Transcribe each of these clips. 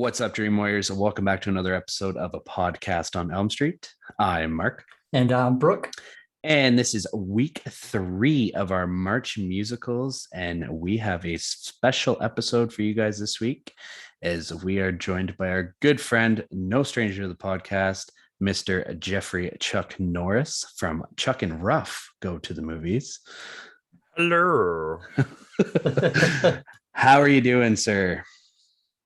What's up, Dream Warriors? And welcome back to another episode of a podcast on Elm Street. I'm Mark. And I'm Brooke. And this is week 3 of our March musicals. And we have a special episode for you guys this week, as we are joined by our good friend, no stranger to the podcast, Mr. Jeffrey Chuck Norris from Chuck and Ruff Go to the Movies. Hello. How are you doing, sir?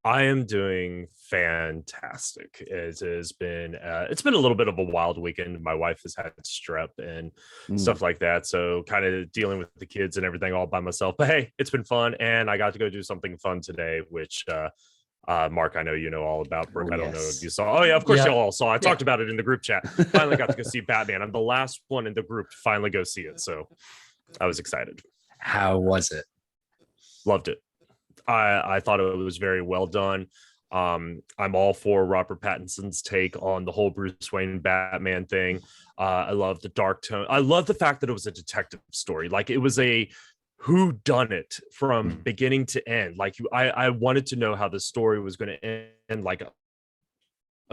I am doing fantastic. It has been it's been a little bit of a wild weekend. My wife has had strep and stuff like that, so kind of dealing with the kids and everything all by myself. But hey, it's been fun, and I got to go do something fun today, which Mark, I know you know all about. Brooke, I don't know if you saw. Oh yeah, of course you all saw. I talked about it in the group chat. Finally got to go see Batman. I'm the last one in the group to finally go see it, so I was excited. How was it? Loved it. I thought it was very well done. I'm all for Robert Pattinson's take on the whole Bruce Wayne Batman thing. I love the dark tone. I love the fact that it was a detective story. Like, it was a whodunit from beginning to end. Like, I wanted to know how the story was going to end. Like,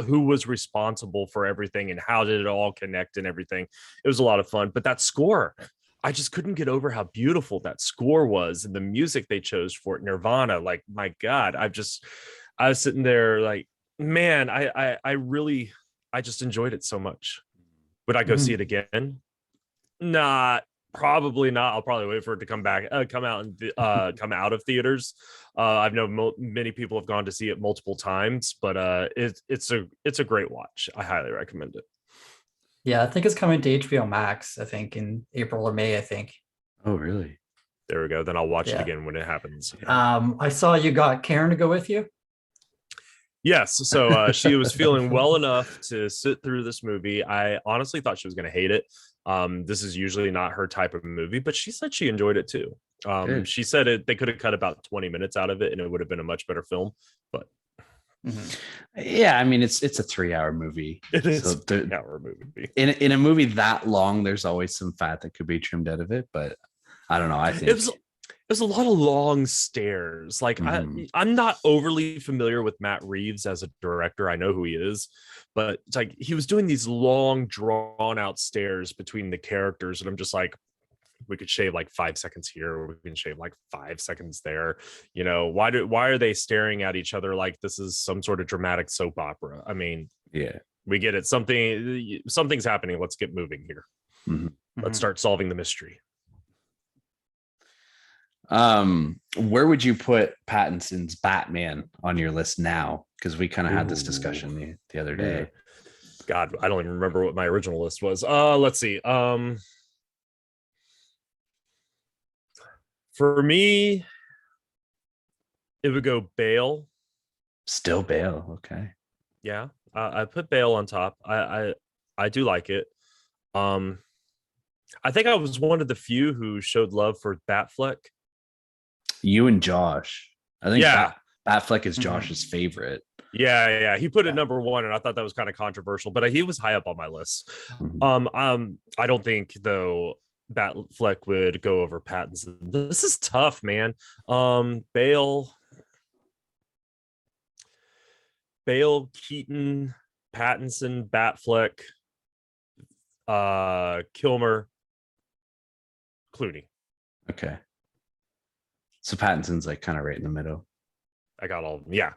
who was responsible for everything and how did it all connect and everything. It was a lot of fun. But that score, I just couldn't get over how beautiful that score was, and the music they chose for it, Nirvana. Like, my God, I was sitting there like, man, I just enjoyed it so much. Would I go see it again? Probably not. I'll probably wait for it to come out of theaters. I've known many people have gone to see it multiple times, but it's a great watch. I highly recommend it. Yeah, I think it's coming to HBO Max, I think, in April or May, I think. Oh, really? There we go. Then I'll watch it again when it happens. I saw you got Karen to go with you. Yes. So she was feeling well enough to sit through this movie. I honestly thought she was going to hate it. This is usually not her type of movie, but she said she enjoyed it too. She said they could have cut about 20 minutes out of it and it would have been a much better film, but yeah, I mean, it's a 3-hour movie. It is a 3-hour movie. In a movie that long, there's always some fat that could be trimmed out of it, but I don't know. I think it was a lot of long stares. Like, I'm not overly familiar with Matt Reeves as a director. I know who he is, but it's like he was doing these long, drawn out stares between the characters, and I'm just like, we could shave like 5 seconds here, or we can shave like 5 seconds there. You know, why are they staring at each other like this is some sort of dramatic soap opera? I mean, yeah, we get it. Something's happening. Let's get moving here. Let's start solving the mystery. Where would you put Pattinson's Batman on your list now? Because we kind of had this discussion the other day. God, I don't even remember what my original list was. Let's see. For me, it would go Bale. Still Bale, okay. Yeah, I put Bale on top. I do like it. I think I was one of the few who showed love for Batfleck. You and Josh. I think Batfleck is Josh's favorite. Yeah. He put it number 1, and I thought that was kind of controversial, but he was high up on my list. I don't think though Batfleck would go over Pattinson. This is tough, man. Bale, Keaton, Pattinson, Batfleck, Kilmer, Clooney. Okay. So Pattinson's like kind of right in the middle. I got all of them. Yeah.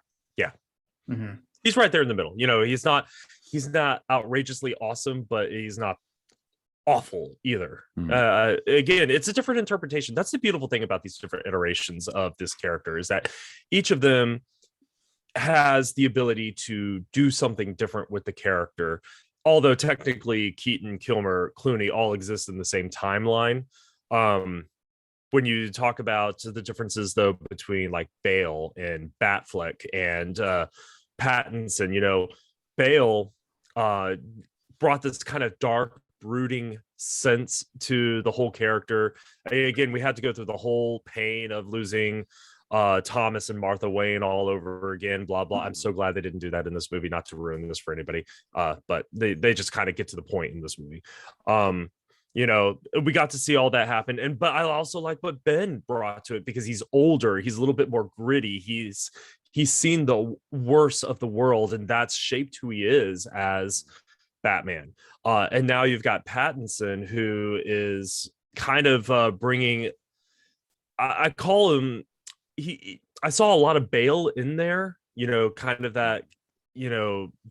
He's right there in the middle. You know, he's not outrageously awesome, but he's not awful either. Again, it's a different interpretation. That's the beautiful thing about these different iterations of this character, is that each of them has the ability to do something different with the character. Although technically Keaton, Kilmer, Clooney all exist in the same timeline. When you talk about the differences though between like Bale and Batfleck and Pattinson, you know, Bale brought this kind of dark, brooding sense to the whole character. Again, we had to go through the whole pain of losing Thomas and Martha Wayne all over again, blah blah. I'm so glad they didn't do that in this movie, not to ruin this for anybody, but they just kind of get to the point in this movie. we got to see all that happen. But I also like what Ben brought to it, because he's older, he's a little bit more gritty, he's seen the worst of the world, and that's shaped who he is as Batman. And now you've got Pattinson, who is kind of bringing, I call him, I saw a lot of Bale in there, kind of that,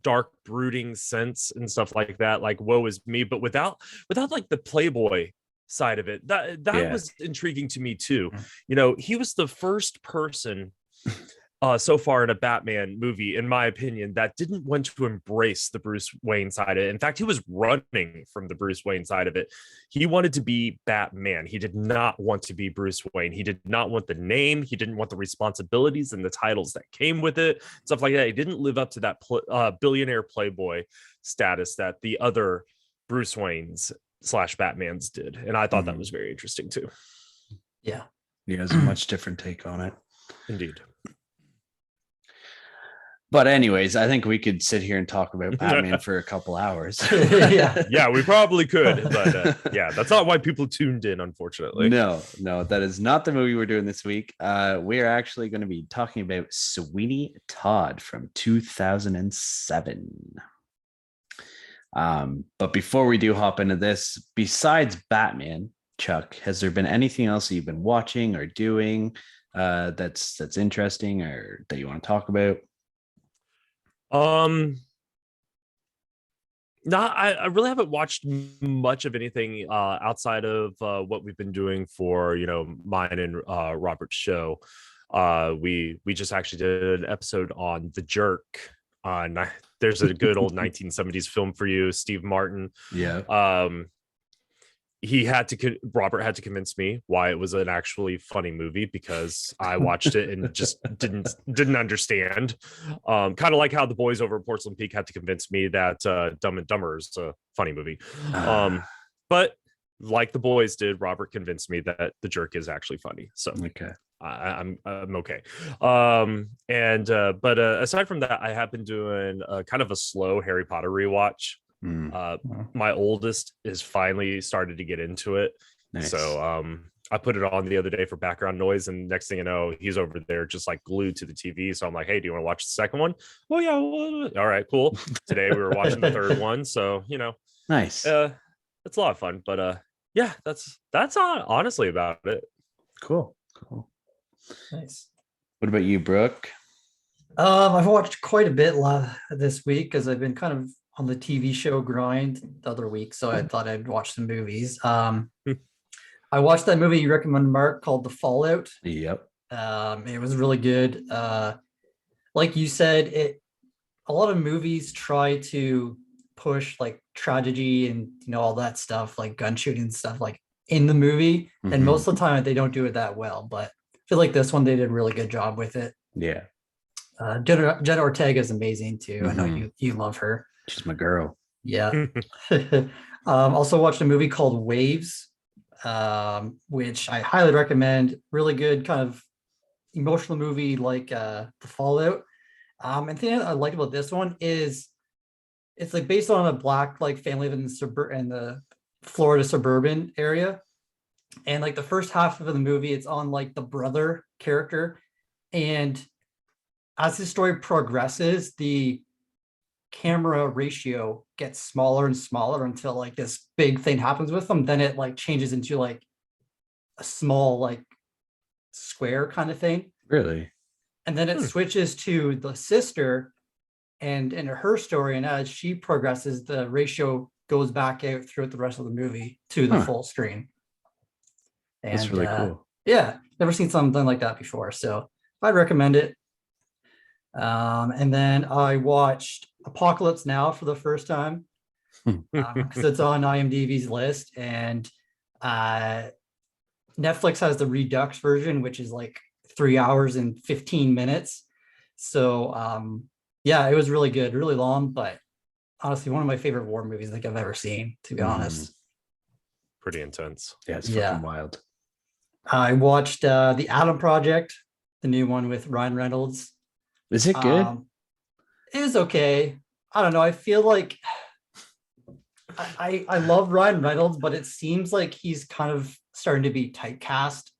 dark brooding sense and stuff like that, like woe is me, but without like the playboy side of it. That was intriguing to me too. He was the first person so far in a Batman movie, in my opinion, that didn't want to embrace the Bruce Wayne side of it. In fact, he was running from the Bruce Wayne side of it. He wanted to be Batman. He did not want to be Bruce Wayne. He did not want the name. He didn't want the responsibilities and the titles that came with it, stuff like that. He didn't live up to that billionaire playboy status that the other Bruce Waynes / Batmans did. And I thought that was very interesting too. Yeah. He has a much different take on it. Indeed. But anyways, I think we could sit here and talk about Batman for a couple hours. Yeah, we probably could. But that's not why people tuned in, unfortunately. No, that is not the movie we're doing this week. We are actually going to be talking about Sweeney Todd from 2007. But before we do hop into this, besides Batman, Chuck, has there been anything else that you've been watching or doing that's interesting or that you want to talk about? No, I really haven't watched much of anything outside of what we've been doing for mine and Robert's show. We just actually did an episode on The Jerk. There's a good old 1970s film for you, Steve Martin. Yeah. Robert had to convince me why it was an actually funny movie, because I watched it and just didn't understand. Kind of like how the boys over at Porcelain Peak had to convince me that Dumb and Dumber is a funny movie. But like the boys did, Robert convinced me that The Jerk is actually funny. So okay. I'm okay. But aside from that, I have been doing kind of a slow Harry Potter rewatch. My oldest is finally started to get into it. Nice. So I put it on the other day for background noise, and next thing you know, he's over there just like glued to the TV. So I'm like, hey, do you want to watch the second one? Oh yeah, all right, cool. Today we were watching the third one, so nice. It's a lot of fun. But yeah, that's honestly about it. Cool. Nice. What about you, Brooke? I've watched quite a bit this week because I've been kind of on the TV show grind the other week, so I thought I'd watch some movies. I watched that movie you recommended, Mark, called The Fallout. Yep. It was really good. Like you said, a lot of movies try to push like tragedy and all that stuff, like gun shooting and stuff, like in the movie. And most of the time they don't do it that well. But I feel like this one they did a really good job with it. Yeah. Jenna Ortega is amazing too. I know you love her. She's my girl. Yeah. Also watched a movie called Waves, which I highly recommend. Really good kind of emotional movie like The Fallout. And the thing I like about this one is it's like based on a black like family in the Florida suburban area. And like the first half of the movie, it's on like the brother character. And as the story progresses, the camera ratio gets smaller and smaller until like this big thing happens with them. Then it like changes into like a small like square kind of thing. Really? And then it switches to the sister and in her story. And as she progresses, the ratio goes back out throughout the rest of the movie to the full screen. And, that's really cool. Yeah, never seen something like that before. So I'd recommend it. And then I watched Apocalypse Now for the first time because it's on IMDb's list, and Netflix has the Redux version, which is like 3 hours and 15 minutes. So yeah, it was really good, really long, but honestly, one of my favorite war movies I think I've ever seen, to be honest. Pretty intense. Yeah, it's fucking wild. I watched The Atom Project, the new one with Ryan Reynolds. Is it good? It was okay. I don't know. I feel like I love Ryan Reynolds, but it seems like he's kind of starting to be typecast.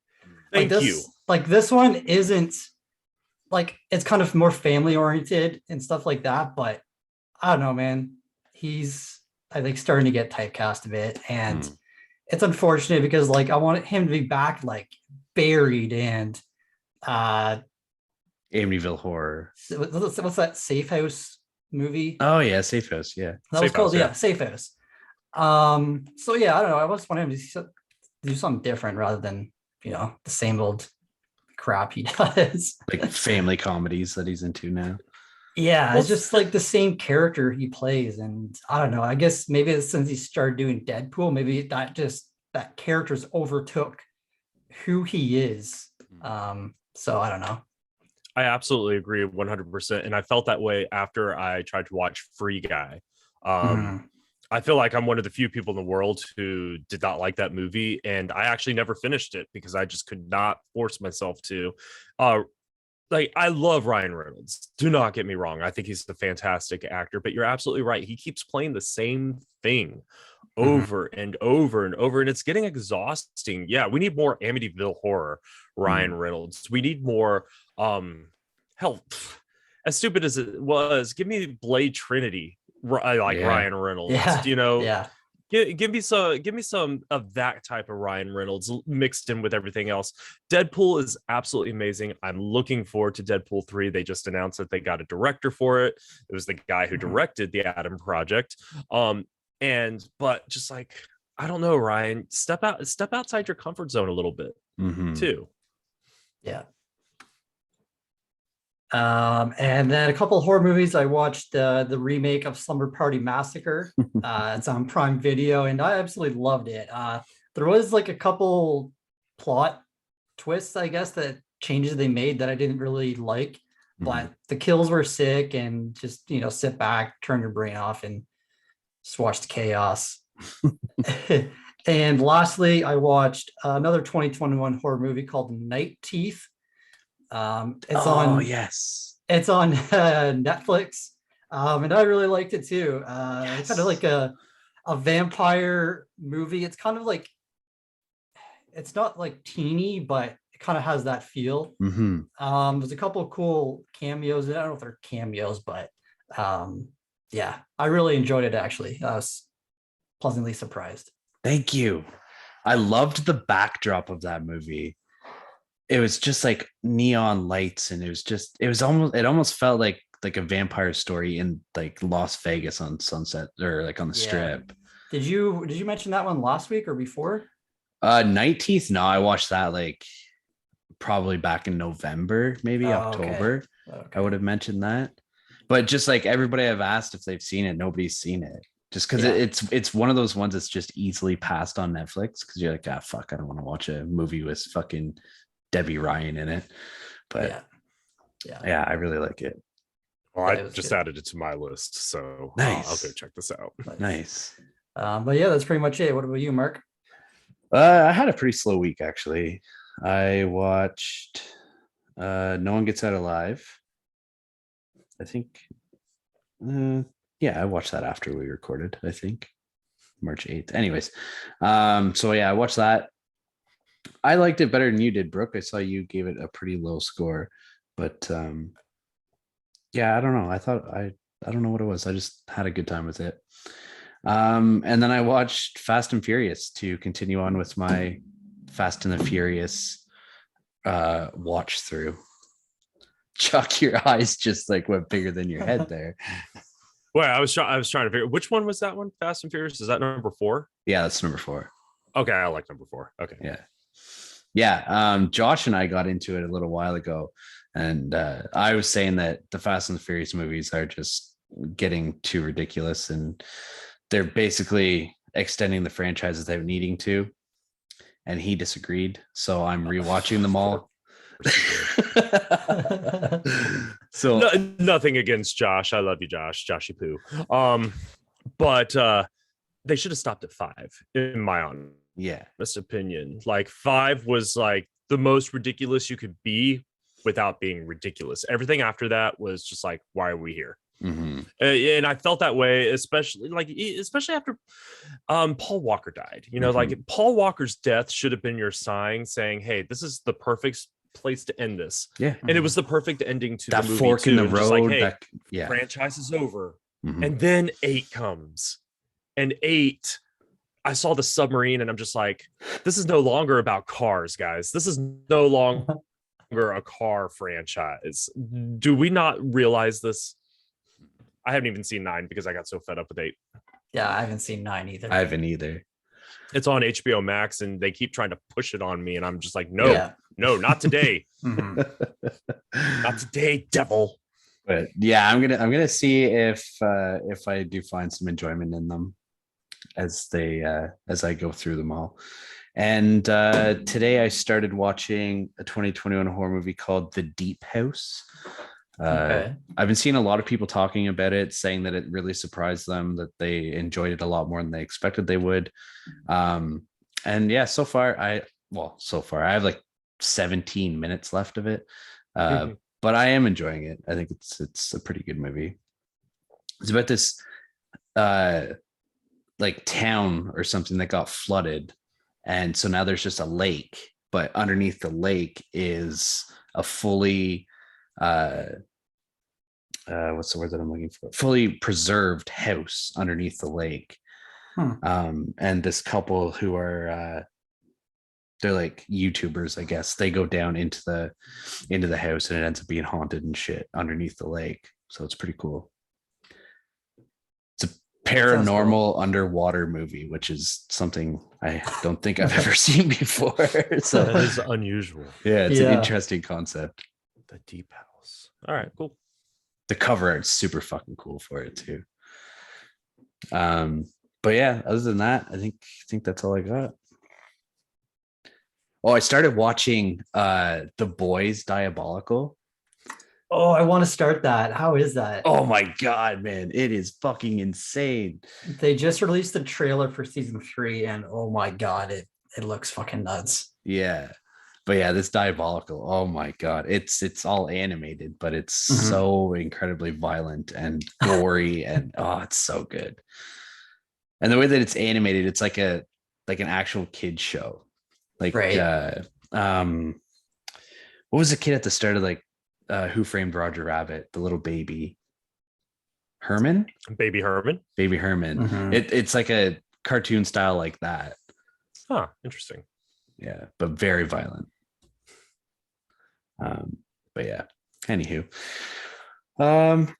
Thank you. Like this one isn't like, it's kind of more family oriented and stuff like that, but I don't know, man. He's, I think, starting to get typecast a bit, and it's unfortunate because like I wanted him to be back like Buried and Amityville Horror. What's that Safe House movie? Oh yeah, Safe House. Yeah, that was called Safe House. So yeah, I don't know. I just want him to do something different rather than the same old crap he does. Like family comedies that he's into now. Yeah, it's just like the same character he plays, and I don't know. I guess maybe it's since he started doing Deadpool, maybe that character's overtook who he is. So I don't know. I absolutely agree 100%. And I felt that way after I tried to watch Free Guy. I feel like I'm one of the few people in the world who did not like that movie. And I actually never finished it because I just could not force myself to. Like, I love Ryan Reynolds. Do not get me wrong. I think he's a fantastic actor, but you're absolutely right. He keeps playing the same thing over and over and over, and it's getting exhausting. Yeah, we need more Amityville Horror Ryan Reynolds. We need more hell, as stupid as it was, give me Blade Trinity Ryan Reynolds. Give me some of that type of Ryan Reynolds mixed in with everything else. Deadpool is absolutely amazing. I'm looking forward to Deadpool 3. They just announced that they got a director for it. It was the guy who directed the Adam Project. But just like, I don't know, Ryan, step outside your comfort zone a little bit too. Yeah. And then a couple of horror movies. I watched the remake of Slumber Party Massacre. It's on Prime Video, and I absolutely loved it. There was like a couple plot twists, I guess, that changes they made that I didn't really like, but the kills were sick, and just sit back, turn your brain off, and just watch the chaos. And lastly, I watched another 2021 horror movie called Night Teeth. It's on Netflix, and I really liked it too. It's kind of like a vampire movie. It's kind of like, it's not like teeny, but it kind of has that feel. There's a couple of cool cameos. I don't know if they're cameos, but yeah, I really enjoyed it. Actually, I was pleasantly surprised. Thank you. I loved the backdrop of that movie. It was just like neon lights, and it almost felt like a vampire story in like Las Vegas on Sunset, or like on the Strip. Did you mention that one last week or before? Night Teeth? No, I watched that like probably back in November, maybe October. Okay. I would have mentioned that. But just like everybody I've asked if they've seen it, nobody's seen it. Just because it's one of those ones that's just easily passed on Netflix, because you're like, fuck, I don't want to watch a movie with fucking Debbie Ryan in it. But yeah, I really like it. Well, I just added it to my list, so nice. I'll go check this out. Nice. But yeah, that's pretty much it. What about you, Mark? I had a pretty slow week, actually. I watched No One Gets Out Alive. I think I watched that after we recorded, I think March 8th. Anyways, so yeah, I watched that. I liked it better than you did, Brooke. I saw you gave it a pretty low score, but yeah, I don't know. I don't know what it was. I just had a good time with it. And then I watched Fast and Furious to continue on with my Fast and the Furious watch through. Chuck, your eyes just like went bigger than your head there. Well, I was trying to figure which one was that one. Fast and Furious, is that number 4? Yeah, that's number 4. Okay, I like number 4. Okay. Yeah. Josh and I got into it a little while ago, and I was saying that the Fast and the Furious movies are just getting too ridiculous, and they're basically extending the franchises they're needing to, and he disagreed. So I'm rewatching them all. So nothing against Josh. I love you, Joshy Poo. But they should have stopped at 5, in my honest opinion. Like 5 was like the most ridiculous you could be without being ridiculous. Everything after that was just like, why are we here? And I felt that way, especially after Paul Walker died. Like Paul Walker's death should have been your sign saying, hey, this is the perfect place to end this. Yeah. And it was the perfect ending to that the movie fork too. in the And road. just like, hey, that, yeah. franchise is over. And then 8 comes. And 8, I saw the submarine and I'm just like, this is no longer about cars, guys. This is no longer a car franchise. Do we not realize this? I haven't even seen 9 because I got so fed up with 8. Yeah, I haven't seen 9 either. I haven't either. It's on HBO Max and they keep trying to push it on me and I'm just like, no, not today. Not today, devil. But yeah, I'm gonna see if I do find some enjoyment in them as I go through them all. And today I started watching a 2021 horror movie called The Deep House. I've been seeing a lot of people talking about it, saying that it really surprised them, that they enjoyed it a lot more than they expected they would. And yeah, so far I have like 17 minutes left of it. But I am enjoying it. I think it's a pretty good movie. It's about this like town or something that got flooded. And so now there's just a lake, but underneath the lake is a fully what's the word that I'm looking for? Fully preserved house underneath the lake. And this couple who are they're like YouTubers, I guess. They go down into the house and it ends up being haunted and shit underneath the lake. So it's pretty cool. It's a paranormal underwater movie, which is something I don't think I've ever seen before. So that is unusual. Yeah, it's an interesting concept. The Deep House. All right, cool. The cover art's super fucking cool for it too. But yeah, other than that, I think that's all I got. Oh, I started watching The Boys Diabolical. Oh, I want to start that. How is that? Oh my god, man, it is fucking insane. They just released the trailer for season 3 and oh my god, it looks fucking nuts. Yeah. But yeah, this Diabolical, oh my god, it's all animated, but it's so incredibly violent and gory and oh, it's so good. And the way that it's animated, it's like an actual kid show. Like what was the kid at the start of like Who Framed Roger Rabbit, the little baby? Baby Herman. It's like a cartoon style like that. Interesting. Yeah, but very violent. But yeah, anywho,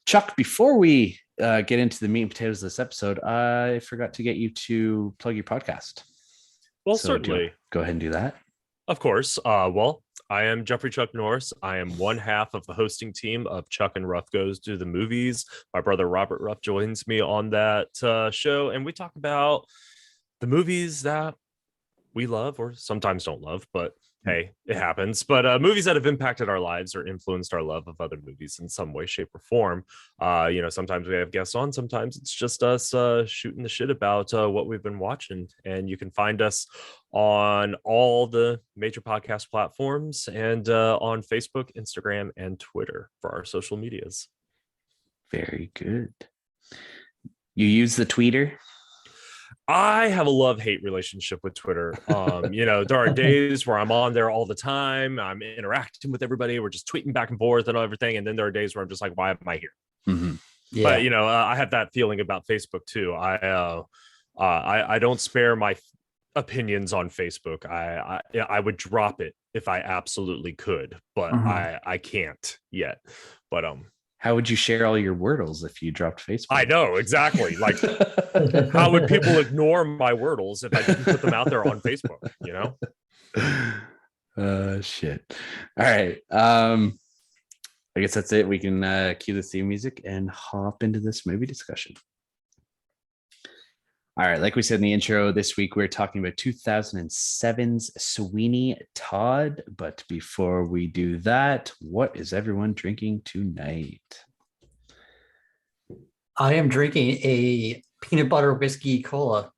Chuck, before we get into the meat and potatoes of this episode, I forgot to get you to plug your podcast. Well, so certainly. Go ahead and do that. Of course. Well, I am Jeffrey Chuck Norris. I am one half of the hosting team of Chuck and Ruff Goes to the Movies. My brother Robert Ruff joins me on that show, and we talk about the movies that we love or sometimes don't love, but hey, it happens. But movies that have impacted our lives or influenced our love of other movies in some way, shape, or form. Sometimes we have guests on, sometimes it's just us shooting the shit about what we've been watching. And you can find us on all the major podcast platforms and on Facebook, Instagram, and Twitter for our social medias. Very good. You use the tweeter? I have a love-hate relationship with Twitter. There are days where I'm on there all the time. I'm interacting with everybody. We're just tweeting back and forth and everything. And then there are days where I'm just like, why am I here? Yeah. But, I have that feeling about Facebook too. I don't spare my opinions on Facebook. I would drop it if I absolutely could, but I can't yet. But how would you share all your Wordles if you dropped Facebook? I know, exactly. Like, how would people ignore my Wordles if I didn't put them out there on Facebook, Shit. All right. I guess that's it. We can cue the theme music and hop into this movie discussion. All right. Like we said in the intro, this week we're talking about 2007's Sweeney Todd. But before we do that, what is everyone drinking tonight? I am drinking a peanut butter whiskey cola.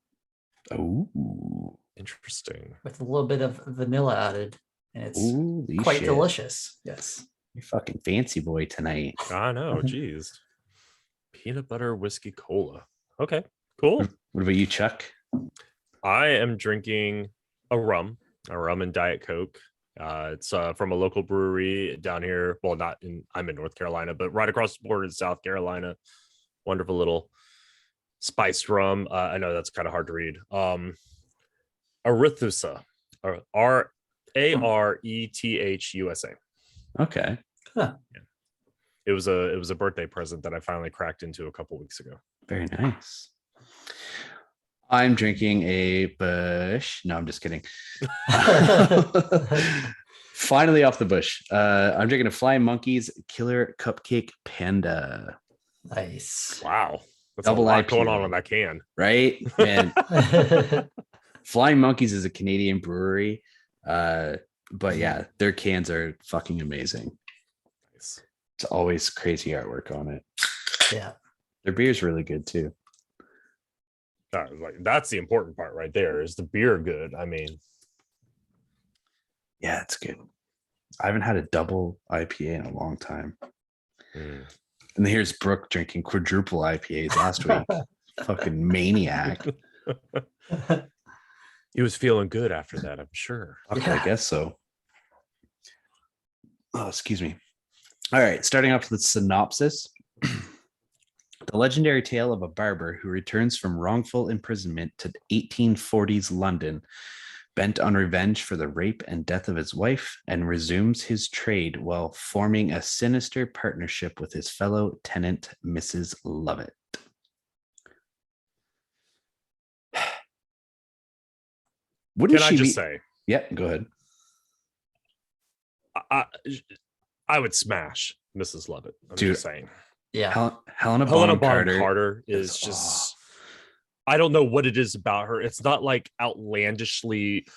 Oh, interesting. With a little bit of vanilla added. And it's quite delicious. Yes. You're fucking fancy boy tonight. I know. Geez. Peanut butter whiskey cola. Okay, cool. What about you, Chuck? I am drinking a rum and Diet Coke. It's from a local brewery down here. Well, I'm in North Carolina, but right across the border in South Carolina. Wonderful little spiced rum. I know that's kind of hard to read. Arethusa, or Arethusa. Okay. Huh. Yeah. It was a birthday present that I finally cracked into a couple weeks ago. Very nice. I'm drinking a Bush. No, I'm just kidding. Finally off the Bush. I'm drinking a Flying Monkeys Killer Cupcake Panda. Nice. Wow. That's Double a lot IPA. going on that can. Right? And Flying Monkeys is a Canadian brewery. But yeah, their cans are fucking amazing. Nice. It's always crazy artwork on it. Yeah. Their beer's really good too. That's the important part right there. Is the beer good? I mean, yeah, it's good. I haven't had a double IPA in a long time. And here's Brooke drinking quadruple IPAs last week. Fucking maniac. He was feeling good after that, I'm sure. Okay, Yeah. I guess so. Oh, excuse me. All right, starting off with the synopsis. The legendary tale of a barber who returns from wrongful imprisonment to 1840s London, bent on revenge for the rape and death of his wife, and resumes his trade while forming a sinister partnership with his fellow tenant, Mrs. Lovett. Can I just say? Yeah, go ahead. I would smash Mrs. Lovett. I'm Dude, just saying. Yeah. Helena Bonham Carter is just. I don't know what it is about her. It's not like outlandishly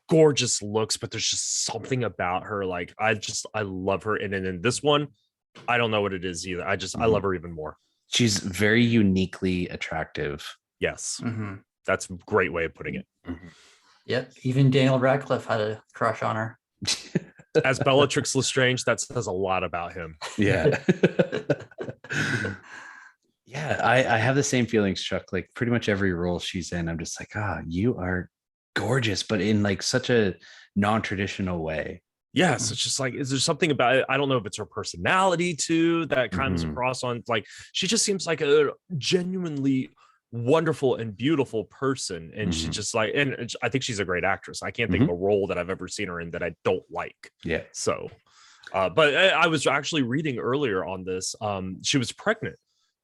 gorgeous looks, but there's just something about her. Like I love her. And in this one, I don't know what it is either. I love her even more. She's very uniquely attractive. Yes. Mm-hmm. That's a great way of putting it. Mm-hmm. Yep. Even Daniel Radcliffe had a crush on her. As Bellatrix Lestrange, that says a lot about him. Yeah. Yeah, I have the same feelings, Chuck. Like pretty much every role she's in, I'm just like, you are gorgeous, but in like such a non-traditional way. Yes, it's just like, is there something about it? I don't know if it's her personality too that comes across on, like, she just seems like a genuinely wonderful and beautiful person. And she just like, and I think she's a great actress. I can't think of a role that I've ever seen her in that I don't like. Yeah. So, but I was actually reading earlier on this. She was pregnant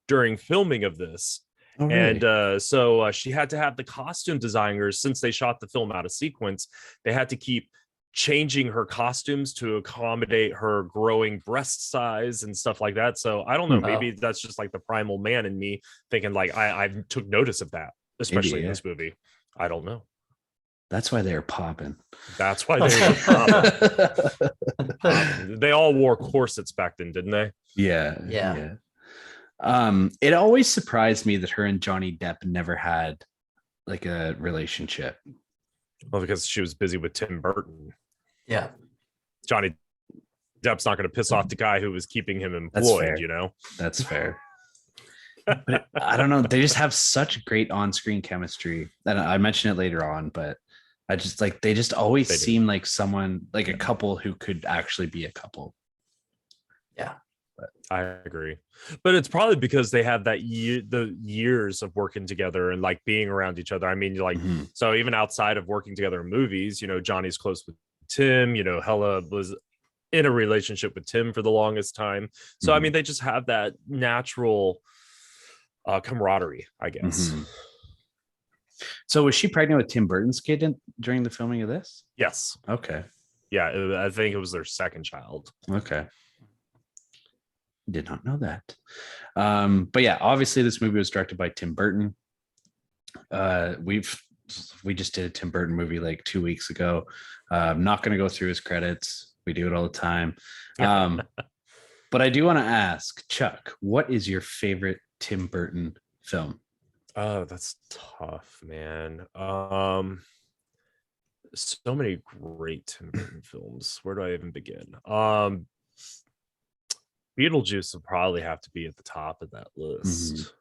during filming of this. Oh, really? And so she had to have the costume designers, since they shot the film out of sequence, they had to keep changing her costumes to accommodate her growing breast size and stuff like that. So I don't know, maybe that's just like the primal man in me thinking like I took notice of that, especially in this movie. I don't know. That's why they're popping. That's why they were popping. They all wore corsets back then, didn't they? Yeah. It always surprised me that her and Johnny Depp never had like a relationship. Well, because she was busy with Tim Burton. Yeah. Johnny Depp's not going to piss off the guy who was keeping him employed, you know? That's fair. But I don't know. They just have such great on-screen chemistry. And I mention it later on, but I just like, they just always seem like someone, like a couple who could actually be a couple. Yeah. I agree, but it's probably because they have the years of working together and like being around each other. I mean, like, so even outside of working together in movies, you know, Johnny's close with Tim, you know, Hella was in a relationship with Tim for the longest time. So, I mean, they just have that natural camaraderie, I guess. So was she pregnant with Tim Burton's kid during the filming of this? Yes. Okay. Yeah. I think it was their second child. Okay. Did not know that. But yeah, obviously this movie was directed by Tim Burton. We just did a Tim Burton movie like 2 weeks ago. I'm not going to go through his credits. We do it all the time. But I do want to ask, Chuck, what is your favorite Tim Burton film? Oh, that's tough, man. So many great Tim Burton films. Where do I even begin? Beetlejuice will probably have to be at the top of that list.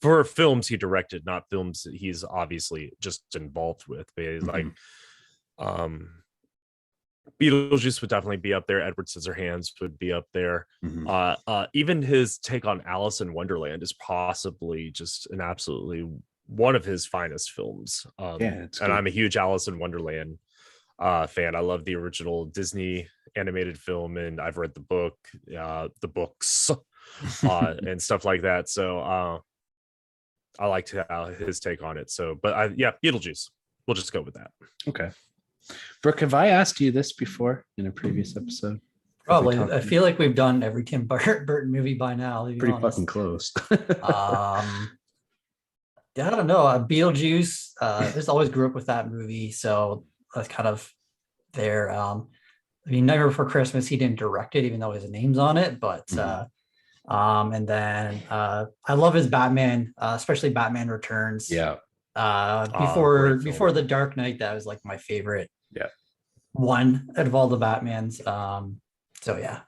For films he directed, not films that he's obviously just involved with. But like, Beetlejuice would definitely be up there. Edward Scissorhands would be up there. Even his take on Alice in Wonderland is possibly just an absolutely one of his finest films. And I'm a huge Alice in Wonderland fan. I love the original Disney animated film, and I've read the books and stuff like that. So I liked his take on it. So, but Beetlejuice. We'll just go with that. Okay. Brooke, have I asked you this before in a previous episode? Probably. I feel like we've done every Tim Burton movie by now. Pretty fucking close. Yeah, I don't know. Beetlejuice. Just always grew up with that movie, so that's kind of there. I mean, Nightmare Before Christmas. He didn't direct it, even though his name's on it. But and then I love his Batman, especially Batman Returns. Yeah. Before the Dark Knight, that was like my favorite. Yeah. One out of all the Batmans. So yeah.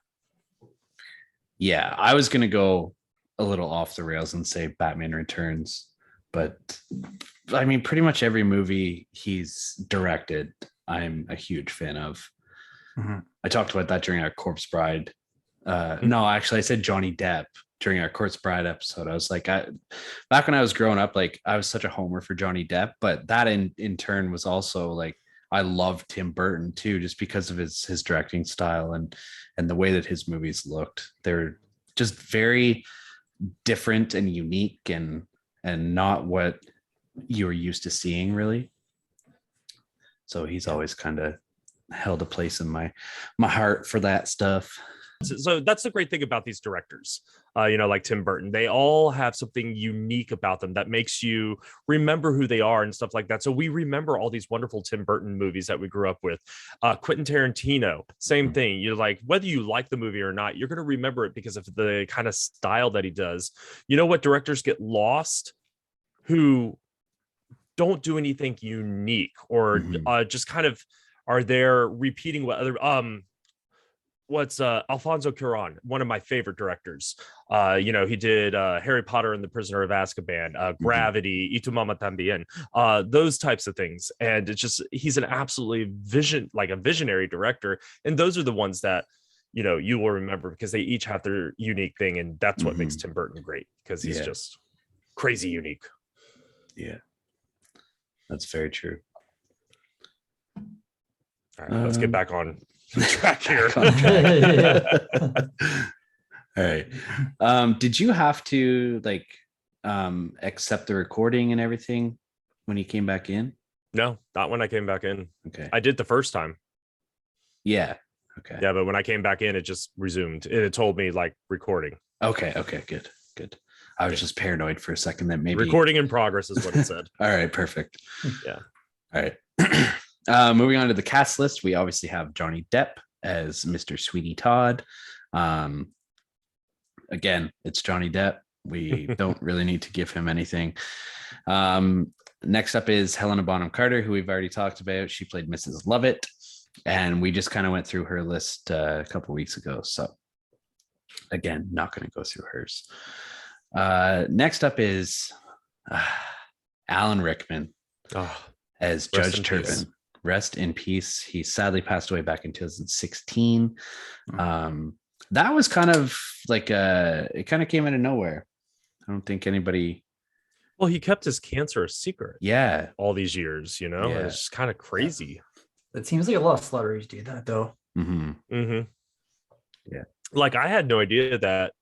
Yeah, I was gonna go a little off the rails and say Batman Returns, but I mean, pretty much every movie he's directed, I'm a huge fan of. I talked about that during our Corpse Bride. No, actually, I said Johnny Depp during our Corpse Bride episode. I was like, back when I was growing up, like I was such a homer for Johnny Depp, but that in turn was also like I loved Tim Burton too, just because of his directing style and the way that his movies looked. They're just very different and unique and not what you were used to seeing, really. So he's always kind of held a place in my heart for that stuff. So that's the great thing about these directors, like Tim Burton. They all have something unique about them that makes you remember who they are and stuff like that. So we remember all these wonderful Tim Burton movies that we grew up with. Quentin Tarantino, same thing. You're like, whether you like the movie or not, you're going to remember it because of the kind of style that he does. You know what directors get lost? Who don't do anything unique or just kind of are there repeating what other what's Alfonso Cuarón, one of my favorite directors. He did Harry Potter and the Prisoner of Azkaban, Gravity, Y Tu Mama Tambien, those types of things. And it's just, he's an absolutely visionary director. And those are the ones that, you will remember because they each have their unique thing. And that's what makes Tim Burton great, because he's just crazy unique. Yeah, that's very true. All right, let's get back on track here. All right. Did you have to accept the recording and everything when you came back in? No, not when I came back in. Okay. I did the first time. Yeah. Okay. Yeah, but when I came back in, it just resumed. It told me recording. Okay. Good. I was just paranoid for a second that maybe recording in progress is what it said. All right, perfect. Yeah. All right. Moving on to the cast list, we obviously have Johnny Depp as Mr. Sweeney Todd. Again, it's Johnny Depp. We don't really need to give him anything. Next up is Helena Bonham Carter, who we've already talked about. She played Mrs. Lovett, and we just kind of went through her list a couple weeks ago. So again, not going to go through hers. Next up is Alan Rickman as Judge Turpin. Rest in peace. He sadly passed away back in 2016. That was kind of it kind of came out of nowhere. I don't think anybody. Well, he kept his cancer a secret. Yeah. All these years, Yeah. It's just kind of crazy. It seems like a lot of celebrities do that, though. Yeah. I had no idea that,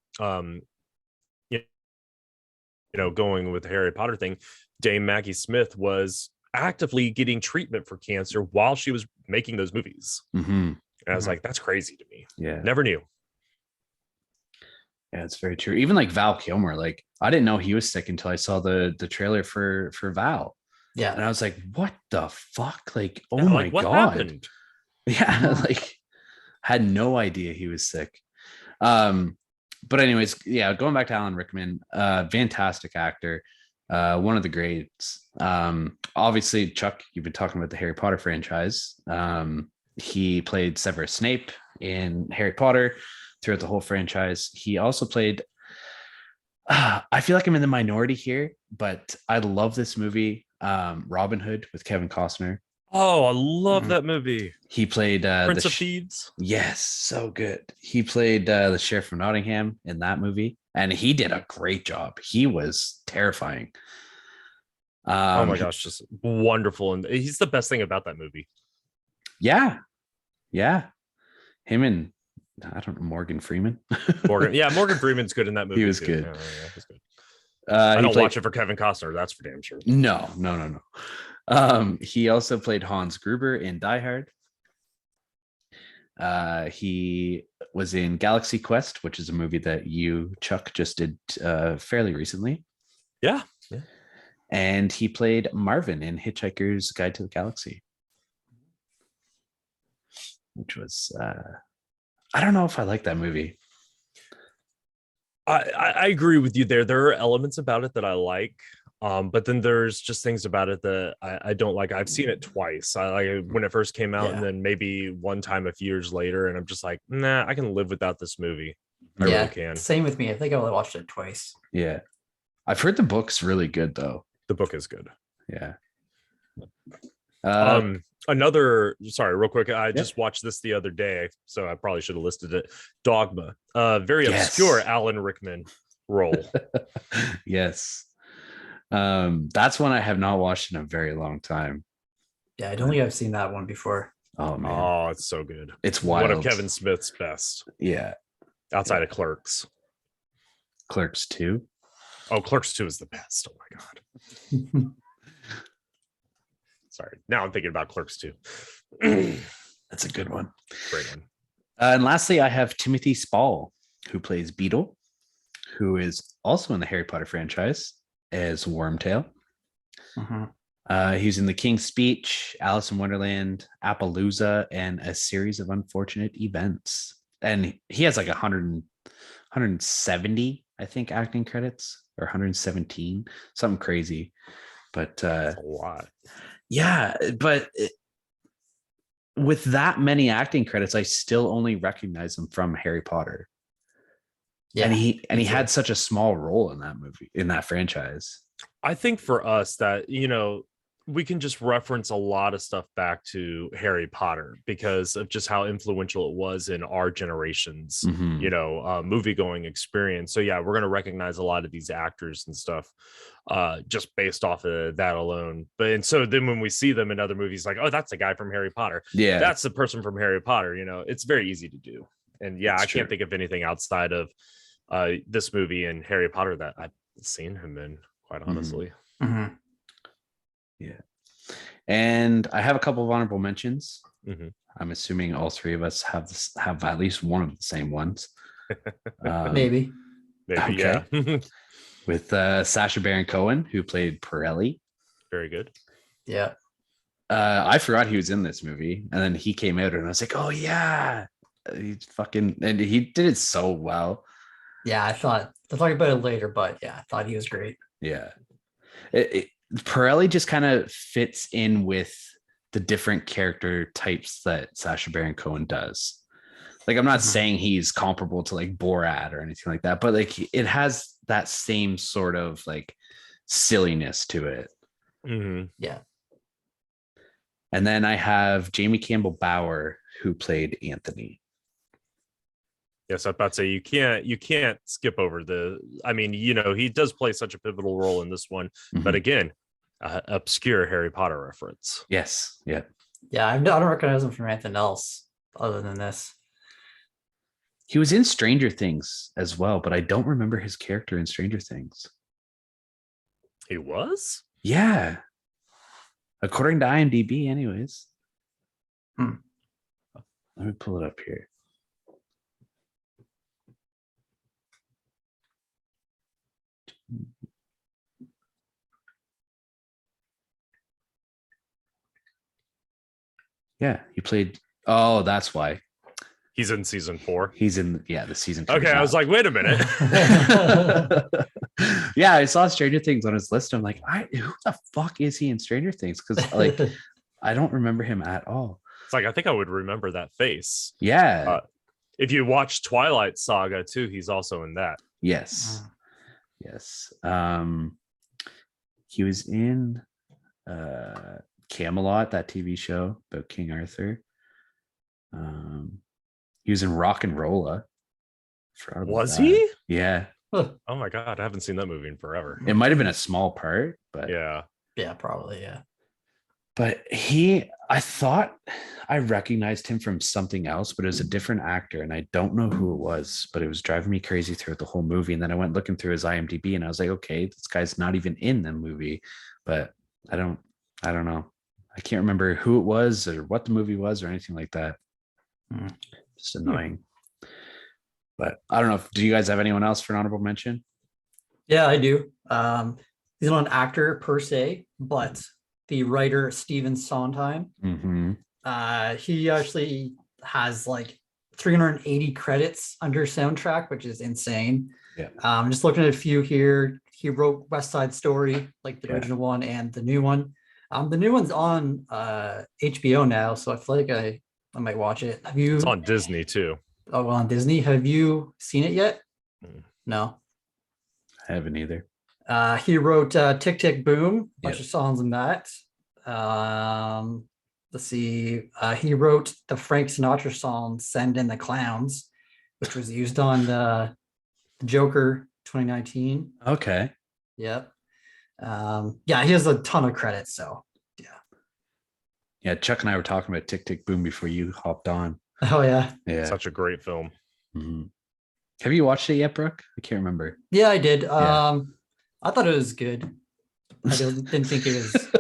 going with the Harry Potter thing, Dame Maggie Smith was actively getting treatment for cancer while she was making those movies. And I was like, that's crazy to me. Yeah. Never knew. Yeah, it's very true. Even Val Kilmer, I didn't know he was sick until I saw the trailer for Val. Yeah. And I was like, what the fuck? Oh my what God. Happened? Yeah. Had no idea he was sick. But anyways, yeah, going back to Alan Rickman, fantastic actor. One of the greats. Obviously, Chuck, you've been talking about the Harry Potter franchise. He played Severus Snape in Harry Potter throughout the whole franchise. He also played. I feel like I'm in the minority here, but I love this movie, Robin Hood with Kevin Costner. Oh, I love that movie. He played Prince of Thieves. Yes, so good. He played the Sheriff of Nottingham in that movie, and he did a great job. He was terrifying. Oh my gosh, just wonderful. And he's the best thing about that movie. Yeah. Him and I don't know, Morgan Freeman. Morgan Freeman's good in that movie. He was too. good. Yeah, he's good. I don't watch it for Kevin Costner. That's for damn sure. No. He also played Hans Gruber in Die Hard. He was in Galaxy Quest, which is a movie that you, Chuck, just did fairly recently. Yeah. And he played Marvin in Hitchhiker's Guide to the Galaxy, which was I don't know if I like that movie. I agree with you there. There are elements about it that I like. But then there's just things about it that I don't like. I've seen it twice. I like it when it first came out, and then maybe one time a few years later, and I'm just like, nah, I can live without this movie. I really can. Same with me. I think I only watched it twice. Yeah. I've heard the book's really good though. The book is good. Yeah. Sorry, real quick. I just watched this the other day, so I probably should have listed it. Dogma. Very obscure Alan Rickman role. Yes. That's one I have not watched in a very long time. Yeah, I don't think I've seen that one before. Oh man. Oh, it's so good. It's wild. One of Kevin Smith's best. Yeah. Outside of Clerks. Clerks 2. Oh, Clerks 2 is the best. Oh my God. Sorry. Now I'm thinking about Clerks 2. That's a good one. Great one. And lastly, I have Timothy Spall, who plays Beetle, who is also in the Harry Potter franchise as Wormtail. He's in The King's Speech, Alice in Wonderland, Appaloosa, and A Series of Unfortunate Events. And he has like 170, I think, acting credits, or 117, something crazy. But a lot. Yeah, but with that many acting credits, I still only recognize him from Harry Potter. Yeah, and he had such a small role in that movie, in that franchise. I think for us that, we can just reference a lot of stuff back to Harry Potter because of just how influential it was in our generation's, movie going experience. So yeah, we're going to recognize a lot of these actors and stuff just based off of that alone. And so then when we see them in other movies, like, oh, that's a guy from Harry Potter. Yeah, that's the person from Harry Potter. It's very easy to do. And yeah, I can't think of anything outside of this movie and Harry Potter that I've seen him in, quite honestly. Yeah. And I have a couple of honorable mentions. I'm assuming all three of us have at least one of the same ones. Maybe okay. Yeah. With Sacha Baron Cohen, who played Pirelli. Very good. Yeah. I forgot he was in this movie, and then he came out and I was like, oh yeah, he's and he did it so well. Yeah, I'll talk about it later, but yeah, I thought he was great. Yeah. Pirelli just kind of fits in with the different character types that Sacha Baron Cohen does. Like, I'm not saying he's comparable to like Borat or anything like that, but like it has that same sort of like silliness to it. Yeah. And then I have Jamie Campbell Bower, who played Anthony. Yes, I was about to say you can't skip over he does play such a pivotal role in this one, but again, obscure Harry Potter reference. Yes. Yeah. Yeah, I don't recognize him from anything else other than this. He was in Stranger Things as well, but I don't remember his character in Stranger Things. He was? Yeah. According to IMDb, anyways. Let me pull it up here. Yeah, he played. Oh, that's why. He's in season 4. He's in the season. Okay, I was like, wait a minute. Yeah, I saw Stranger Things on his list. I'm like, who the fuck is he in Stranger Things? Because like, I don't remember him at all. It's like, I think I would remember that face. Yeah. If you watch Twilight Saga too, he's also in that. Yes. Yes. He was in Camelot, that TV show about King Arthur. He was in Rock and Rolla. Was he? Yeah. Oh my god, I haven't seen that movie in forever. It might have been a small part, but Yeah, probably, yeah. But I thought I recognized him from something else, but it was a different actor, and I don't know who it was, but it was driving me crazy throughout the whole movie. And then I went looking through his IMDb, and I was like, okay, this guy's not even in the movie, but I don't know. I can't remember who it was or what the movie was or anything like that. Just annoying. But I don't know. Do you guys have anyone else for an honorable mention? Yeah, I do. He's not an actor per se, but the writer Stephen Sondheim. He actually has like 380 credits under soundtrack, which is insane. Yeah. Just looking at a few here. He wrote West Side Story, like the original one and the new one. The new one's on HBO now, so I feel like I might watch it. Have you? it's on Disney too. Oh, well, on Disney. Have you seen it yet? No. I haven't either. He wrote Tick Tick Boom, a bunch of songs in that. Let's see. He wrote the Frank Sinatra song "Send in the Clowns," which was used on the Joker 2019. Okay. Yep. Yeah, he has a ton of credits. So Yeah, Chuck and I were talking about Tick Tick Boom before you hopped on. Oh yeah. Yeah. Such a great film. Have you watched it yet, Brooke? I can't remember. Yeah, I did. I thought it was good. I didn't think it was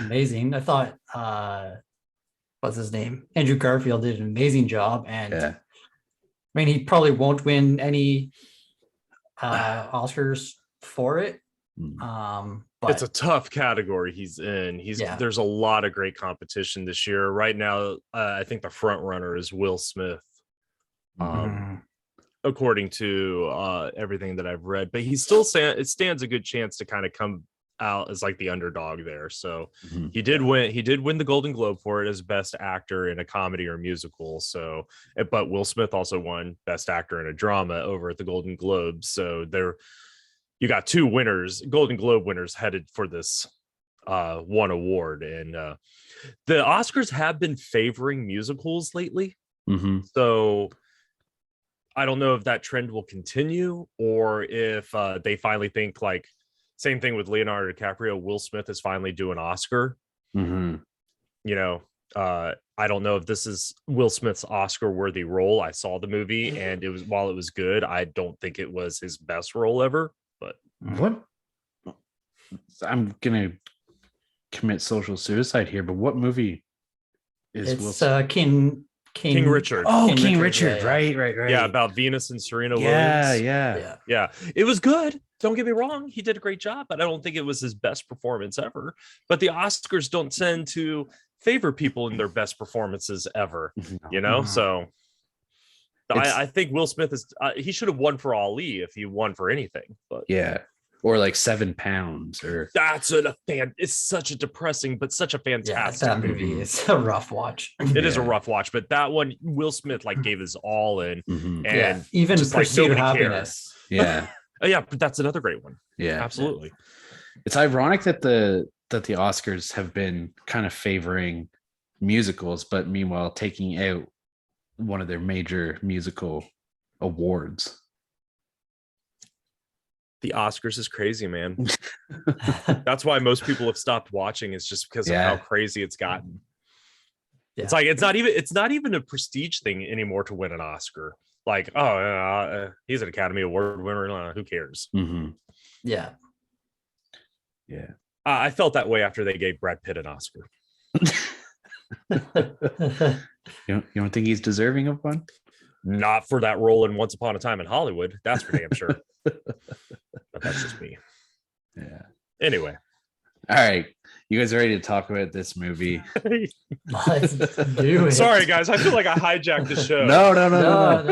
amazing. I thought what's his name? Andrew Garfield did an amazing job, and I mean he probably won't win any Oscars for it. But It's a tough category he's in. There's a lot of great competition this year. Right now, I think the front runner is Will Smith. According to everything that I've read, but it stands a good chance to kind of come out as like the underdog there. So he did win the Golden Globe for it as best actor in a comedy or musical. So, but Will Smith also won best actor in a drama over at the Golden Globes. So you got two winners, Golden Globe winners headed for this one award. And the Oscars have been favoring musicals lately. So I don't know if that trend will continue or if they finally think like same thing with Leonardo DiCaprio. Will Smith is finally due an Oscar. You know, I don't know if this is Will Smith's Oscar worthy role. I saw the movie and while it was good, I don't think it was his best role ever. But what? I'm gonna commit social suicide here, but what movie is Will Smith? King Richard. Oh, King Richard. Right. Yeah, about Venus and Serena Williams. Yeah. It was good. Don't get me wrong. He did a great job, but I don't think it was his best performance ever. But the Oscars don't tend to favor people in their best performances ever, you know? So I think Will Smith he should have won for Ali if he won for anything. But yeah. Or like 7 pounds or it's such a depressing but such a fantastic movie. It's a rough watch. It is a rough watch, but that one Will Smith like gave his all in and even just, Pursuit like, of Happiness. Yeah. Yeah, but that's another great one. Yeah, absolutely. It's ironic that the Oscars have been kind of favoring musicals, but meanwhile taking out one of their major musical awards. The Oscars is crazy, man. That's why most people have stopped watching. It's just because of how crazy it's gotten. Yeah. It's like it's not even a prestige thing anymore to win an Oscar. Like, he's an Academy Award winner. Who cares? Yeah. I felt that way after they gave Brad Pitt an Oscar. You don't think he's deserving of one? Not for that role in Once Upon a Time in Hollywood. That's for damn sure. But that's just me. Yeah. Anyway. All right. You guys are ready to talk about this movie? Let's do it. Sorry, guys. I feel like I hijacked the show. No.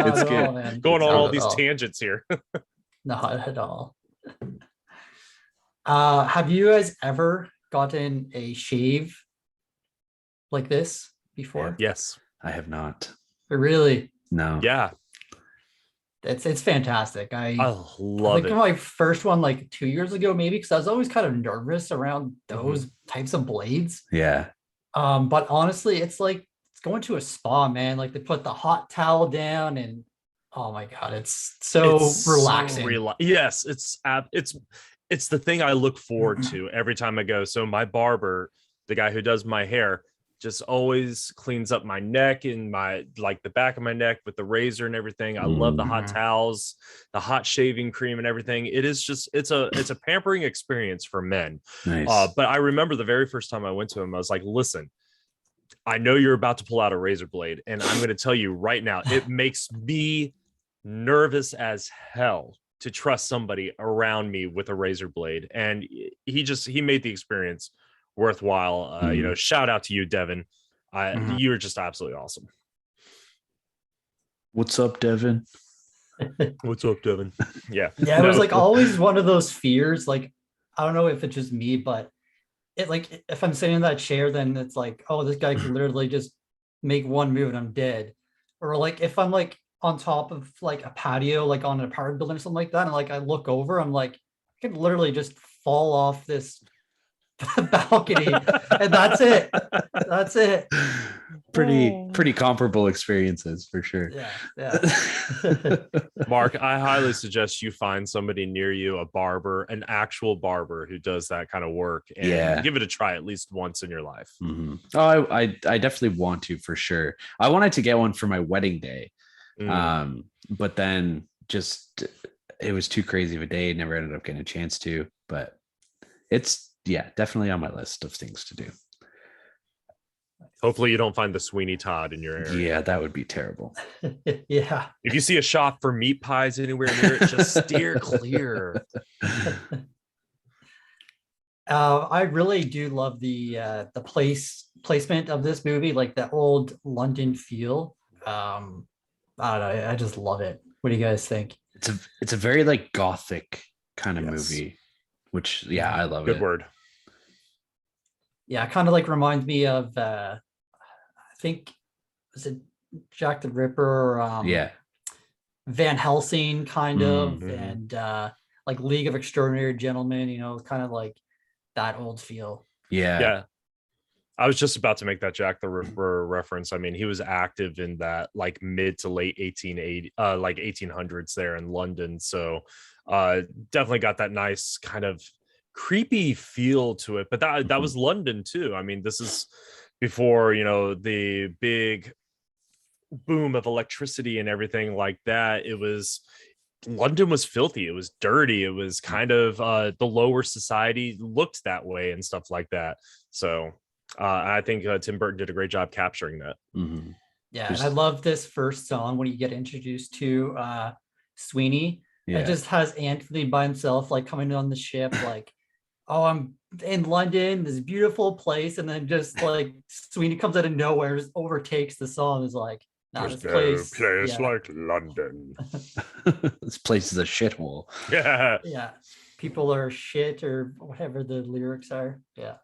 It's good. Man. Going on all these tangents here. Not at all. Have you guys ever gotten a shave like this before? Yes. I have not. Really? No. Yeah, It's fantastic. I I love think it. my first one like 2 years ago, maybe, because I was always kind of nervous around Mhm. those types of blades. Yeah. But honestly, it's like it's going to a spa, man. Like they put the hot towel down, and oh my god, it's so relaxing. Yes, it's the thing I look forward to every time I go. So my barber, the guy who does my hair, just always cleans up my neck and my like the back of my neck with the razor and everything. I love the hot Mhm. towels, the hot shaving cream and everything. It is just it's a pampering experience for men. Nice. But I remember the very first time I went to him, I was like, listen, I know you're about to pull out a razor blade, and I'm going to tell you right now, it makes me nervous as hell to trust somebody around me with a razor blade. And he made the experience worthwhile. Shout out to you, Devin. Mhm. You're just absolutely awesome. What's up, Devin? What's up, Devin? Yeah. Yeah, it was like always one of those fears. Like, I don't know if it's just me, but it like if I'm sitting in that chair, then it's like, oh, this guy could literally just make one move and I'm dead. Or like if I'm like on top of like a patio, like on an apartment building or something like that, and like I look over, I'm like, I could literally just fall off this balcony, and that's it. That's it. Pretty comparable experiences for sure. Yeah. Mark, I highly suggest you find somebody near you, a barber, an actual barber who does that kind of work, and give it a try at least once in your life. Mm-hmm. Oh, I definitely want to, for sure. I wanted to get one for my wedding day. But then just it was too crazy of a day. Never ended up getting a chance to, but it's definitely on my list of things to do. Hopefully you don't find the Sweeney Todd in your area. Yeah, that would be terrible. Yeah. If you see a shop for meat pies anywhere near it, just steer clear. I really do love the placement of this movie, like the old London feel. I don't know, I just love it. What do you guys think? It's a very like gothic kind of movie, which I love it. Good word. Yeah, it kind of like reminds me of I think, was it Jack the Ripper? Van Helsing kind of, and like League of Extraordinary Gentlemen, kind of like that old feel. Yeah. I was just about to make that Jack the Ripper reference. I mean, he was active in that like mid to late 1800s there in London. So definitely got that nice kind of creepy feel to it. But that was London too. I mean, this is before, the big boom of electricity and everything like that. London was filthy. It was dirty. It was kind of the lower society looked that way and stuff like that. So I think Tim Burton did a great job capturing that. Yeah, and I love this first song when you get introduced to Sweeney. It just has Anthony by himself, like coming on the ship, like, oh, I'm in London, this beautiful place, and then just like Sweeney comes out of nowhere, just overtakes the song, is like, nah, There's this place like London. This place is a shithole. Yeah, people are shit or whatever the lyrics are. Yeah.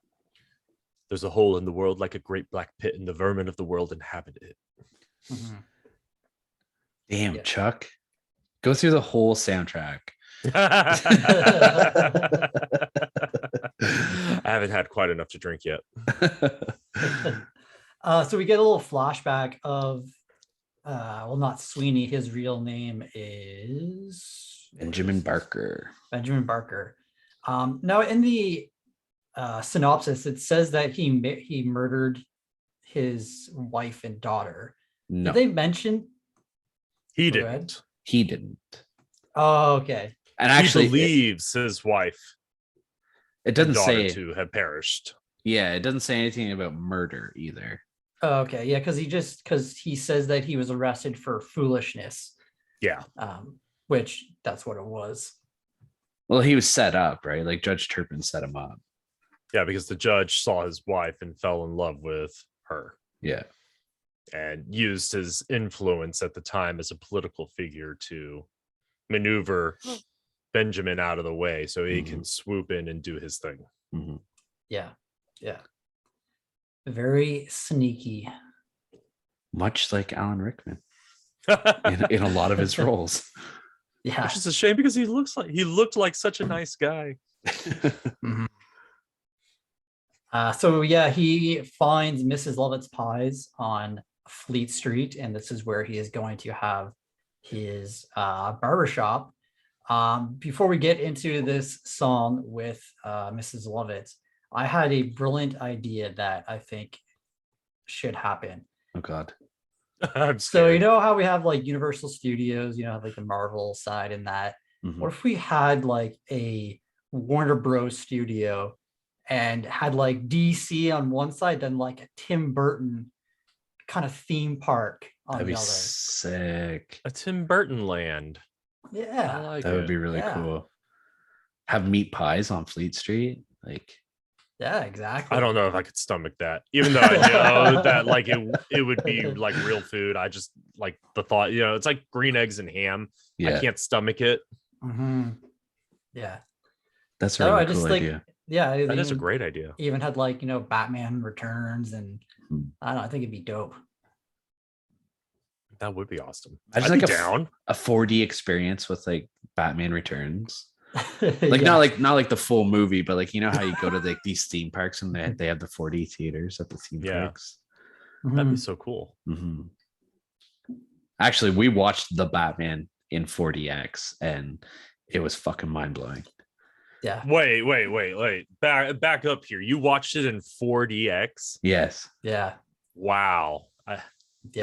There's a hole in the world like a great black pit, and the vermin of the world inhabit it. Damn, Chuck. Go through the whole soundtrack. I haven't had quite enough to drink yet. So we get a little flashback of not Sweeney. His real name is Benjamin Barker. Now in the synopsis, it says that he murdered his wife and daughter. No. Did they mention he didn't? He didn't. Oh, okay. And actually, he believes his wife. It doesn't say to have perished. Yeah, it doesn't say anything about murder either. Oh, okay, yeah, because he says that he was arrested for foolishness. Yeah. Which that's what it was. Well, he was set up, right? Like Judge Turpin set him up. Yeah, because the judge saw his wife and fell in love with her. Yeah. And used his influence at the time as a political figure to maneuver Benjamin out of the way so he can swoop in and do his thing. Yeah. Very sneaky. Much like Alan Rickman. in a lot of his roles. Yeah. Which is a shame because he looked like such a nice guy. Mhm. So yeah, he finds Mrs. Lovett's pies on Fleet Street, and this is where he is going to have his barbershop. Before we get into this song with Mrs. Lovett, I had a brilliant idea that I think should happen. Oh God. I'm So scared. you know how we have like Universal Studios, you know, like the Marvel side and that. Mhm. What if we had like a Warner Bros. Studio and had like DC on one side, then like a Tim Burton kind of theme park on That'd the be other? sick. A Tim Burton land. I Yeah. like That would it. be really Yeah. cool. Have meat pies on Fleet Street. Like, Yeah, exactly. I don't know if I could stomach that, even though I know that like it would be like real food. I just like the thought, it's like green eggs and ham. I yeah, can't stomach it. Mhm. Yeah. that's a No, really I just cool like, idea. yeah, That is a great idea. even had like, Batman Returns, and Hmm. I don't know, I think it'd be dope. That would be awesome. I I'd just be like down. a 4D experience with like Batman Returns. Like Yeah. not like the full movie, but like how you go to like these theme parks and they have the 4D theaters at the theme Yeah. parks. That'd be Mhm. so cool. Mhm. Actually, we watched the Batman in 4DX and it was fucking mind blowing. Yeah. Wait. Back up here. You watched it in 4DX? Yes, Yeah. Wow. Yeah.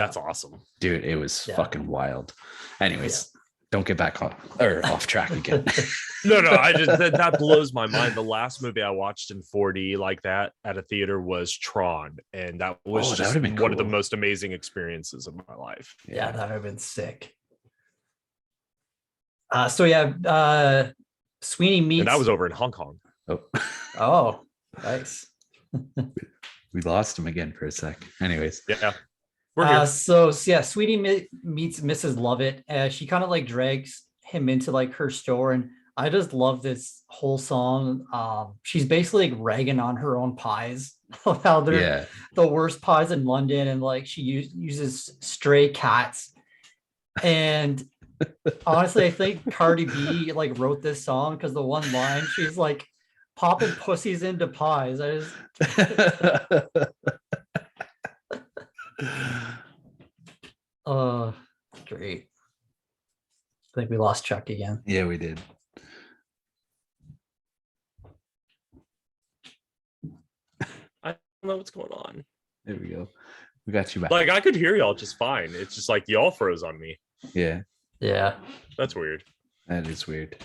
That's awesome. dude, it was Yeah. fucking wild. Anyways, don't get back off track again. No, I just that blows my mind. The last movie I watched in 4D like that at a theater was Tron, and that was Oh, that just would've been one of the cool. most amazing experiences of my life. Yeah, that would have been sick. So yeah, Sweeney meets. And that was over in Hong Kong. Oh, Oh, nice. we lost him again for a sec. Anyways, Yeah. We're here. So yeah, Sweetie meets Mrs. Lovett. She kind of like drags him into like her store, and I just love this whole song. She's basically like ragging on her own pies, how they're yeah, the worst pies in London, and like she uses stray cats. And honestly, I think Cardi B like wrote this song because the one line she's like popping pussies into pies. I just great. I think we lost Chuck again. yeah, we did. I don't know what's going on. There we go. We got you back. Like I could hear y'all just fine. It's just like y'all froze on me. Yeah, Yeah. That's weird. that is weird.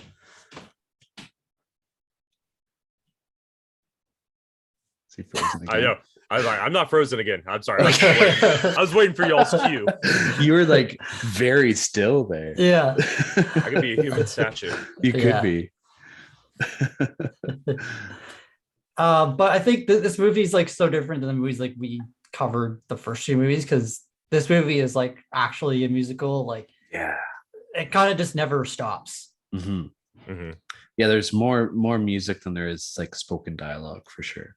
Is he frozen again? I know. I was like, I'm not frozen again. I'm sorry. I was waiting for y'all's cue. You were like very still there. Yeah. I could be a human statue. You could Yeah. be. But I think this movie is like so different than the movies like we covered the first two movies, because this movie is like actually a musical. Like Yeah. it kind of just never stops. Mhm. Mm-hmm. Yeah, there's more music than there is like spoken dialogue for sure.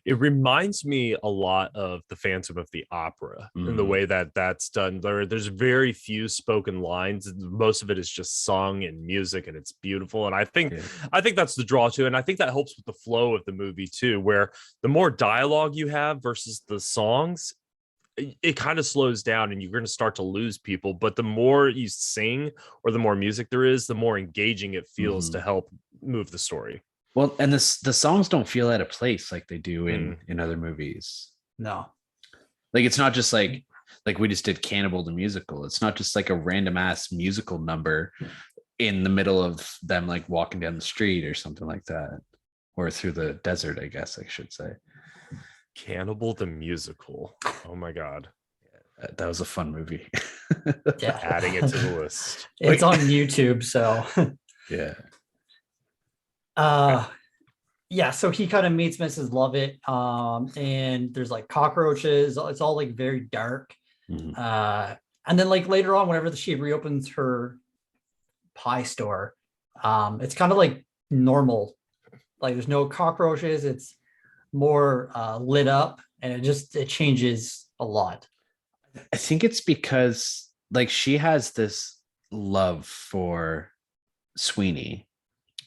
It reminds me a lot of the Phantom of the Opera in the way that that's done. There's very few spoken lines. Most of it is just sung and music, and it's beautiful. And I think that's the draw to it. And I think that helps with the flow of the movie too, where the more dialogue you have versus the songs, it kind of slows down and you're going to start to lose people. But the more you sing or the more music there is, the more engaging it feels to help move the story. Well, and the songs don't feel out of place like they do in other movies. No. Like it's not just like we just did Cannibal the Musical. It's not just like a random ass musical number in the middle of them like walking down the street or something like that, or through the desert, I guess I should say. Cannibal the Musical. Oh my God. That was a fun movie. Yeah. Adding it to the list. It's on YouTube, so Yeah. yeah, so he kind of meets Mrs. Lovett, and there's like cockroaches. It's all like very dark. Mhm. And then like later on, whenever she reopens her pie store, it's kind of like normal. Like there's no cockroaches. It's more lit up, and it changes a lot. I think it's because like she has this love for Sweeney.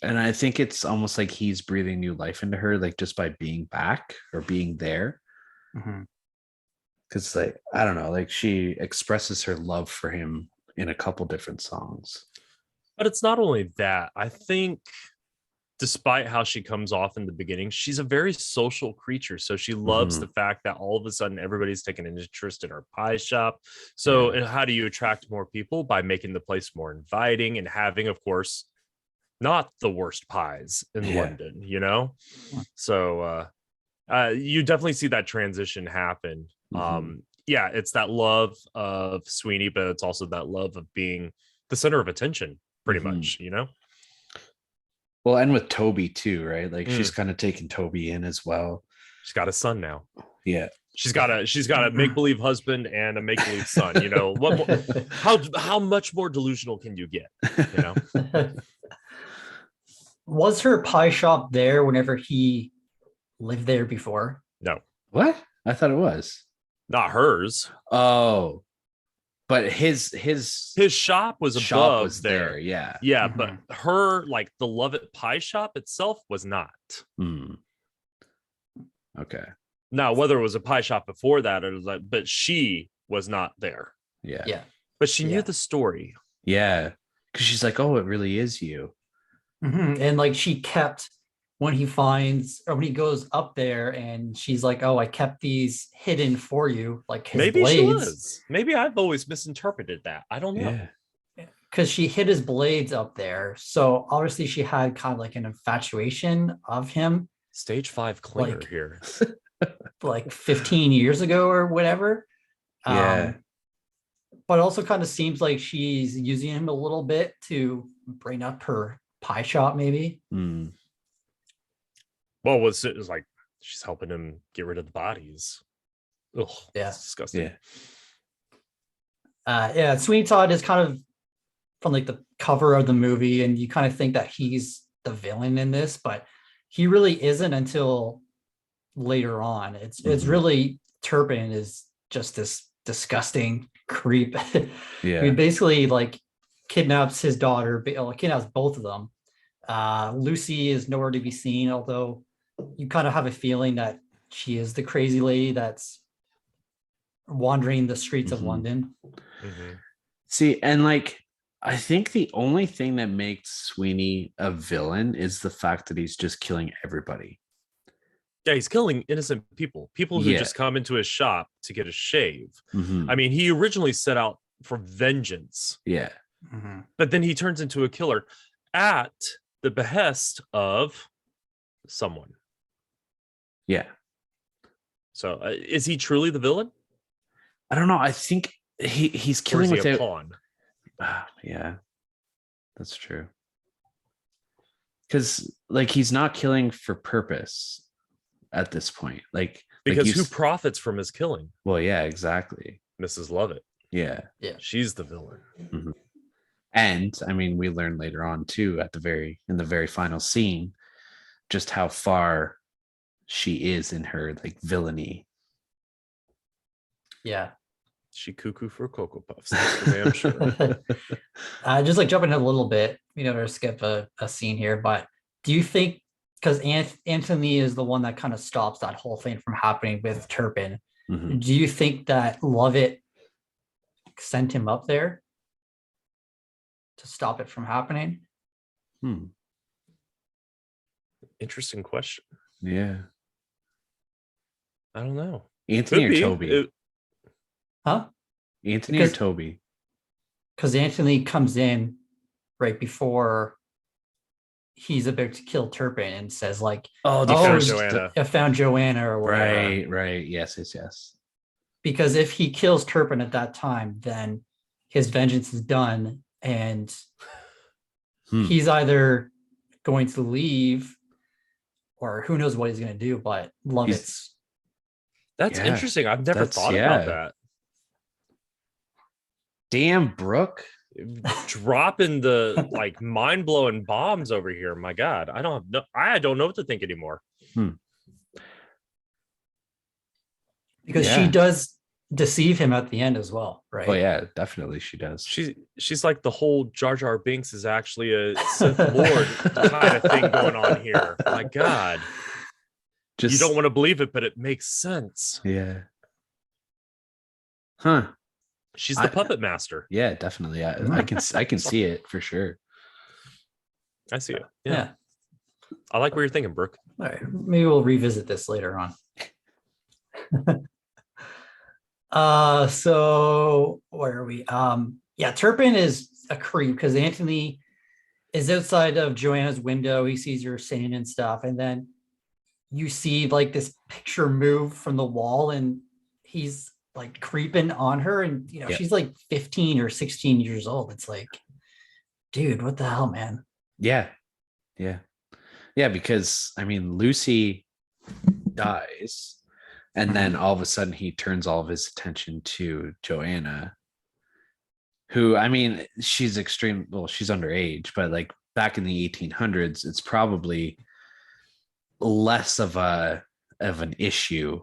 And I think it's almost like he's breathing new life into her, like just by being back or being there. Because like, I don't know, like she expresses her love for him in a couple different songs. But it's not only that. I think despite how she comes off in the beginning, she's a very social creature. So she loves the fact that all of a sudden everybody's taking an interest in her pie shop. So how do you attract more people? By making the place more inviting and having, of course, not the worst pies in London, you know? So you definitely see that transition happen. Yeah, it's that love of Sweeney, but it's also that love of being the center of attention, pretty much, you know? Well, and with Toby too, right? Like she's kind of taking Toby in as well. She's got a son now. Yeah. She's got a make-believe husband and a make-believe son. You know, what more, how much more delusional can you get? You know? Was her pie shop there whenever he lived there before? No. What? I thought it was. Not hers. Oh. But his shop was shop above was there. Yeah. Yeah, but her, like the Lovett pie shop itself was not. Okay. Now, whether it was a pie shop before that or like, but she was not there. Yeah. But she knew the story. Yeah. Because she's like, oh, it really is you. And like she kept when he goes up there and she's like, oh, I kept these hidden for you, like his Maybe blades. she was. Maybe I've always misinterpreted that. I don't know. Because she hid his blades up there. So obviously she had kind of like an infatuation of him. Stage 5 clinger here. Like 15 years ago or whatever. But also kind of seems like she's using him a little bit to bring up her pie shop, maybe. Well, it was like she's helping him get rid of the bodies. Ugh, that's disgusting. Sweeney Todd is kind of from like the cover of the movie, and you kind of think that he's the villain in this, but he really isn't until later on. It's really Turpin is just this disgusting creep. He basically like kidnaps his daughter, kidnaps both of them. Lucy is nowhere to be seen, although you kind of have a feeling that she is the crazy lady that's wandering the streets of London. See, and like I think the only thing that makes Sweeney a villain is the fact that he's just killing everybody. Yeah, he's killing innocent people who just come into his shop to get a shave. I mean, he originally set out for vengeance. But then he turns into a killer at the behest of someone. So is he truly the villain? I don't know. I think he's killing without a pawn. Yeah, that's true. Because like he's not killing for purpose at this point. Because who profits from his killing? Well, yeah, exactly. Mrs. Lovett. Yeah. She's the villain. And I mean, we learn later on too, in the very final scene, just how far she is in her like villainy. She cuckoo for Cocoa Puffs. That's for damn sure. Just like jumping in a little bit, to skip a scene here, but do you think, because Anthony is the one that kind of stops that whole thing from happening with Turpin, do you think that Lovett sent him up there to stop it from happening? Interesting question. Yeah. I don't know. Anthony or Toby? Anthony or Toby? Because Anthony comes in right before he's about to kill Turpin and says like, Joanna. I found Joanna or whatever. Right. Yes. Because if he kills Turpin at that time, then his vengeance is done, and he's either going to leave or who knows what he's going to do, but Lovett's. That's interesting. I've never thought about that. Damn, Brooke. Dropping the like mind-blowing bombs over here. My God. I don't know what to think anymore. Because she does deceive him at the end as well, right? Oh yeah, definitely she does. She's like the whole Jar Jar Binks is actually a Sith Lord kind of thing going on here. My God. You don't want to believe it, but it makes sense. Yeah. Huh. She's the puppet master. Yeah, definitely. I can see it for sure. I see it. Yeah. I like what you're thinking, Brooke. All right. Maybe we'll revisit this later on. So where are we? Yeah, Turpin is a creep because Anthony is outside of Joanna's window. He sees her singing and stuff, and then you see like this picture move from the wall, and he's like creeping on her, and she's like 15 or 16 years old. It's like, dude, what the hell, man? Yeah, because I mean, Lucy dies, and then all of a sudden he turns all of his attention to Joanna, who, I mean, she's she's underage, but like back in the 1800s, it's probably less of an issue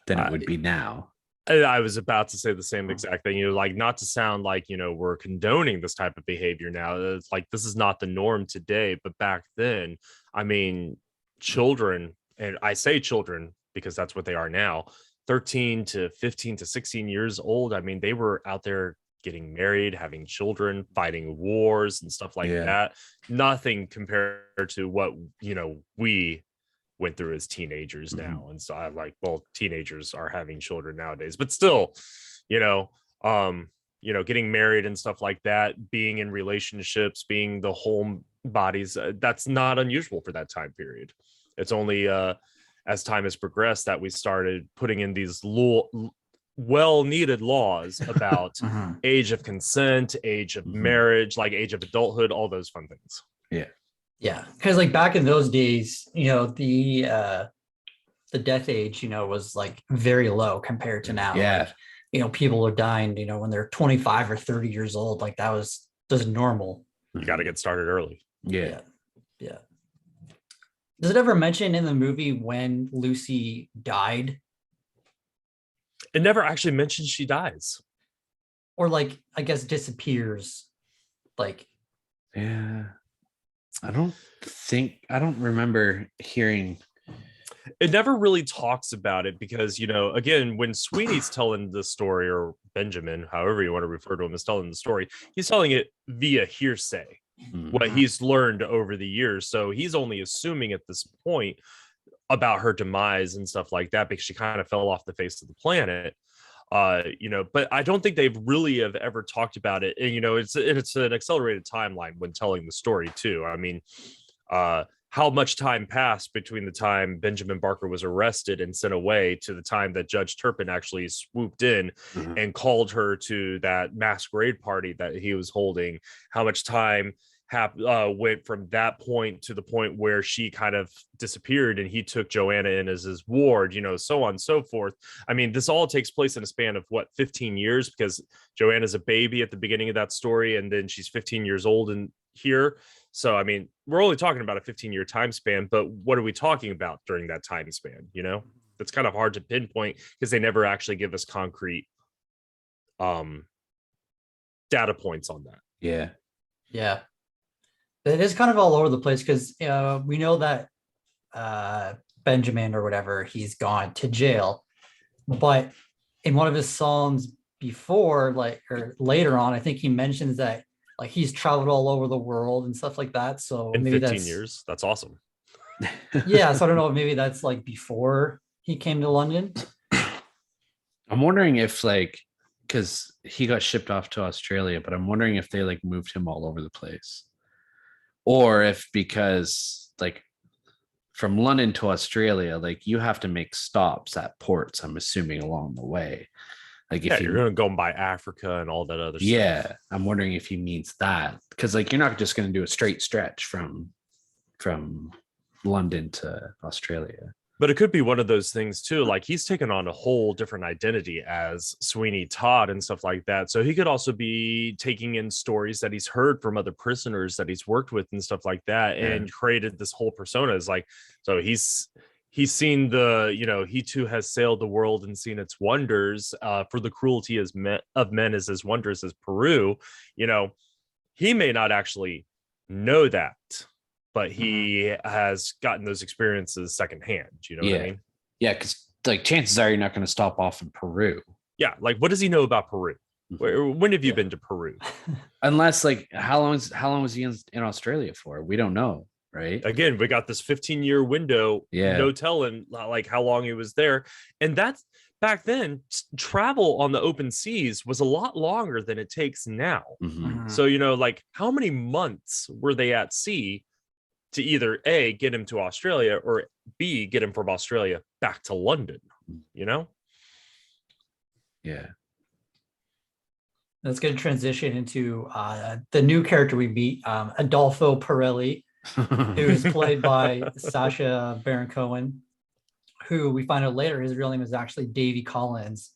than it would be now. I was about to say the same exact thing, like, not to sound like, we're condoning this type of behavior now. It's like, this is not the norm today, but back then, I mean, children, and I say children because that's what they are now, 13 to 15 to 16 years old. I mean, they were out there getting married, having children, fighting wars and stuff like that. Nothing compared to what, we went through as teenagers now. And so I'm like, well, teenagers are having children nowadays, but still, getting married and stuff like that, being in relationships, being the home bodies, that's not unusual for that time period. It's only as time has progressed that we started putting in these well-needed laws about age of consent, age of marriage, like age of adulthood, all those fun things. Yeah, because like back in those days, the death age, was like very low compared to now. Yeah. Like, people are dying, when they're 25 or 30 years old. Like that was just normal. You got to get started early. Yeah. Does it ever mention in the movie when Lucy died? It never actually mentions she dies. Or like, I guess disappears. Like, yeah. I don't remember hearing. It never really talks about it because, again, when Sweeney's telling the story, or Benjamin, however you want to refer to him, is telling the story, he's telling it via hearsay, what he's learned over the years. So he's only assuming at this point about her demise and stuff like that because she kind of fell off the face of the planet. But I don't think they've really have ever talked about it. And, it's an accelerated timeline when telling the story too. I mean, how much time passed between the time Benjamin Barker was arrested and sent away to the time that Judge Turpin actually swooped in and called her to that masquerade party that he was holding? How much time went from that point to the point where she kind of disappeared and he took Joanna in as his ward, so on and so forth. I mean, this all takes place in a span of 15 years, because Joanna's a baby at the beginning of that story, and then she's 15 years old in here. So, I mean, we're only talking about a 15-year time span, but what are we talking about during that time span? That's kind of hard to pinpoint because they never actually give us concrete data points on that. Yeah. It is kind of all over the place because we know that Benjamin or whatever, he's gone to jail, but in one of his songs before, or later on, I think he mentions that like he's traveled all over the world and stuff like that. So in maybe 15 years, that's awesome. Yeah, so I don't know, maybe that's like before he came to London. I'm wondering if because he got shipped off to Australia, but I'm wondering if they moved him all over the place. Or if, because from London to Australia, you have to make stops at ports, I'm assuming, along the way. If you're going to go by Africa and all that other stuff. Yeah, I'm wondering if he means that, because you're not just going to do a straight stretch from London to Australia. But it could be one of those things too. Like he's taken on a whole different identity as Sweeney Todd and stuff like that. So he could also be taking in stories that he's heard from other prisoners that he's worked with and stuff like that, and created this whole persona. Is so he's seen he too has sailed the world and seen its wonders. For the cruelty of men is as wondrous as Peru. He may not actually know that, but he has gotten those experiences secondhand. You know what I mean? Yeah, because like chances are you're not going to stop off in Peru. Yeah, like what does he know about Peru? When have you been to Peru? Unless like how long was he in Australia for? We don't know, right? Again, we got this 15-year window, no telling like how long he was there. And that's back then, travel on the open seas was a lot longer than it takes now. So, like how many months were they at sea to either A, get him to Australia, or B, get him from Australia back to London, Yeah. Let's get a transition into the new character we meet, Adolfo Pirelli, who is played by Sacha Baron Cohen, who we find out later his real name is actually Davy Collins,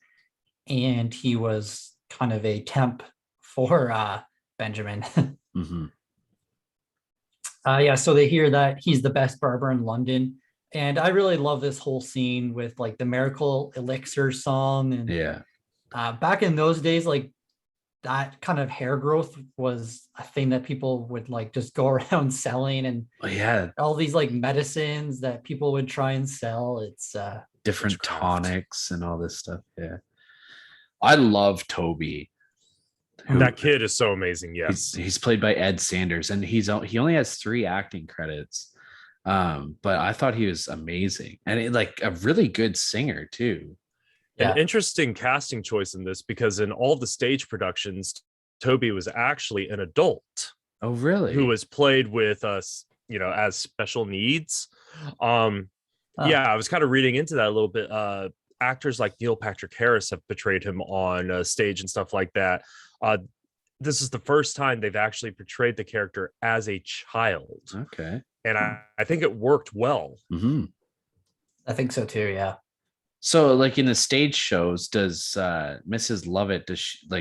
and he was kind of a temp for Benjamin. So they hear that he's the best barber in London, and I really love this whole scene with like the Miracle Elixir song, and back in those days, like that kind of hair growth was a thing that people would like just go around selling, and all these like medicines that people would try and sell. It's different tonics and all this stuff. I love Toby. That kid is so amazing. He's played by Ed Sanders, and he only has 3 acting credits, but I thought he was amazing, and like a really good singer too. An interesting casting choice in this, because in all the stage productions, Toby was actually an adult. Oh, really? Who was played with us, as special needs. I was kind of reading into that a little bit. Actors like Neil Patrick Harris have portrayed him on stage and stuff like that. This is the first time they've actually portrayed the character as a child. Okay. And I think it worked well. I think so too. Yeah. So, like in the stage shows, does Mrs. Lovett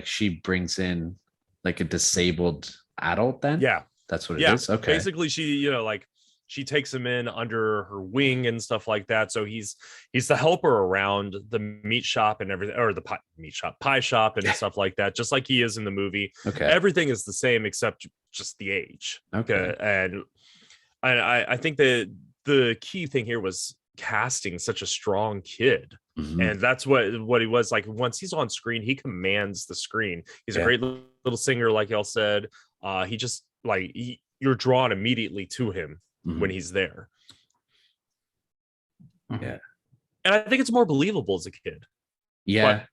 she brings in like a disabled adult then? Yeah, that's what it is. Okay. Basically, she takes him in under her wing and stuff like that. So he's the helper around the meat shop and everything, or the pie shop and stuff like that, just like he is in the movie. Okay. Everything is the same except just the age. Okay. And I think that the key thing here was casting such a strong kid, and that's what he was like. Once he's on screen, he commands the screen. He's a great little singer, like y'all said. He just like you're drawn immediately to him when he's there. And I think it's more believable as a kid. And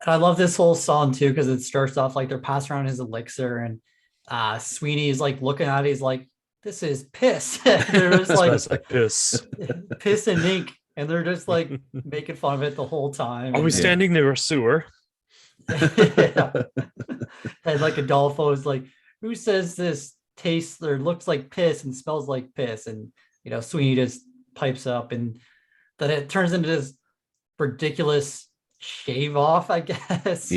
I love this whole song too, because it starts off like they're passing around his elixir, and Sweeney is like looking at it, he's like, this is piss. They're just like piss and ink, and they're just like making fun of it the whole time. Are we standing near a sewer? And like Adolfo is like, who says this tastes or looks like piss and smells like piss? And Sweeney just pipes up, and then it turns into this ridiculous shave off, I guess.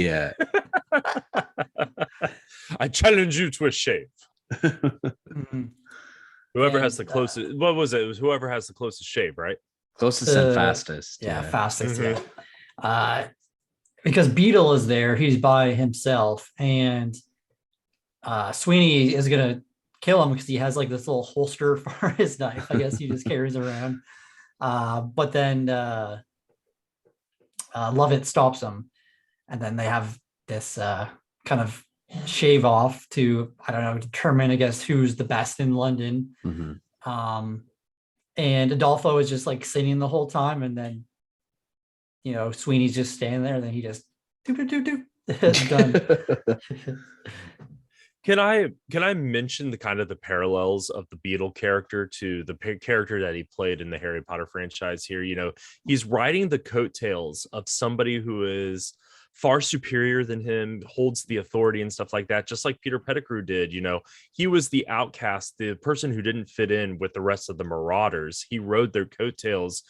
I challenge you to a shave. Whoever has the closest, what was it? It was whoever has the closest shave, right? Closest and fastest. Fastest. Because Beetle is there, he's by himself, and Sweeney is gonna kill him because he has like this little holster for his knife. I guess he just carries around. But then Lovett stops him, and then they have this kind of shave off to, I don't know, determine, I guess, who's the best in London. And Adolfo is just like singing the whole time, and then Sweeney's just standing there, and then he just done. Can I mention the kind of the parallels of the Beetle character to the character that he played in the Harry Potter franchise here? He's riding the coattails of somebody who is far superior than him, holds the authority and stuff like that, just like Peter Pettigrew did. He was the outcast, the person who didn't fit in with the rest of the Marauders. He rode their coattails,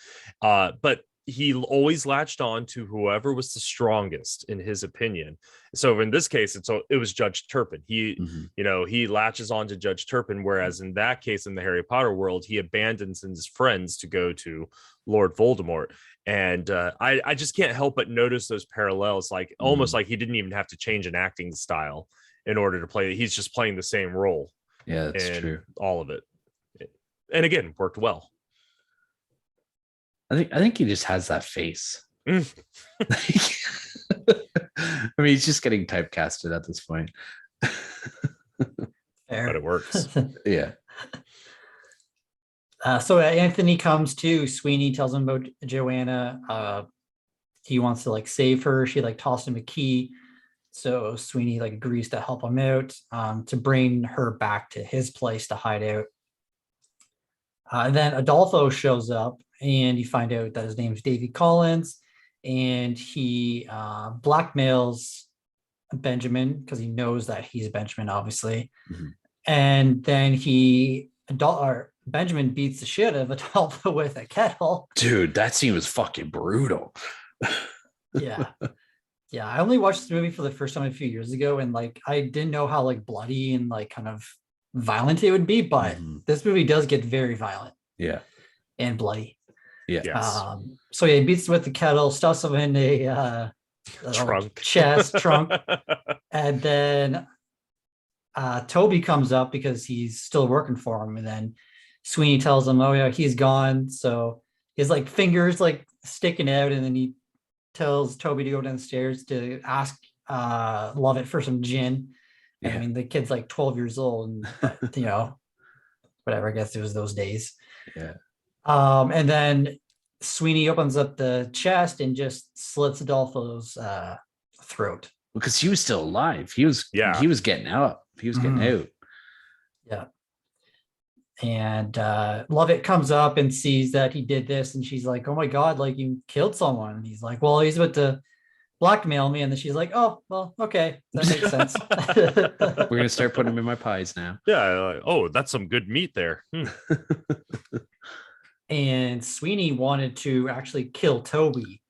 but he always latched on to whoever was the strongest in his opinion. So in this case, it was Judge Turpin. He, he latches on to Judge Turpin, whereas in that case, in the Harry Potter world, he abandons his friends to go to Lord Voldemort. And I just can't help but notice those parallels, like almost like he didn't even have to change an acting style in order to play. He's just playing the same role. Yeah, that's true. All of it. And again, worked well. I think he just has that face. I mean, he's just getting typecasted at this point. Fair. But it works. Yeah. So Anthony comes to Sweeney, tells him about Joanna. He wants to like save her. She like tossed him a key. So Sweeney like agrees to help him out to bring her back to his place to hide out. And then Adolfo shows up, and you find out that his name's Davy Collins, and he blackmails Benjamin because he knows that he's Benjamin, obviously. And then Benjamin beats the shit out of Adolfo with a kettle. Dude, that scene was fucking brutal. Yeah. I only watched this movie for the first time a few years ago, and like I didn't know how like bloody and like kind of violent it would be, but this movie does get very violent. Yeah. And bloody. Yeah. Yes. So he beats him with the kettle, stuffs him in a Trunk. chest trunk, and then Toby comes up because he's still working for him, and then Sweeney tells him, oh yeah, he's gone. So his like fingers like sticking out, and then he tells Toby to go downstairs to ask Lovett for some gin. Yeah. I mean, the kid's like 12 years old, and whatever, I guess it was those days. Yeah. And then Sweeney opens up the chest and just slits Adolfo's throat. Because he was still alive. He was getting out. He was getting out. Yeah. And Lovett comes up and sees that he did this, and she's like, oh my God, like you killed someone. And he's like, well, he's about to blackmail me. And then she's like, oh, well, okay, that makes sense. We're gonna start putting him in my pies now. Yeah. Oh, that's some good meat there. And Sweeney wanted to actually kill Toby,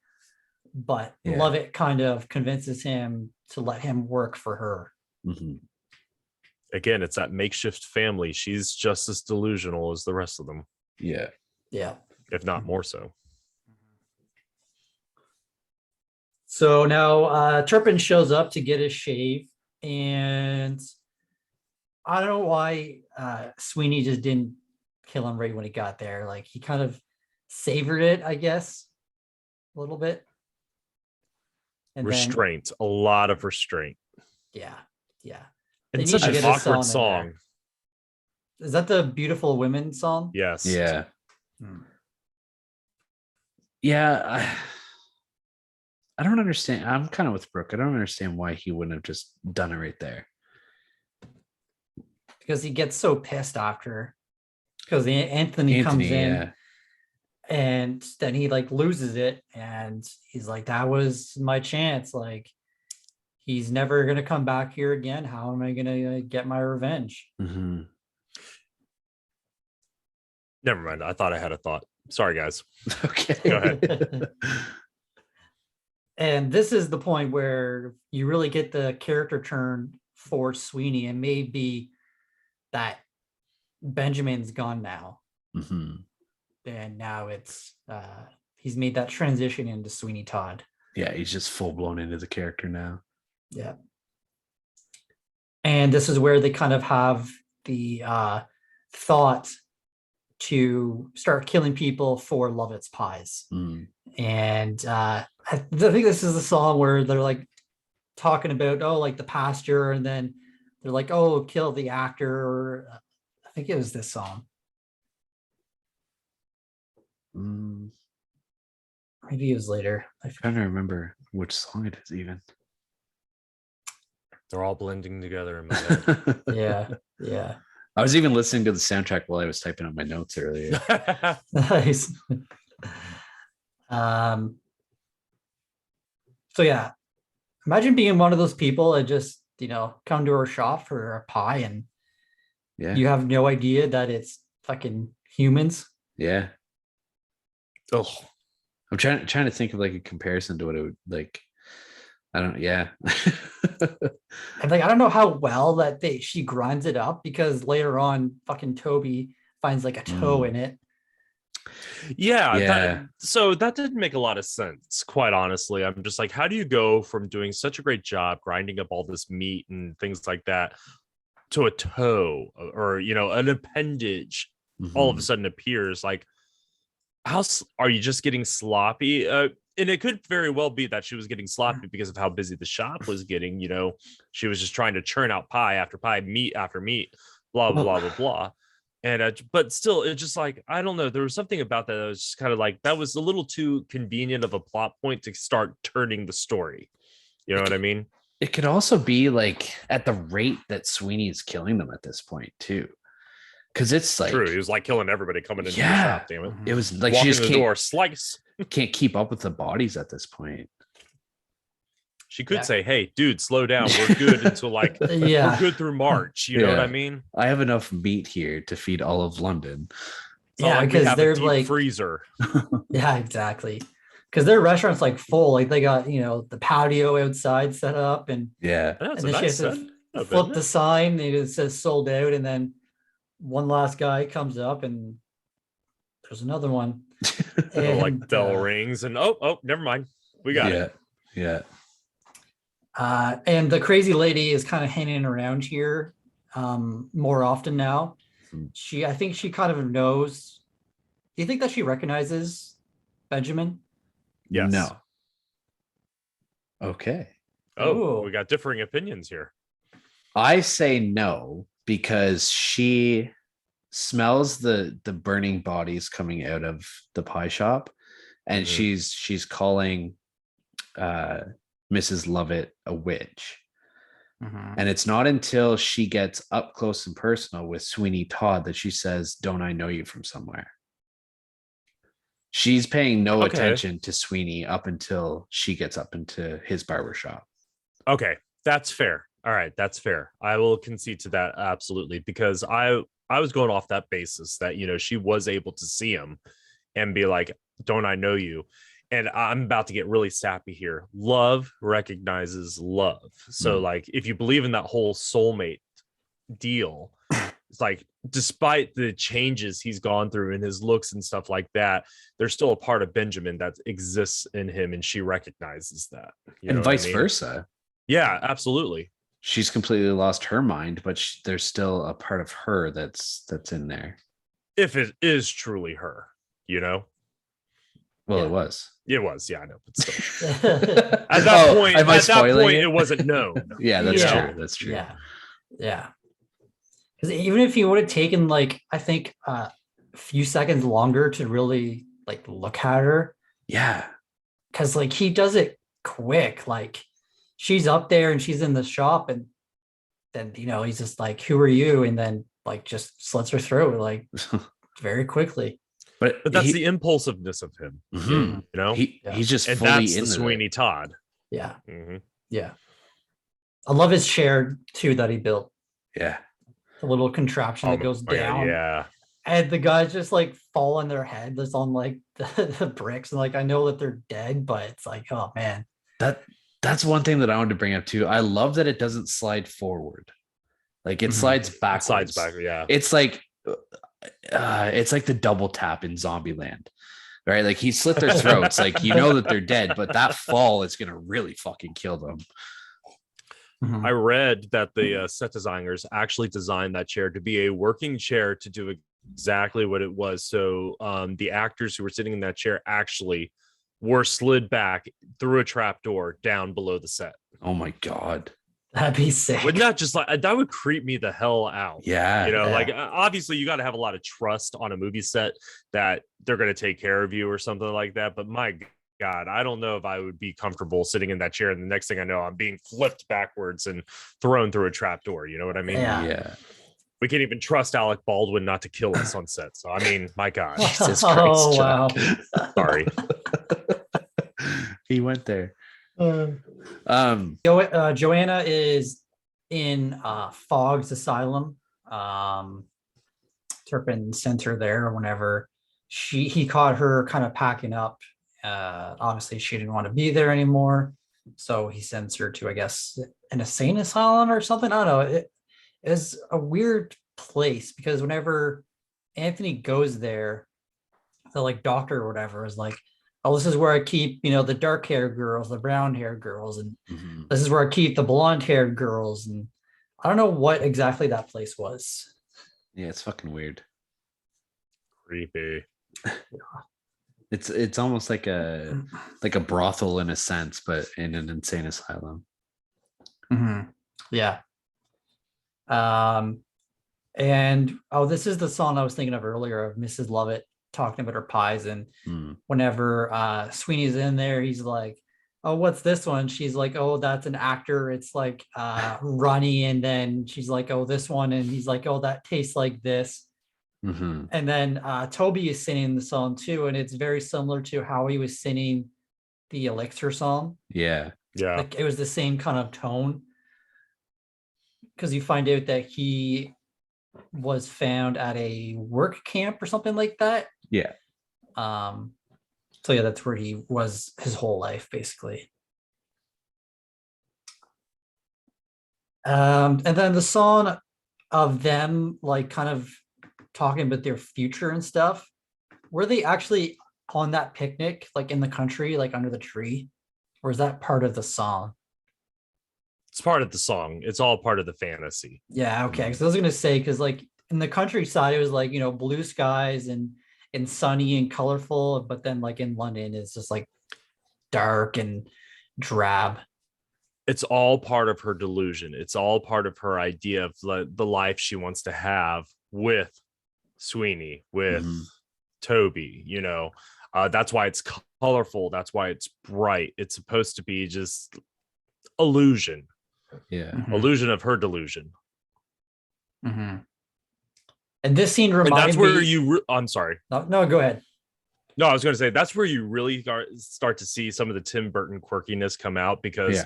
but Lovett kind of convinces him to let him work for her. Again, it's that makeshift family. She's just as delusional as the rest of them. Yeah. If not more so. So now Turpin shows up to get his shave, and I don't know why Sweeney just didn't kill him right when he got there. Like he kind of savored it, I guess, a little bit. And restraint, a lot of restraint. Yeah. And such an awkward song. Is that the Beautiful Women song? Yes. Yeah. Yeah. I don't understand. I'm kind of with Brooke. I don't understand why he wouldn't have just done it right there. Because he gets so pissed after. Because Anthony comes in, and then he like loses it, and he's like, that was my chance. Like, he's never going to come back here again. How am I going to get my revenge? Never mind. I thought I had a thought. Sorry, guys. Okay. Go ahead. And this is the point where you really get the character turn for Sweeney, and maybe that Benjamin's gone now. And now it's he's made that transition into Sweeney Todd. Yeah, he's just full blown into the character now. Yeah. And this is where they kind of have the thought to start killing people for Lovett's pies. And I think this is the song where they're like talking about, like the pastor, and then they're like, kill the actor, or I think it was this song. Maybe it was later. I'm trying to remember which song it is even. They're all blending together in my head. Yeah. I was even listening to the soundtrack while I was typing up my notes earlier. Nice. So yeah, imagine being one of those people that just, come to our shop for a pie, and you have no idea that it's fucking humans. Yeah. Oh, I'm trying to think of like a comparison to what it would like. I don't. Yeah. And like I don't know how well that she grinds it up, because later on, fucking Toby finds like a toe in it. Yeah, Yeah. so that didn't make a lot of sense, quite honestly. I'm just like, how do you go from doing such a great job grinding up all this meat and things like that to a toe or an appendage all of a sudden appears? Like, are you just getting sloppy? And it could very well be that she was getting sloppy because of how busy the shop was getting. She was just trying to churn out pie after pie, meat after meat, blah blah blah blah blah. And but still, it's just like, I don't know. There was something about that was just kind of like, that was a little too convenient of a plot point to start turning the story. You know what I mean? It could also be like at the rate that Sweeney is killing them at this point too, because it's like true. He was like killing everybody coming into the yeah, shop. Damn it! it was like Walk she in just the can't, door, slice. can't keep up with the bodies at this point. She could say, "Hey, dude, slow down. We're good until like we're good through March." You know what I mean? I have enough meat here to feed all of London. Yeah, like because they're a deep like freezer. Yeah, exactly. Because their restaurant's like full. Like they got the patio outside set up, and Yeah, That's and a then she nice has set. to flip the sign, and it says sold out, and then one last guy comes up, and there's another one. And, like bell rings, and oh, never mind. We got it. Yeah. And the crazy lady is kind of hanging around here more often now. I think she kind of knows. Do you think that she recognizes Benjamin? Yes. No. Okay. Oh, we got differing opinions here. I say no, because she smells the burning bodies coming out of the pie shop, and she's calling Mrs. Lovett a witch. And it's not until she gets up close and personal with Sweeney Todd that she says, "Don't I know you from somewhere?" She's paying no attention to Sweeney up until she gets up into his barbershop. Okay, that's fair. All right, that's fair. I will concede to that absolutely, because I was going off that basis that she was able to see him and be like, "Don't I know you?" And I'm about to get really sappy here. Love recognizes love. So like, if you believe in that whole soulmate deal, it's like, despite the changes he's gone through in his looks and stuff like that, there's still a part of Benjamin that exists in him, and she recognizes that. And vice versa. Yeah, absolutely. She's completely lost her mind, but there's still a part of her that's in there. If it is truly her, Well, it was. It was, yeah, I know, but still. At that point, it wasn't known. Yeah, that's true. That's true. Yeah. Because even if he would have taken I think a few seconds longer to really look at her. Yeah. Because he does it quick. She's up there and she's in the shop, and then he's just like, "Who are you?" And then just slits her throat very quickly. But that's the impulsiveness of him. He's just and fully that's in the Sweeney Todd. Yeah. Yeah. I love his chair too that he built. Yeah. The little contraption that goes down. God, yeah. And the guys just fall on their head that's on the bricks, and I know that they're dead, but it's oh man. That's one thing that I wanted to bring up too. I love that it doesn't slide forward. It slides backwards. It slides back, yeah. It's like the double tap in Zombieland, right? He slit their throats, that they're dead, but that fall is gonna really fucking kill them. I read that the set designers actually designed that chair to be a working chair to do exactly what it was. So the actors who were sitting in that chair actually were slid back through a trap door down below the set. Oh my God. That'd be sick. Wouldn't that just that would creep me the hell out? Yeah. Obviously you got to have a lot of trust on a movie set that they're going to take care of you or something like that. But my God, I don't know if I would be comfortable sitting in that chair, and the next thing I know, I'm being flipped backwards and thrown through a trap door. You know what I mean? Yeah. We can't even trust Alec Baldwin not to kill us on set. So I mean, my God. Jesus Christ. Oh, wow. Sorry. He went there. Joanna is in Fogg's asylum. Turpin sent her there whenever he caught her kind of packing up Obviously, she didn't want to be there anymore, so he sends her to, I guess, an insane asylum or something. I don't know. It is a weird place because whenever Anthony goes there, the like doctor or whatever is like, oh, this is where I keep, the dark haired girls, the brown haired girls, and this is where I keep the blonde haired girls. And I don't know what exactly that place was. Yeah, it's fucking weird. Creepy. It's almost like a brothel in a sense, but in an insane asylum. Yeah. And this is the song I was thinking of earlier of Mrs. Lovett talking about her pies, and whenever Sweeney's in there, he's like, oh, what's this one? She's like, oh, that's an actor, it's like runny. And then she's like, oh, this one, and he's like, oh, that tastes like this. And then Toby is singing the song too, and it's very similar to how he was singing the Elixir song. Yeah Like it was the same kind of tone, because you find out that he was found at a work camp or something like that. So yeah, that's where he was his whole life, basically. And then the song of them like kind of talking about their future and stuff, were they actually on that picnic like in the country, like under the tree, or is that part of the song? It's part of the song. It's all part of the fantasy. Yeah, okay. Because I was gonna say, because like in the countryside, it was like, blue skies and sunny and colorful, but then like in London, it's just like dark and drab. It's all part of her delusion. It's all part of her idea of the life she wants to have with Sweeney, with Toby. That's why it's colorful. That's why it's bright. It's supposed to be just illusion. Illusion of her delusion. And this scene reminded me. I'm sorry. No, go ahead. No, I was going to say that's where you really start to see some of the Tim Burton quirkiness come out, because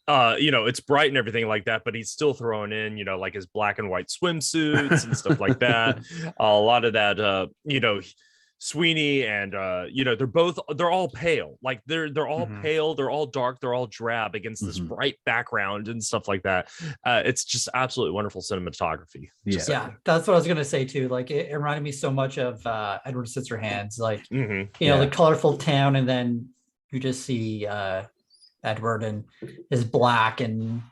it's bright and everything like that, but he's still throwing in, like his black and white swimsuits and stuff like that. A lot of that, Sweeney and they're all pale, like they're all pale, they're all dark, they're all drab against this bright background and stuff like that. It's just absolutely wonderful cinematography. That's what I was gonna say too. Like it reminded me so much of Edward Scissorhands, like the colorful town, and then you just see Edward and his black and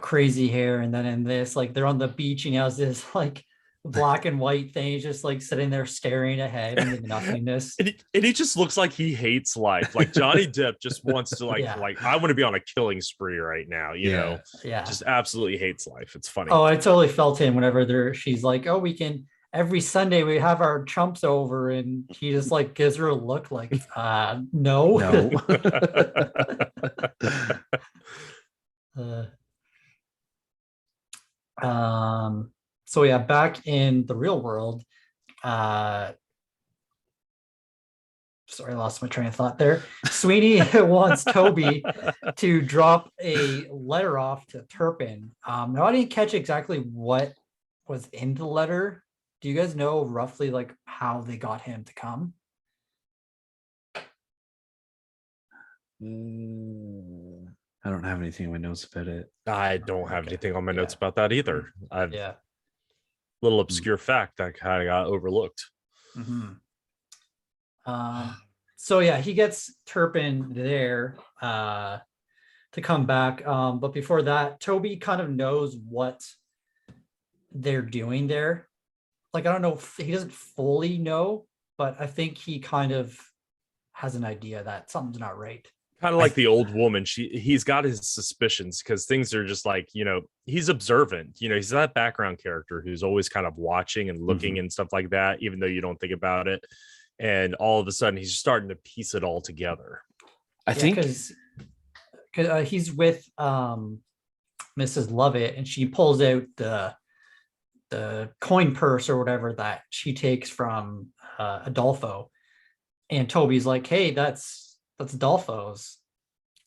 crazy hair, and then in this, like they're on the beach and he has this like black and white thing. He's just like sitting there staring ahead into nothingness. And he just looks like he hates life. Like Johnny Depp just wants to like I want to be on a killing spree right now, just absolutely hates life. It's funny. Oh, I totally felt him whenever she's like, oh, we can every Sunday we have our chumps over, and he just like gives her a look like no. So yeah, back in the real world, sorry, I lost my train of thought there. Sweeney wants Toby to drop a letter off to Turpin. Now I didn't catch exactly what was in the letter. Do you guys know roughly like how they got him to come? I don't have anything in my notes about it. I don't have anything on my notes about that either. Little obscure fact that kind of got overlooked. So yeah, he gets Turpin there to come back. But before that, Toby kind of knows what they're doing there. Like, I don't know if he doesn't fully know, but I think he kind of has an idea that something's not right. Kind of like the old woman. He's got his suspicions because things are just like, he's observant. He's that background character who's always kind of watching and looking and stuff like that, even though you don't think about it. And all of a sudden, he's starting to piece it all together. I think because he's with Mrs. Lovett, and she pulls out the coin purse or whatever that she takes from Adolfo, and Toby's like, "Hey, that's Adolfo's,"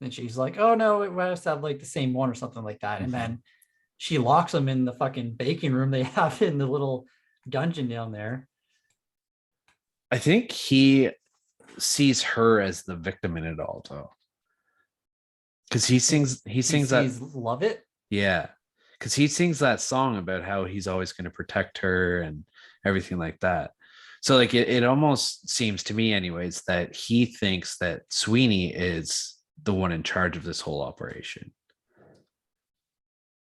and she's like, "Oh no, it must have like the same one or something like that." And then she locks him in the fucking baking room they have in the little dungeon down there. I think he sees her as the victim in it all, though. Because he sings that. Love It. Yeah. Because he sings that song about how he's always going to protect her and everything like that. So like it almost seems to me anyways that he thinks that Sweeney is the one in charge of this whole operation.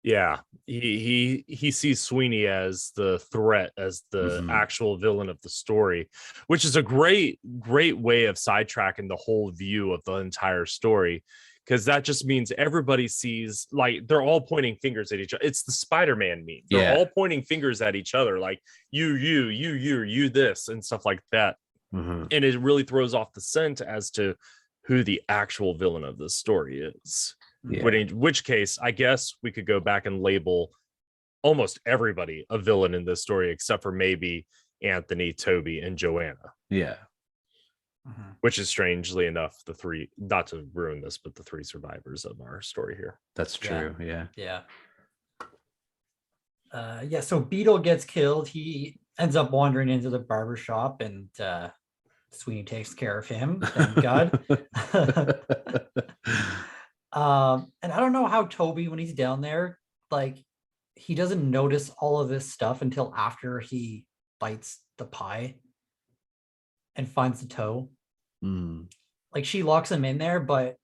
Yeah, he sees Sweeney as the threat, as the actual villain of the story, which is a great way of sidetracking the whole view of the entire story, because that just means everybody sees, like, they're all pointing fingers at each other. It's the Spider-Man meme. They're all pointing fingers at each other, like you this and stuff like that. And it really throws off the scent as to who the actual villain of this story is. In which case, I guess we could go back and label almost everybody a villain in this story, except for maybe Anthony, Toby, and Joanna. Yeah. Which is, strangely enough, the three, not to ruin this, but the three survivors of our story here. That's true. Yeah. So Beetle gets killed. He ends up wandering into the barber shop, and Sweeney takes care of him. Thank God. And I don't know how Toby, when he's down there, like, he doesn't notice all of this stuff until after he bites the pie and finds the toe. Like, she locks him in there, but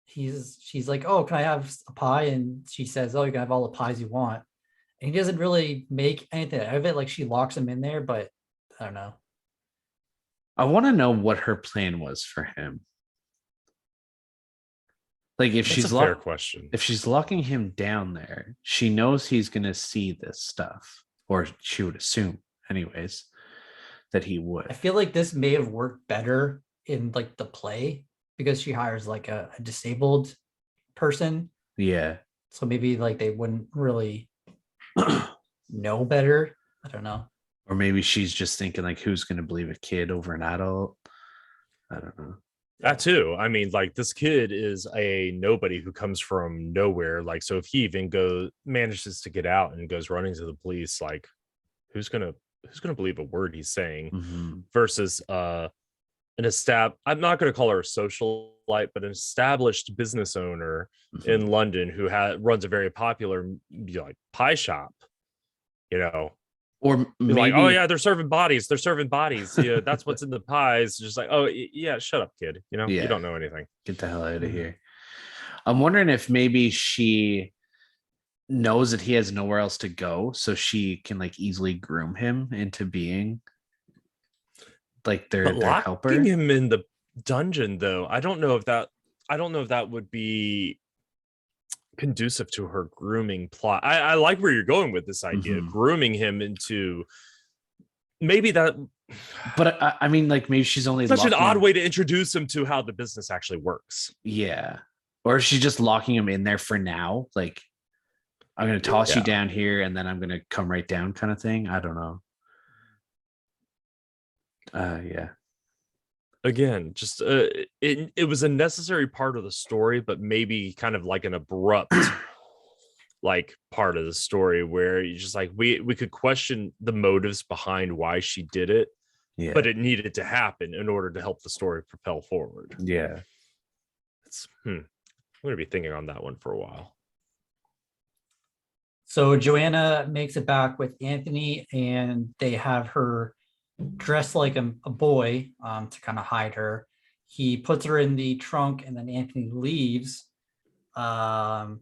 she's like, oh, can I have a pie? And she says, oh, you can have all the pies you want. And he doesn't really make anything out of it. Like, she locks him in there, but I don't know. I want to know what her plan was for him. Like, if That's a fair question. If she's locking him down there, she knows he's going to see this stuff, or she would assume anyways that he would. I feel like this may have worked better in, like, the play, because she hires, like, a disabled person. Yeah. So maybe, like, they wouldn't really know better. I don't know. Or maybe she's just thinking, like, who's going to believe a kid over an adult? I don't know. That too. I mean, like, this kid is a nobody who comes from nowhere. Like, so if he even manages to get out and goes running to the police, like, who's gonna believe a word he's saying? Versus I'm not gonna call her a socialite, but an established business owner in London who runs a very popular, like, pie shop, Or maybe, like, oh yeah, they're serving bodies. Yeah, that's what's in the pies. Just like, oh yeah, shut up, kid. You don't know anything. Get the hell out of here. I'm wondering if maybe she knows that he has nowhere else to go, so she can, like, easily groom him into being, like, their helper. Locking him in the dungeon, though, I don't know if that would be conducive to her grooming plot. I like where you're going with this idea, grooming him into maybe that. But I mean, like, maybe she's only such an odd way to introduce him to how the business actually works. Yeah. Or is she just locking him in there for now? Like, I'm going to toss you down here and then I'm going to come right down, kind of thing. I don't know. Yeah. Again, just it was a necessary part of the story, but maybe kind of like an abrupt like part of the story where you just, like, we could question the motives behind why she did it, but it needed to happen in order to help the story propel forward. I'm going to be thinking on that one for a while. So Joanna makes it back with Anthony, and they have her dressed like a boy to kind of hide her. He puts her in the trunk, and then Anthony leaves. And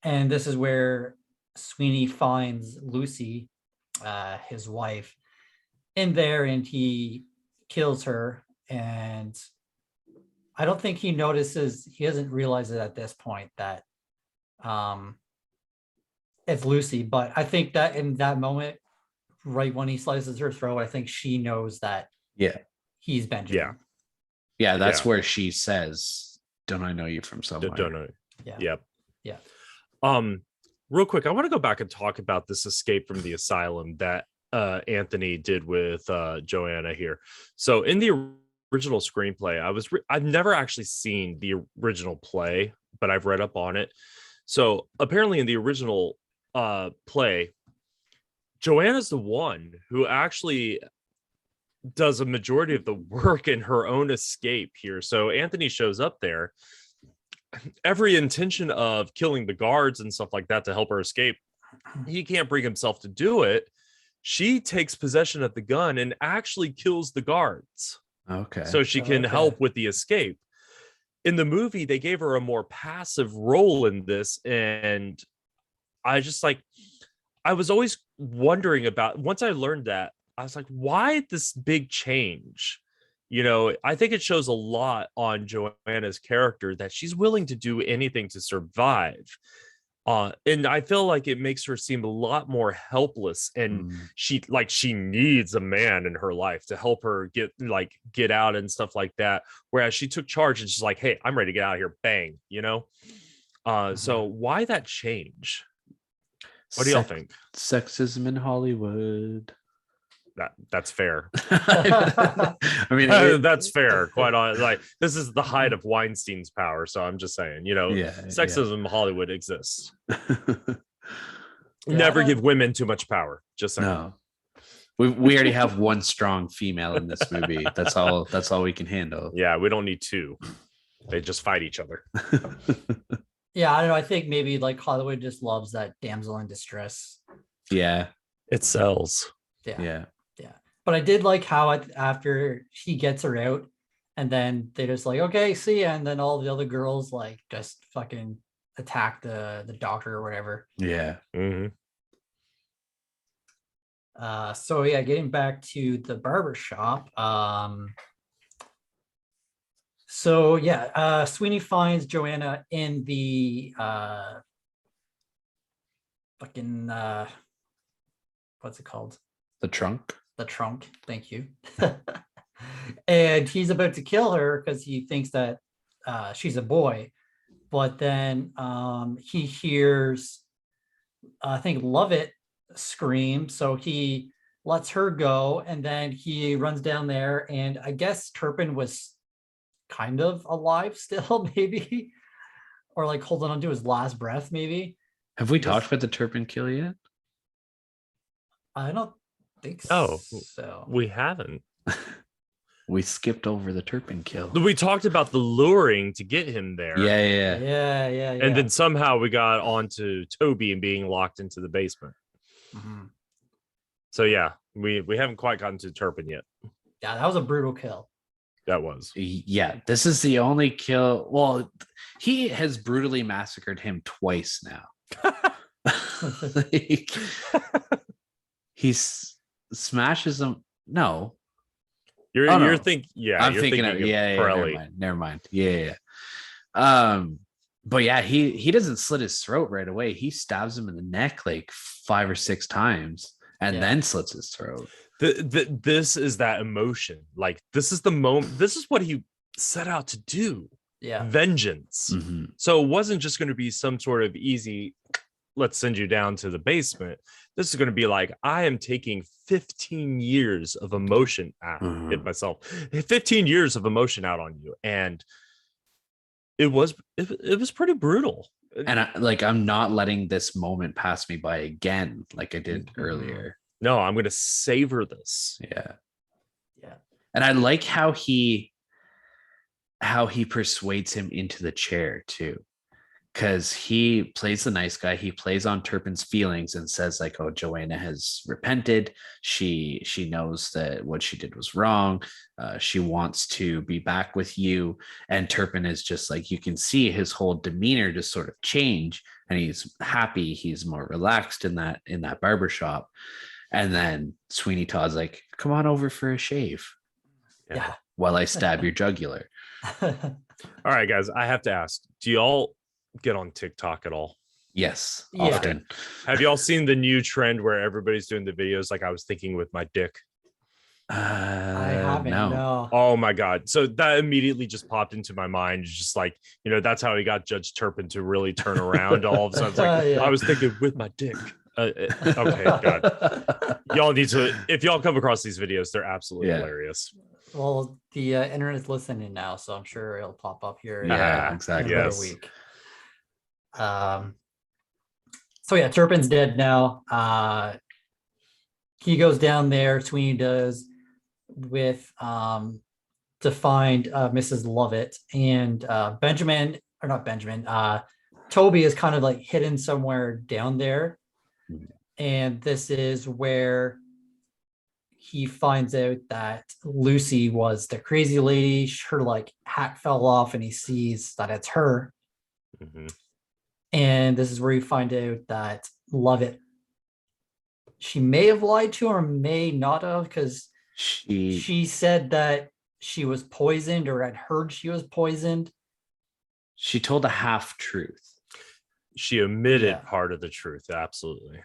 this is where Sweeney finds Lucy, his wife, in there, and he kills her. And I don't think he doesn't realize it at this point that it's Lucy. But I think that in that moment, right when he slices her throat, I think she knows that he's Benjamin. That's where she says, don't I know you from somewhere? Don't know. Yeah. Real quick, I want to go back and talk about this escape from the asylum that Anthony did with Joanna here. So in the original screenplay, I've never actually seen the original play, but I've read up on it. So apparently in the original play, Joanna's the one who actually does a majority of the work in her own escape here. So Anthony shows up there, every intention of killing the guards and stuff like that to help her escape. He can't bring himself to do it. She takes possession of the gun and actually kills the guards. Okay. So she can help with the escape. In the movie, they gave her a more passive role in this. And I was always wondering about, once I learned that, I was like, why this big change? I think it shows a lot on Joanna's character that she's willing to do anything to survive. And I feel like it makes her seem a lot more helpless, and she needs a man in her life to help her get out and stuff like that. Whereas she took charge and she's like, hey, I'm ready to get out of here. Bang, So why that change? What do y'all think? Sexism in Hollywood. That's fair. I mean, that's fair. Quite honest. Like, this is the height of Weinstein's power. So I'm just saying, sexism in Hollywood exists. Never give women too much power. Just saying. No. We already have one strong female in this movie. That's all we can handle. Yeah, we don't need two. They just fight each other. Yeah, I don't know. I think maybe like Hollywood just loves that damsel in distress. Yeah. It sells. Yeah. But I did like how after he gets her out, and then they just like, okay, see ya. And then all the other girls like just fucking attack the doctor or whatever. Yeah. Mm-hmm. So yeah, getting back to the barber shop. So yeah, Sweeney finds Joanna in the fucking what's it called? The trunk. The trunk. Thank you. And he's about to kill her because he thinks that she's a boy. But then he hears, I think, Lovett scream. So he lets her go. And then he runs down there. And I guess Turpin was kind of alive still, maybe. Or like holding on to his last breath, maybe. Have we talked about the Turpin kill yet? I don't think so. So. We haven't. We skipped over the Turpin kill. We talked about the luring to get him there. Yeah. And then somehow we got onto Toby and being locked into the basement. Mm-hmm. So yeah, we haven't quite gotten to Turpin yet. Yeah, that was a brutal kill. That was. Yeah, this is the only kill. Well, he has brutally massacred him twice now. He smashes him. No. You're thinking, yeah. I'm thinking of never mind. Yeah. But yeah, he doesn't slit his throat right away. He stabs him in the neck like 5 or 6 times and then slits his throat. This is that emotion. Like, this is the moment. This is what he set out to do. Yeah. Vengeance. Mm-hmm. So it wasn't just going to be some sort of easy, let's send you down to the basement. This is going to be like, I am taking 15 years of emotion out. Hit myself. 15 years of emotion out on you. And it was pretty brutal. And I'm not letting this moment pass me by again, like I did earlier. No, I'm going to savor this. Yeah. And I like how he persuades him into the chair too. Because he plays the nice guy. He plays on Turpin's feelings and says like, oh, Joanna has repented. She knows that what she did was wrong. She wants to be back with you. And Turpin is just like, you can see his whole demeanor just sort of change. And he's happy. He's more relaxed in that barbershop. And then Sweeney Todd's like, come on over for a shave. Yeah. While I stab your jugular. All right, guys, I have to ask, do y'all get on TikTok at all? Yes, Yeah. often. Have y'all seen the new trend where everybody's doing the videos like I was thinking with my dick? I haven't. No. Oh my god! So that immediately just popped into my mind. It's just like, that's how he got Judge Turpin to really turn around. All of a sudden, it's like I was thinking with my dick. Okay, God. Y'all need to. If y'all come across these videos, they're absolutely hilarious. Well, the internet's listening now, so I'm sure it'll pop up here. Exactly. In another week. So yeah, Turpin's dead now. He goes down there. Sweeney does. with to find Mrs. Lovett, and Benjamin, or not Benjamin, Toby is kind of like hidden somewhere down there. And this is where he finds out that Lucy was the crazy lady. Her like hat fell off and he sees that it's her. Mm-hmm. And this is where you find out that Lovett, she may have lied to him or may not have, because she said that she was poisoned or had heard she was poisoned. She told a half truth. She omitted part of the truth. Absolutely.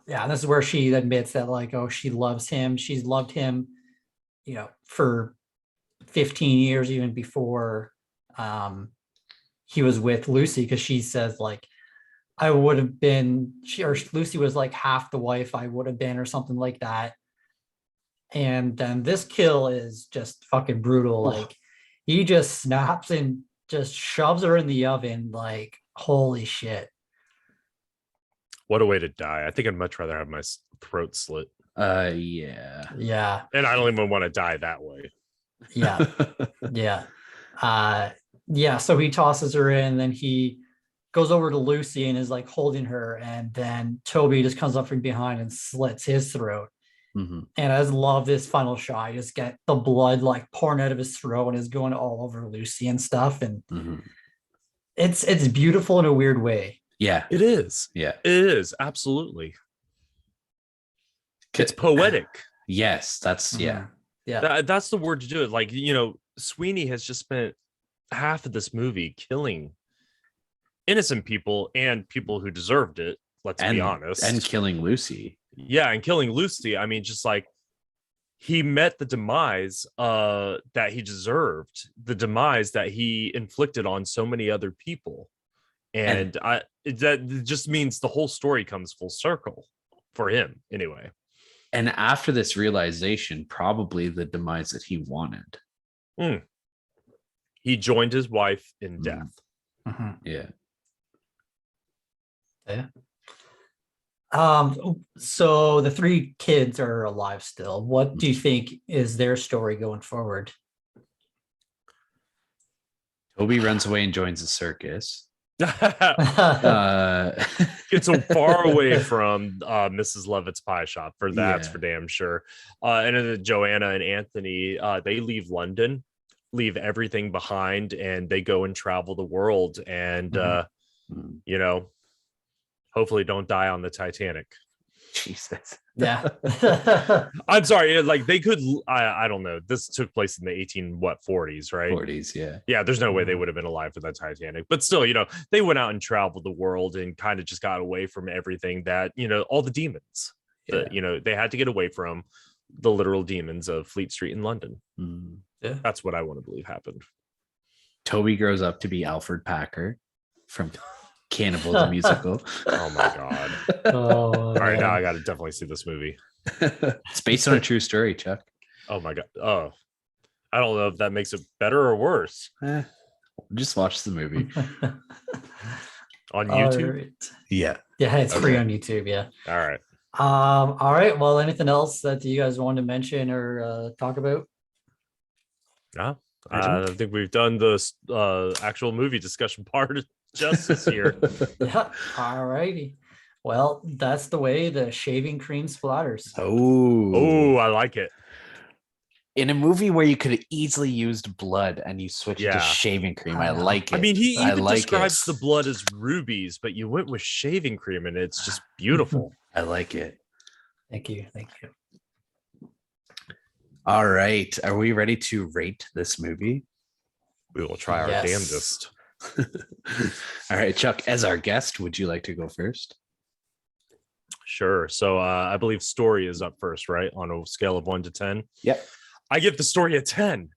Yeah, and this is where she admits that, like, oh, she loves him. She's loved him, you know, for 15 years, even before he was with Lucy, because she says, like, I would have been, Lucy was like half the wife I would have been, or something like that. And then this kill is just fucking brutal. Like, he just snaps and just shoves her in the oven. Like, holy shit. What a way to die. I think I'd much rather have my throat slit. Yeah. Yeah. And I don't even want to die that way. Yeah. Yeah. So he tosses her in, then he goes over to Lucy and is like holding her. And then Toby just comes up from behind and slits his throat. Mm-hmm. And I just love this final shot. You just get the blood like pouring out of his throat and is going all over Lucy and stuff. And it's beautiful in a weird way. Yeah, it is. Yeah, it is. Absolutely. It's poetic. Yes, that's that's the word to do it. Like, you know, Sweeney has just spent half of this movie killing innocent people and people who deserved it. Let's be honest. And killing Lucy. Yeah, and killing Lucy. I mean, just like, he met the demise that he deserved, the demise that he inflicted on so many other people. And that just means the whole story comes full circle for him anyway. And after this realization, probably the demise that he wanted. He joined his wife in death. Yeah. So the three kids are alive still. What do you think is their story going forward? Toby runs away and joins the circus. Gets so far away from Mrs. Lovett's pie shop, for that's for damn sure. And then Joanna and Anthony, they leave London, leave everything behind, and they go and travel the world, and you know, hopefully don't die on the Titanic. Jesus. Yeah. I'm sorry, like, they could, I don't know, this took place in the 40s, right? 40s. Yeah, there's no way they would have been alive for the Titanic, but still, you know, they went out and traveled the world and kind of just got away from everything that, you know, all the demons that, you know, they had to get away from, the literal demons of Fleet Street in London. That's what I want to believe happened. Toby grows up to be Alfred Packer from Cannibal the Musical. Oh my god. All right, now I gotta definitely see this movie. It's based on a true story, Chuck. Oh my god. Oh, I don't know if that makes it better or worse. Just watch the movie on YouTube. Right. Yeah, it's free on YouTube. All right. All right, well, anything else that you guys want to mention or talk about? No, I think we've done the actual movie discussion part justice here. All righty. Well, that's the way the shaving cream splatters. Oh, I like it. In a movie where you could have easily used blood and you switched to shaving cream, I like it. I mean, he even describes the blood as rubies, but you went with shaving cream, and it's just beautiful. I like it. Thank you. All right, are we ready to rate this movie? We will try our damnedest. All right, Chuck, as our guest, would you like to go first? Sure. So I believe story is up first, right? On a scale of 1 to 10. Yep. I give the story a 10.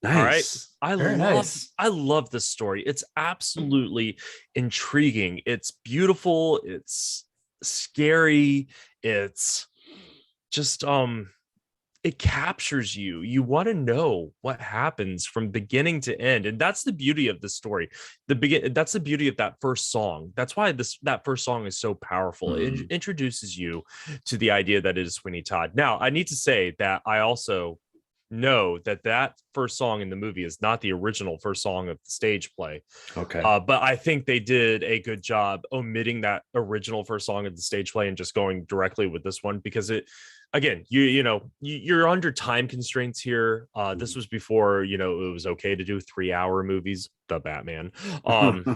Nice. All right. I love this story. It's absolutely intriguing. It's beautiful. It's scary. It's just it captures you. You want to know what happens from beginning to end. And that's the beauty of the story. That's the beauty of that first song. That's why that first song is so powerful. It introduces you to the idea that it is Sweeney Todd. Now, I need to say that I also know that first song in the movie is not the original first song of the stage play. Okay. But I think they did a good job omitting that original first song of the stage play and just going directly with this one, because it, again, you're under time constraints here. This was before, it was okay to do 3-hour movies, the Batman. But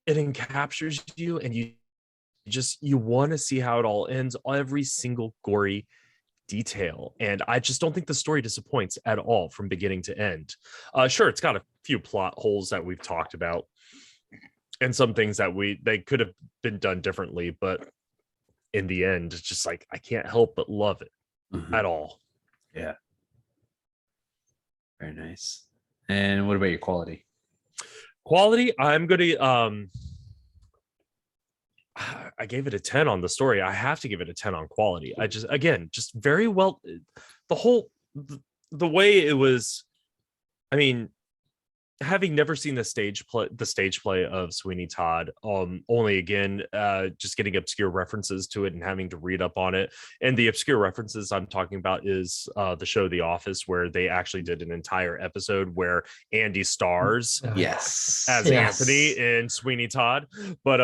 it encaptures you, and you want to see how it all ends, every single gory detail. And I just don't think the story disappoints at all from beginning to end. Sure, it's got a few plot holes that we've talked about and some things that they could have been done differently, but in the end, it's just like I can't help but love it at all. Yeah. Very nice. And what about your quality? Quality, I'm gonna I gave it a 10 on the story. I have to give it a 10 on quality. I just very well, the way it was. I mean, having never seen the stage play of Sweeney Todd, only again just getting obscure references to it and having to read up on it. And the obscure references I'm talking about is the show The Office, where they actually did an entire episode where Andy stars Yes as Anthony in Sweeney Todd. But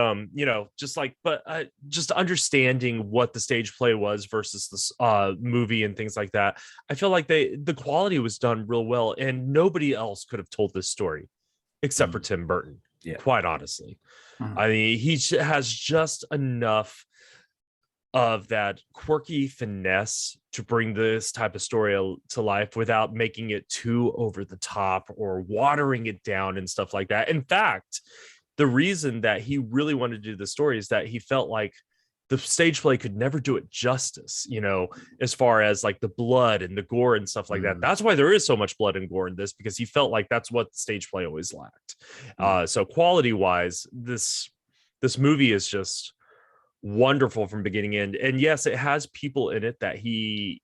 just understanding what the stage play was versus this movie and things like that, I feel like the quality was done real well, and nobody else could have told this story except for Tim Burton. Quite honestly. I mean, he has just enough of that quirky finesse to bring this type of story to life without making it too over the top or watering it down and stuff like that. In fact, the reason that he really wanted to do the story is that he felt like the stage play could never do it justice, as far as like the blood and the gore and stuff like that. That's why there is so much blood and gore in this, because he felt like that's what the stage play always lacked. So quality wise, this movie is just wonderful from beginning to end. And yes, it has people in it that he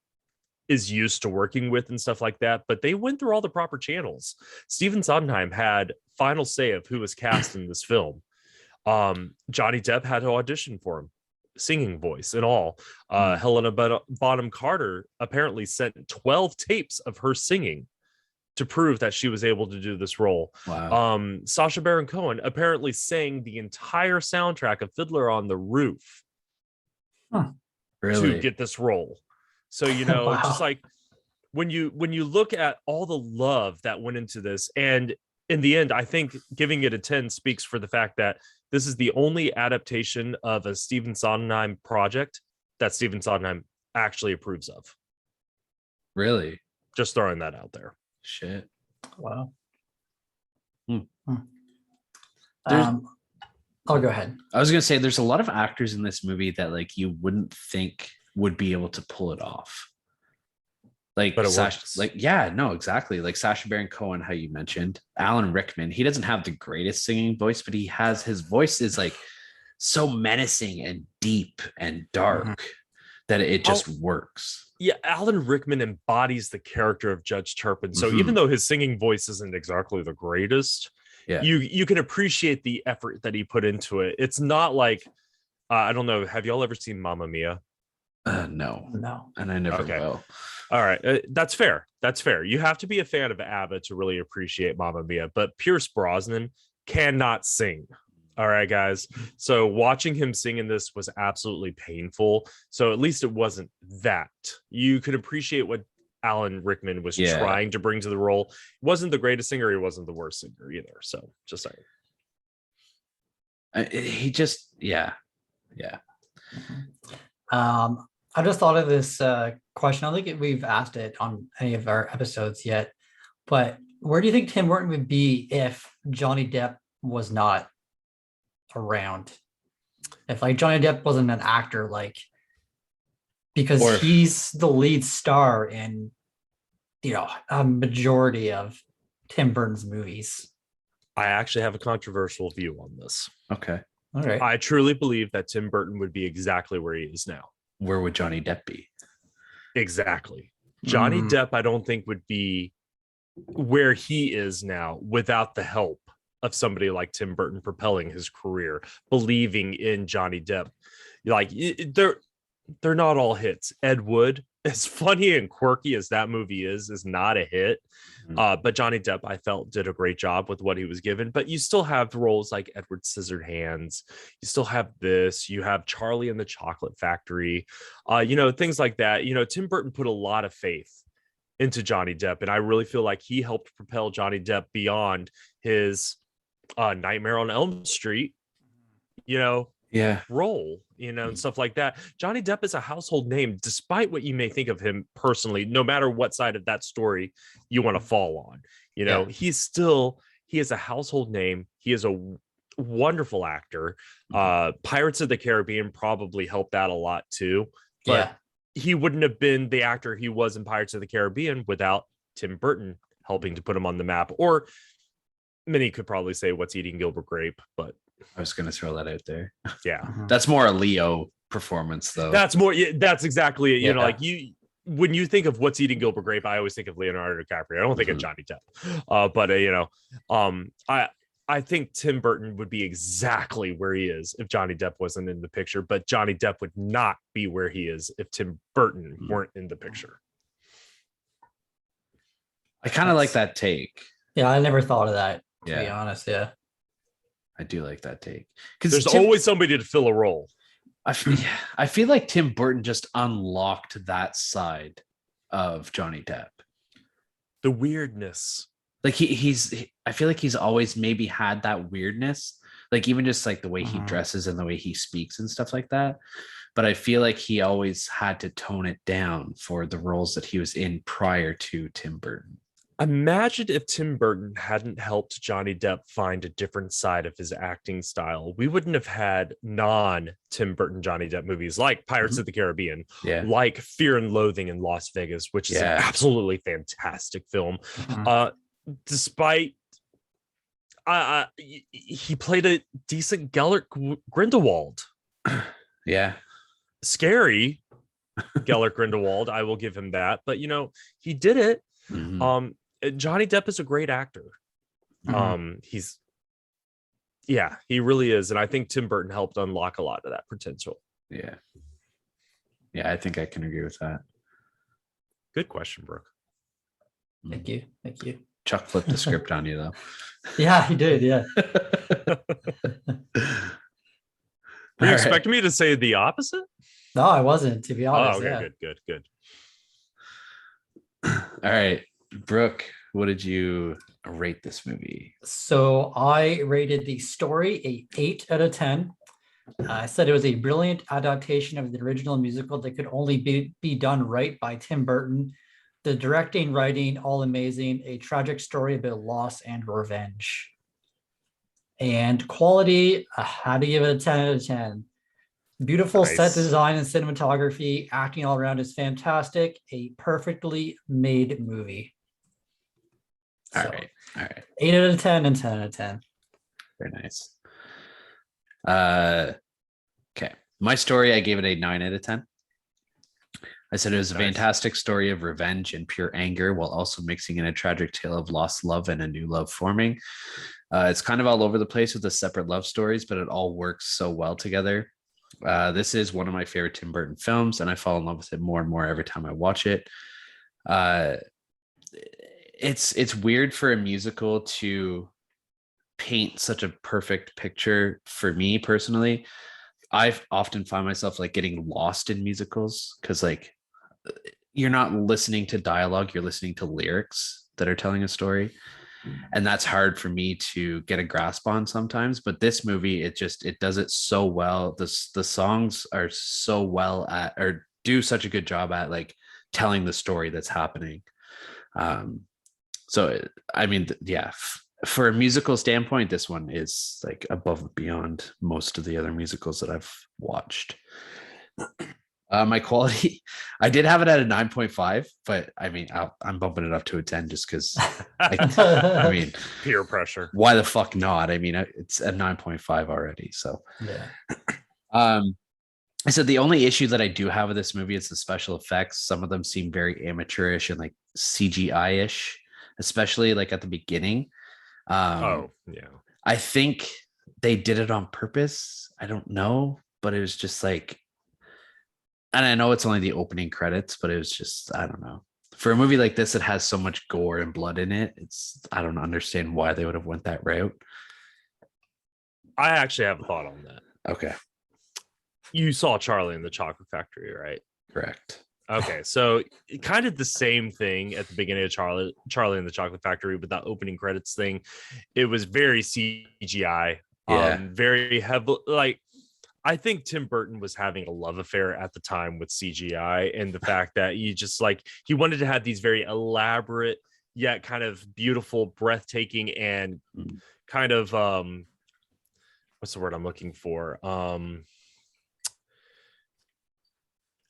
is used to working with and stuff like that, but they went through all the proper channels. Stephen Sondheim had final say of who was cast in this film. Johnny Depp had to audition for him, singing voice and all. Helena Bonham Carter apparently sent 12 tapes of her singing to prove that she was able to do this role. Wow. Sacha Baron Cohen apparently sang the entire soundtrack of Fiddler on the Roof Really? to get this role. So just like when you look at all the love that went into this, and in the end, I think giving it a 10 speaks for the fact that this is the only adaptation of a Stephen Sondheim project that Stephen Sondheim actually approves of. Really? Just throwing that out there. Shit. Wow. I'll go ahead. I was gonna say there's a lot of actors in this movie that like you wouldn't think would be able to pull it off. Like, but it Sacha, works. like, yeah, no, exactly. Like Sacha Baron Cohen, how you mentioned, Alan Rickman. He doesn't have the greatest singing voice, but his voice is like so menacing and deep and dark that it just works. Yeah, Alan Rickman embodies the character of Judge Turpin. So even though his singing voice isn't exactly the greatest, you can appreciate the effort that he put into it. It's not like I don't know. Have y'all ever seen Mamma Mia? No, and I never will. All right, that's fair. You have to be a fan of ABBA to really appreciate Mamma Mia, but Pierce Brosnan cannot sing. All right, guys. So watching him sing in this was absolutely painful. So at least it wasn't that. You could appreciate what Alan Rickman was trying to bring to the role. He wasn't the greatest singer. He wasn't the worst singer either. So just saying. He just, yeah. I just thought of this question. I don't think we've asked it on any of our episodes yet, but where do you think Tim Burton would be if Johnny Depp was not around? If like Johnny Depp wasn't an actor, like, because he's the lead star in, a majority of Tim Burton's movies. I actually have a controversial view on this. Okay. All right. I truly believe that Tim Burton would be exactly where he is now. Where would Johnny Depp be? Exactly. Johnny Depp, I don't think would be where he is now without the help of somebody like Tim Burton propelling his career, believing in Johnny Depp. Like they're not all hits. Ed Wood, as funny and quirky as that movie is not a hit. But Johnny Depp, I felt, did a great job with what he was given. But you still have roles like Edward Scissorhands. You still have this. You have Charlie and the Chocolate Factory. Things like that. Tim Burton put a lot of faith into Johnny Depp, and I really feel like he helped propel Johnny Depp beyond his Nightmare on Elm Street, role, and stuff like that. Johnny Depp is a household name, despite what you may think of him personally, no matter what side of that story you want to fall on. He is a household name. He is a wonderful actor. Pirates of the Caribbean probably helped that a lot too, but he wouldn't have been the actor he was in Pirates of the Caribbean without Tim Burton helping to put him on the map. Or many could probably say What's Eating Gilbert Grape, but I was going to throw that out there. Yeah. That's more a Leo performance, though. That's exactly it. Like when you think of What's Eating Gilbert Grape, I always think of Leonardo DiCaprio. I don't think of Johnny Depp. I think Tim Burton would be exactly where he is if Johnny Depp wasn't in the picture, but Johnny Depp would not be where he is if Tim Burton weren't in the picture. I kind of like that take. Yeah, I never thought of that, to be honest. Yeah. I do like that take. Because there's always somebody to fill a role. I feel like Tim Burton just unlocked that side of Johnny Depp. The weirdness. Like I feel like he's always maybe had that weirdness, like even just like the way he dresses and the way he speaks and stuff like that. But I feel like he always had to tone it down for the roles that he was in prior to Tim Burton. Imagine if Tim Burton hadn't helped Johnny Depp find a different side of his acting style. We wouldn't have had non-Tim Burton Johnny Depp movies like Pirates of the Caribbean, like Fear and Loathing in Las Vegas, which is an absolutely fantastic film. Despite he played a decent Gellert Grindelwald. Scary Gellert Grindelwald, I will give him that. But he did it. Johnny Depp is a great actor. He really is. And I think Tim Burton helped unlock a lot of that potential. Yeah, I think I can agree with that. Good question, Brooke. Thank you. Chuck flipped the script on you, though. Yeah, he did. Yeah. Were you expecting me to say the opposite? No, I wasn't, to be honest. Oh, okay, good. All right, Brooke, what did you rate this movie? So I rated the story a 8 out of 10. I said it was a brilliant adaptation of the original musical that could only be done right by Tim Burton. The directing, writing, all amazing. A tragic story about loss and revenge. And quality, I had to give it a 10 out of 10. Beautiful set design and cinematography. Acting all around is fantastic. A perfectly made movie. All right. 8 out of 10 and 10 out of 10. Very nice. Okay. My story, I gave it a 9 out of 10. I said it was a fantastic story of revenge and pure anger while also mixing in a tragic tale of lost love and a new love forming. It's kind of all over the place with the separate love stories, but it all works so well together. This is one of my favorite Tim Burton films, and I fall in love with it more and more every time I watch it. It's weird for a musical to paint such a perfect picture for me personally. I often find myself like getting lost in musicals because like you're not listening to dialogue, you're listening to lyrics that are telling a story. And that's hard for me to get a grasp on sometimes. But this movie, it does it so well. The songs are so well at, or do such a good job at like telling the story that's happening. So, I mean, for a musical standpoint, this one is like above and beyond most of the other musicals that I've watched. My quality, I did have it at a 9.5, but I mean, I'm bumping it up to a 10 just because, I mean, peer pressure. Why the fuck not? I mean, it's a 9.5 already. So, I said the only issue that I do have with this movie is the special effects. Some of them seem very amateurish and like CGI-ish, especially like at the beginning. I think they did it on purpose. I don't know, but it was just like And I know it's only the opening credits, but it was just, I don't know. For a movie like this that has so much gore and blood in it, I don't understand why they would have went that route. I actually have a thought on that. Okay. You saw Charlie and the Chocolate Factory, right? Correct. Okay, so kind of the same thing at the beginning of Charlie and the Chocolate Factory, but that opening credits thing, it was very CGI, very heavy. Like, I think Tim Burton was having a love affair at the time with CGI, and the fact that he wanted to have these very elaborate yet kind of beautiful, breathtaking, and kind of what's the word I'm looking for?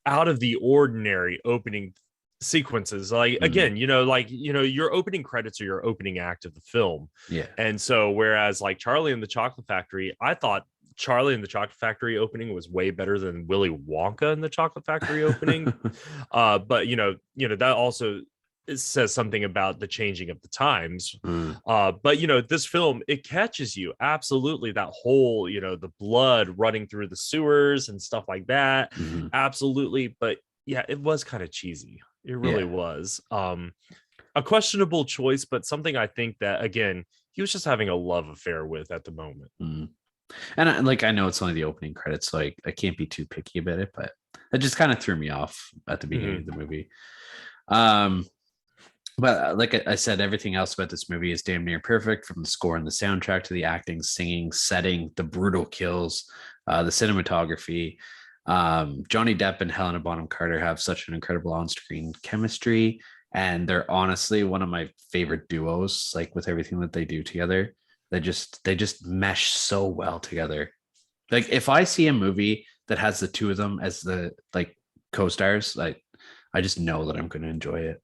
Out of the ordinary opening sequences. Like, again, your opening credits are your opening act of the film. Yeah. And so whereas like Charlie and the Chocolate Factory, I thought Charlie and the Chocolate Factory opening was way better than Willy Wonka and the Chocolate Factory opening. But that also says something about the changing of the times. But this film, it catches you absolutely, that whole the blood running through the sewers and stuff like that. Absolutely. But yeah, it was kind of cheesy. It really was a questionable choice, but something I think that, again, he was just having a love affair with at the moment. And I know it's only the opening credits, so I can't be too picky about it, but it just kind of threw me off at the beginning of the movie. But like I said, everything else about this movie is damn near perfect, from the score and the soundtrack to the acting, singing, setting, the brutal kills, the cinematography. Johnny Depp and Helena Bonham Carter have such an incredible on-screen chemistry, and they're honestly one of my favorite duos, like with everything that they do together. They just mesh so well together. Like, if I see a movie that has the two of them as the co-stars, I just know that I'm going to enjoy it.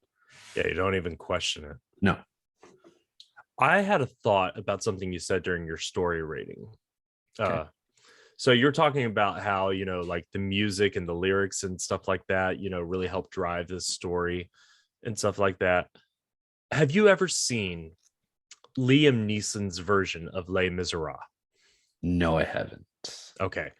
Yeah, you don't even question it. No. I had a thought about something you said during your story rating. Okay. So you're talking about how, like the music and the lyrics and stuff like that, really help drive this story and stuff like that. Have you ever seen Liam Neeson's version of Les Miserables? No, I haven't. Okay.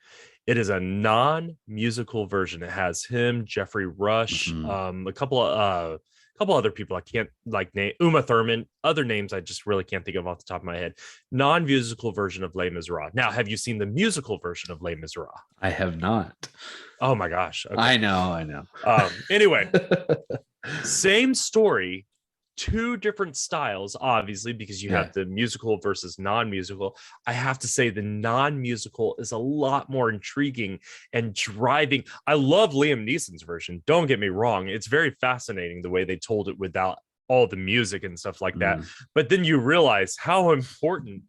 It is a non-musical version. It has him, Jeffrey Rush, a couple other people I can't name, Uma Thurman, other names I just really can't think of off the top of my head. Non-musical version of Les Miserables. Now, have you seen the musical version of Les Miserables? I have not. Oh my gosh. Okay. I know. Anyway, same story, two different styles, obviously, because you have the musical versus non-musical. I have to say the non-musical is a lot more intriguing and driving. I love Liam Neeson's version. Don't get me wrong. It's very fascinating the way they told it without all the music and stuff like that. But then you realize how important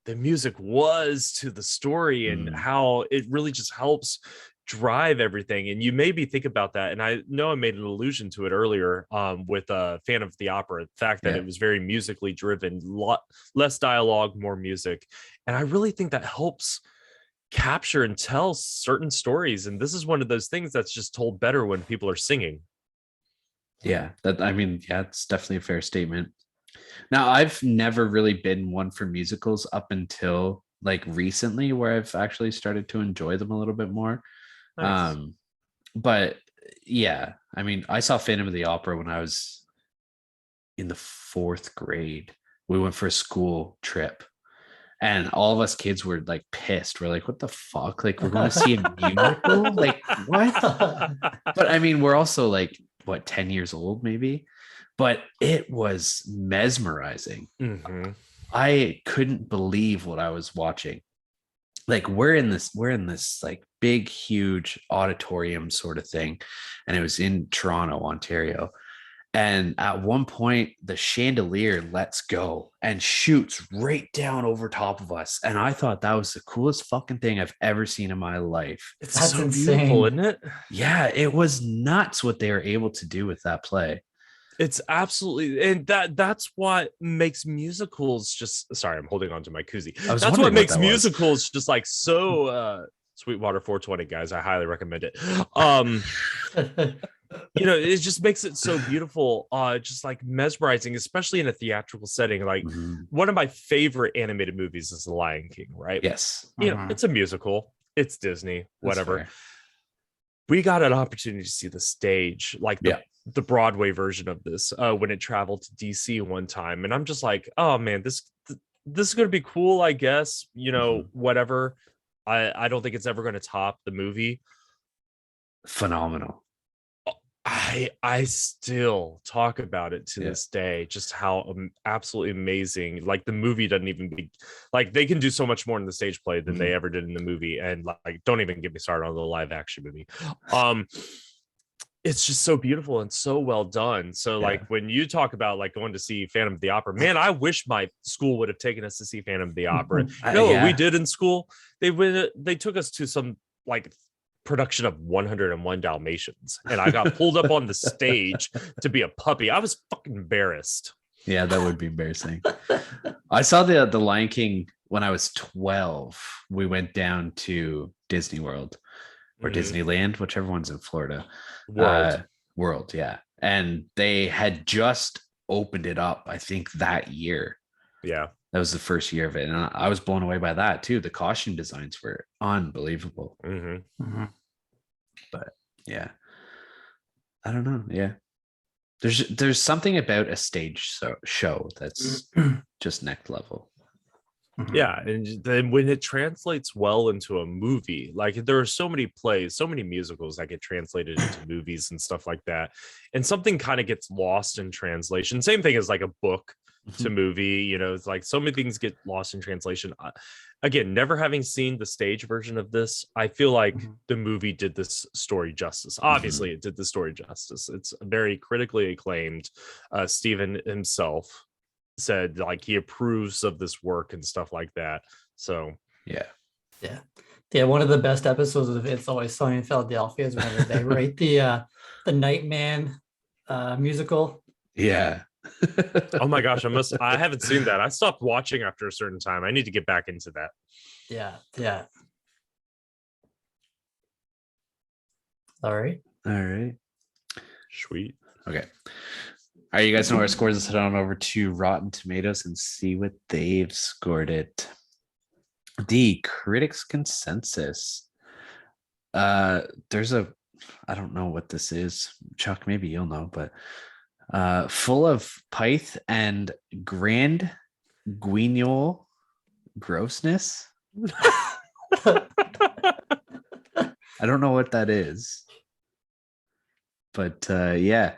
the music was to the story and how it really just helps drive everything. And you made me think about that, and I know I made an allusion to it earlier with Fan of the Opera, the fact that it was very musically driven, less dialogue, more music, and I really think that helps capture and tell certain stories. And this is one of those things that's just told better when people are singing. It's definitely a fair statement. Now, I've never really been one for musicals up until recently, where I've actually started to enjoy them a little bit more. Nice. But yeah, I saw Phantom of the Opera when I was in the 4th grade. We went for a school trip, and all of us kids were pissed. We're like, what the fuck? We're going to see a musical? What? But we're also 10 years old maybe, but it was mesmerizing. I couldn't believe what I was watching. We're in this big, huge auditorium sort of thing. And it was in Toronto, Ontario. And at one point, the chandelier lets go and shoots right down over top of us. And I thought that was the coolest fucking thing I've ever seen in my life. That's so beautiful, isn't it? Yeah, it was nuts what they were able to do with that play. It's absolutely, and that's what makes musicals just, sorry, I'm holding on to my koozie. That's what makes musicals just so Sweetwater 420, guys. I highly recommend it. It just makes it so beautiful, just mesmerizing, especially in a theatrical setting. One of my favorite animated movies is The Lion King, right? Yes. It's a musical. It's Disney, whatever. we got an opportunity to see the stage, like Yeah. the Broadway version of this, when it traveled to DC one time, and I'm just like, oh man, this is going to be cool, I guess, you know, whatever. I don't think it's ever going to top the movie. Phenomenal. I still talk about it to this day, just how absolutely amazing. Like the movie doesn't even be like, they can do so much more in the stage play than they ever did in the movie. And like, don't even get me started on the live action movie. It's just so beautiful and so well done. So like when you talk about like going to see Phantom of the Opera, man, I wish my school would have taken us to see Phantom of the Opera. You know what we did in school? They took us to some like production of 101 Dalmatians, and I got pulled up on the stage to be a puppy. I was fucking embarrassed. Yeah, that would be embarrassing. I saw the Lion King when I was 12. We went down to Disney World or Disneyland, whichever one's in Florida. World, yeah. And they had just opened it up, I think, that year. Yeah. That was the first year of it. And I was blown away by that too. The costume designs were unbelievable. But yeah, I don't know. Yeah. There's something about a stage show that's just next level. Yeah, and then when it translates well into a movie, like there are so many plays, so many musicals that get translated into movies and stuff like that, and something kind of gets lost in translation. Same thing as like a book to movie, you know, it's like so many things get lost in translation. Again, never having seen the stage version of this, I feel like the movie did this story justice. Obviously, it did the story justice. It's very critically acclaimed. Steven himself said like he approves of this work and stuff like that. So yeah, one of the best episodes of It's Always Sunny in Philadelphia is whenever they write the Nightman musical. Oh my gosh, I haven't seen that. I stopped watching after a certain time. I need to get back into that. Yeah. All right. Sweet. Okay. All right, you guys know our scores. Let's head on over to Rotten Tomatoes and see what they've scored it. The critics' consensus. There's I don't know what this is. Chuck, maybe you'll know, but full of pith and grand guignol grossness. I don't know what that is. But yeah.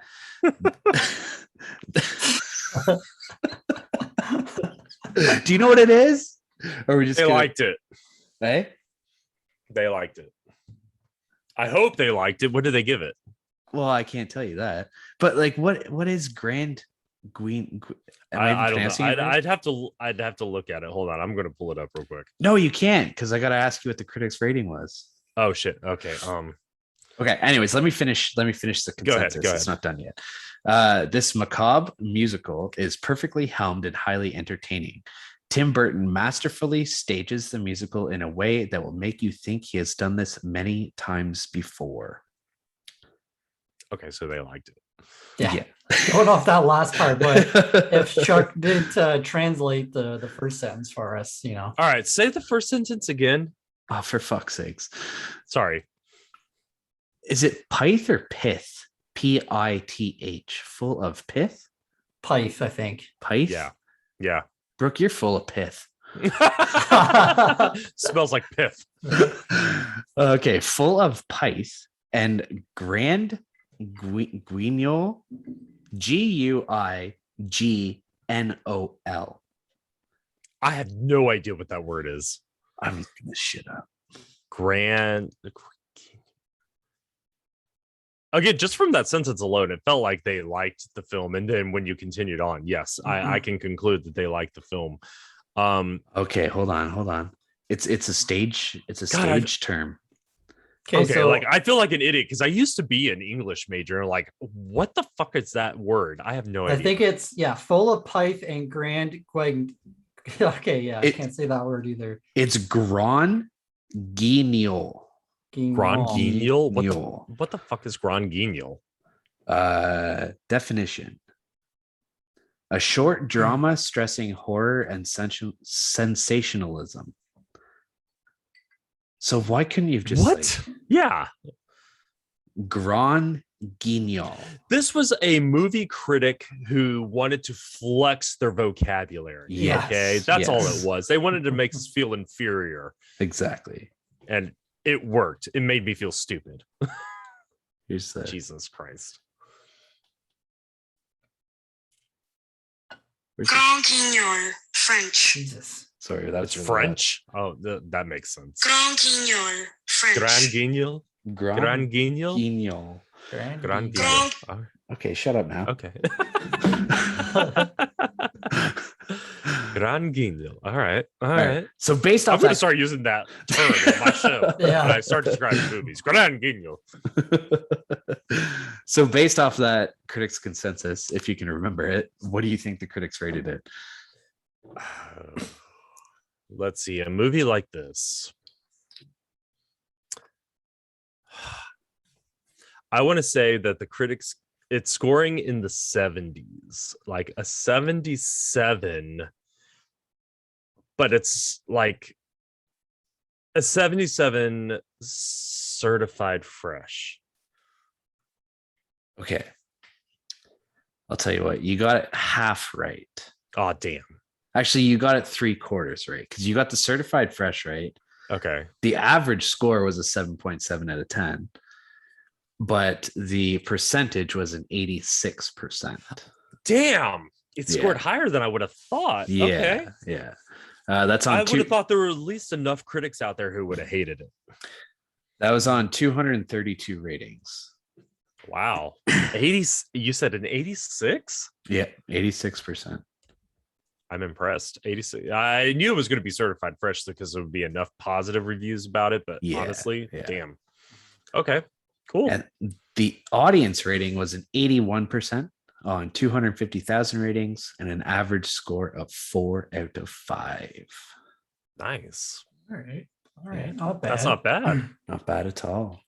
Do you know what it is? Or we just liked it. Hey? They liked it. I hope they liked it. What did they give it? Well, I can't tell you that. But like what is grand green? I don't know. I'd have to look at it. Hold on. I'm gonna pull it up real quick. No, you can't, because I gotta ask you what the critics' rating was. Oh shit. Okay. Okay. Anyways, let me finish the consensus. Go ahead. It's not done yet. This macabre musical is perfectly helmed and highly entertaining. Tim Burton masterfully stages the musical in a way that will make you think he has done this many times before. Okay, so they liked it. Yeah. Going off that last part, but if Chuck did translate the first sentence for us, you know. All right, say the first sentence again. Oh, for fuck's sakes. Sorry. Is it pith or pith? Pith. Full of pith? Pith, I think. Pith? Yeah. Brooke, you're full of pith. Smells like pith. Okay, full of pith and grand guignol, Guignol. I have no idea what that word is. I'm looking this shit up. Grand. Again, just from that sentence alone, it felt like they liked the film. And then when you continued on, yes, I can conclude that they liked the film. Okay, hold on. It's a stage term. Okay, so like I feel like an idiot because I used to be an English major. Like, what the fuck is that word? I have no idea. I think it's full of pith and grand Okay, yeah, I can't say that word either. It's grand guignol. Grand guignol? What the fuck is grand guignol? Definition: a short drama stressing horror and sensationalism. So why couldn't you just what? Yeah. Grand Guignol. This was a movie critic who wanted to flex their vocabulary. Yes, Okay, that's all yes. it was. They wanted to make us feel inferior, Exactly. and it worked. It made me feel stupid. Here's the Jesus Christ. Grand Guignol, French. Jesus. Sorry, that's It's really French. Oh, that makes sense. Grand Guignol, French. Grand Guignol. bad. Grand Guignol. Guignol. Grand Guignol. Guignol. Okay, shut up now. Okay. Grand Guignol. All right. All right. So based I'm off going to that, start using that term in my show Yeah. when I start describing movies. Grand Guignol. so based off that critics' consensus, if you can remember it, what do you think the critics rated it? Let's see. A movie like this. I want to say that the critics, it's scoring in the 70s, like a 77, but it's like a 77 certified fresh. Okay. I'll tell you what, you got it half right. Oh, damn. Actually, you got it 3/4 right because you got the certified fresh right. Okay. The average score was a 7.7 out of 10, but the percentage was an 86%. Damn. It scored Yeah. higher than I would have thought. Yeah. Okay. Yeah. That's on I would have thought there were at least enough critics out there who would have hated it. that was on 232 ratings. Wow. 80, you said an 86? Yeah, 86%. I'm impressed. 86. I knew it was going to be certified fresh because there would be enough positive reviews about it, but Yeah, honestly, yeah. damn. Okay, cool. And the audience rating was an 81% on 250,000 ratings and an average score of 4 out of 5. Nice. All right. All Yeah. right. Not bad. That's not bad. Not bad at all.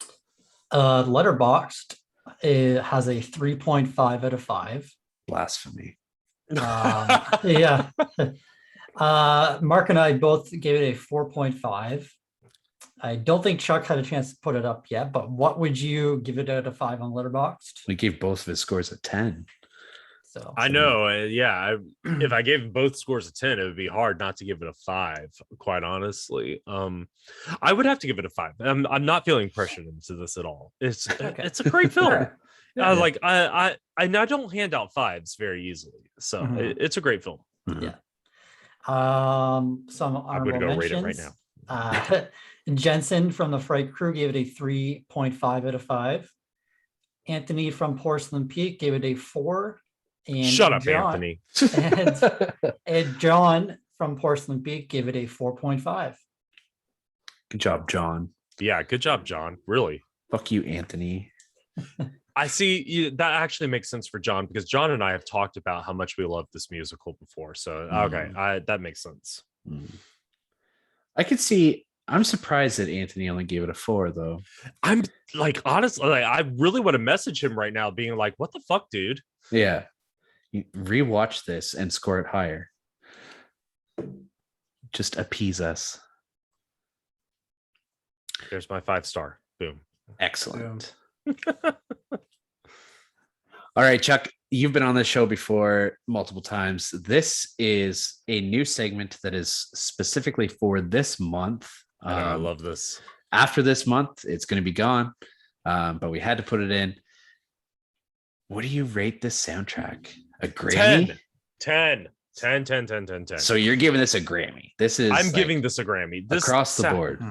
Letterboxd, it has a 3.5 out of 5. Blasphemy. Yeah. Mark and I both gave it a 4.5. I don't think Chuck had a chance to put it up yet, but what would you give it out of 5 on Letterboxd? We gave both of his scores a 10. So I know. If I gave both scores a 10, it would be hard not to give it a 5, quite honestly. I would have to give it a 5. I'm not feeling pressured into this at all. It's a great film. Alright. Yeah. I don't hand out 5s very easily. So Mhm. it's a great film. Yeah. Some I'm going to honorable go rate it right mentions. now. Jensen from the Fright Crew gave it a 3.5 out of 5. Anthony from Porcelain Peak gave it a 4. And Shut up, John, Anthony. And John from Porcelain Peak gave it a 4.5. Good job, John. Yeah, good job, John. Really. Fuck you, Anthony. I see that actually makes sense for John because John and I have talked about how much we love this musical before. So, okay, that makes sense. I could see. I'm surprised that Anthony only gave it a 4, though. I'm like, honestly, I really want to message him right now being like, what the fuck, dude? Yeah. You rewatch this and score it higher. Just appease us. There's my 5-star. Boom. Excellent. All right, Chuck, you've been on this show before multiple times. This is a new segment that is specifically for this month. I know, I love this. After this month, it's going to be gone, but we had to put it in. What do you rate this soundtrack? A Grammy? 10. So you're giving this a Grammy. This is I'm giving this a Grammy. This across the board.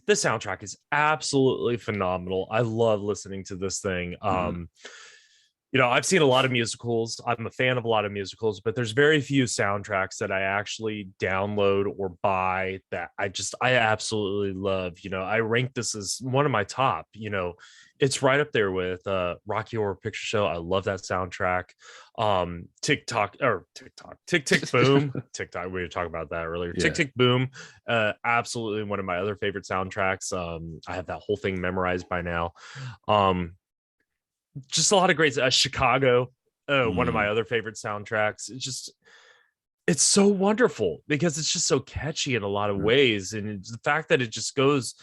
The soundtrack is absolutely phenomenal. I love listening to this thing. I've seen a lot of musicals. I'm a fan of a lot of musicals, but there's very few soundtracks that I actually download or buy that I absolutely love. I rank this as one of my top. It's right up there with Rocky Horror Picture Show. I love that soundtrack. Tick Tick Boom. TikTok, we were talking about that earlier. Yeah. Tick Tick Boom. Absolutely one of my other favorite soundtracks. I have that whole thing memorized by now. Just a lot of great Chicago, one of my other favorite soundtracks. It's so wonderful because it's just so catchy in a lot of ways, and the fact that it just goes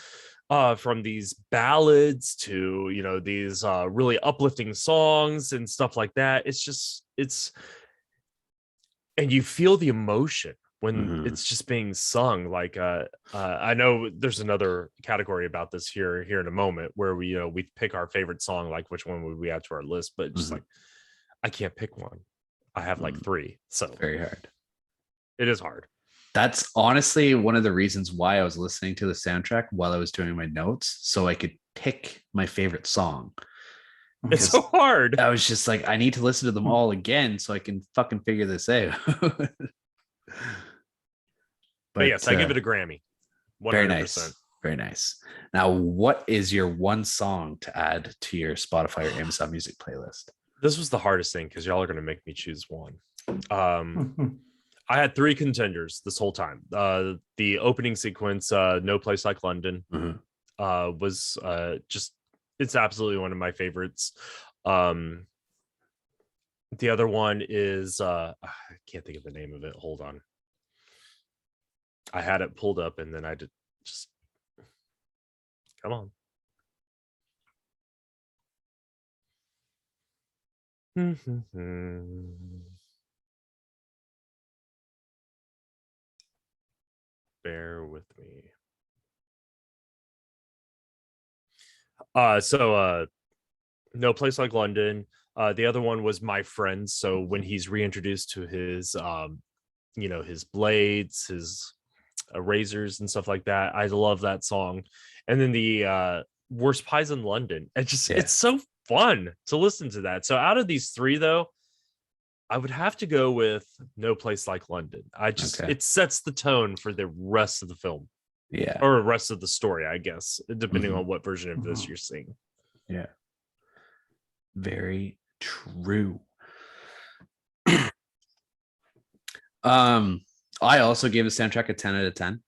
from these ballads to, you know, these really uplifting songs and stuff like that. It's and you feel the emotion when it's just being sung. Like I know there's another category about this here in a moment where we, you know, we pick our favorite song, like which one would we add to our list, but just like I can't pick one. I have like 3, so very hard. It is hard. That's honestly one of the reasons why I was listening to the soundtrack while I was doing my notes, so I could pick my favorite song. It's so hard. I was just like, I need to listen to them all again so I can fucking figure this out. But yes, I give it a Grammy. 100%. Very nice. Very nice. Now, what is your one song to add to your Spotify or Amazon Music playlist? This was the hardest thing because y'all are going to make me choose one. I had 3 contenders this whole time. The opening sequence, No Place Like London, was just, it's absolutely one of my favorites. The other one is, I can't think of the name of it. Hold on. I had it pulled up and then I did just, come on. Bear with me. No Place Like London. The other one was My Friends. So when he's reintroduced to his you know, his blades, his razors and stuff like that, I love that song. And then the Worst Pies in London. It's so fun to listen to that. So out of these 3 though, I would have to go with No Place Like London. It sets the tone for the rest of the film. Yeah. Or the rest of the story, I guess, depending on what version of this you're seeing. Yeah. Very true. I also gave the soundtrack a 10 out of 10.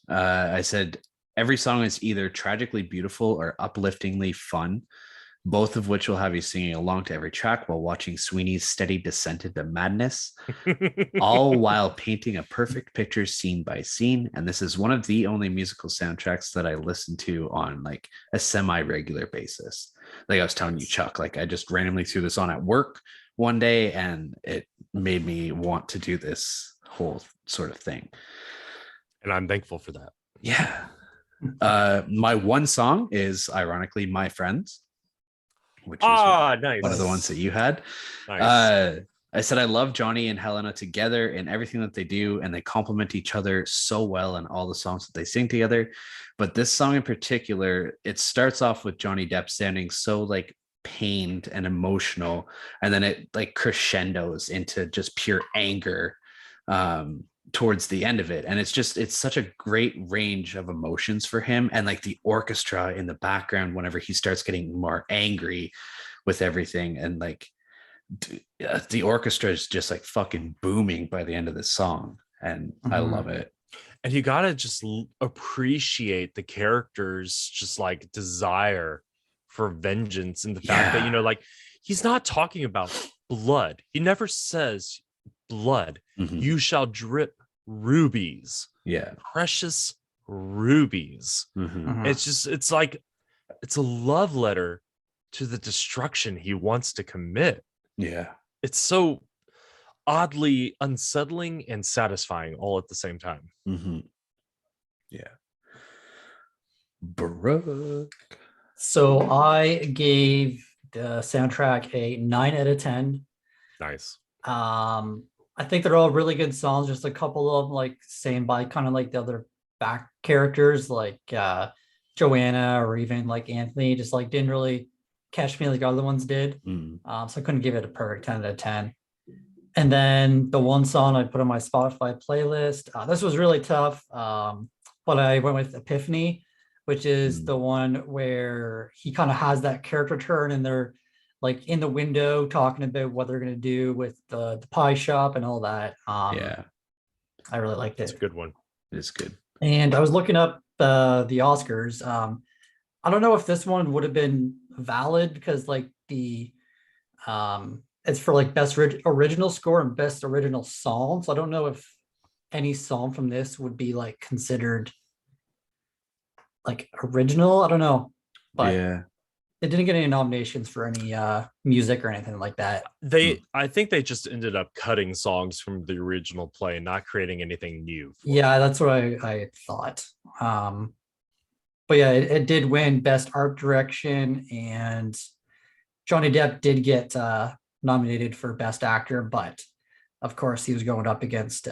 I said every song is either tragically beautiful or upliftingly fun, both of which will have you singing along to every track while watching Sweeney's steady descent into madness, all while painting a perfect picture scene by scene. And this is one of the only musical soundtracks that I listen to on like a semi-regular basis. Like I was telling you, Chuck, like I just randomly threw this on at work one day and it made me want to do this whole sort of thing. And I'm thankful for that. Yeah. My one song is ironically My Friends, which is nice. one of the ones that you had. Nice. I said I love Johnny and Helena together in everything that they do, and they complement each other so well in all the songs that they sing together. But this song in particular, it starts off with Johnny Depp sounding so like pained and emotional, and then it like crescendos into just pure anger towards the end of it. And it's such a great range of emotions for him, and like the orchestra in the background whenever he starts getting more angry with everything, and like the orchestra is just like fucking booming by the end of this song, and I love it. And you gotta just appreciate the characters just like desire for vengeance, and the fact that, you know, like he's not talking about blood. He never says blood. You shall drip rubies, precious rubies. It's like it's a love letter to the destruction he wants to commit. It's so oddly unsettling and satisfying all at the same time. Brooke. So I gave the soundtrack a 9 out of 10. Nice. I think they're all really good songs. Just a couple of them, like saying by kind of like the other back characters, like Joanna or even like Anthony, just like didn't really catch me like the other ones did. So I couldn't give it a perfect 10 out of 10. And then the one song I put on my Spotify playlist, this was really tough, but I went with Epiphany, which is the one where he kind of has that character turn, and they're like in the window talking about what they're going to do with the pie shop and all that. I really liked it. It's a good one. It is good. And I was looking up the Oscars. I don't know if this one would have been valid because like the it's for like best original score and best original song. So I don't know if any song from this would be like considered like original. I don't know, but Yeah. it didn't get any nominations for any music or anything like that. I think they just ended up cutting songs from the original play, not creating anything new. Yeah, that's what I thought. But yeah, it did win Best Art Direction, and Johnny Depp did get nominated for Best Actor, but of course he was going up against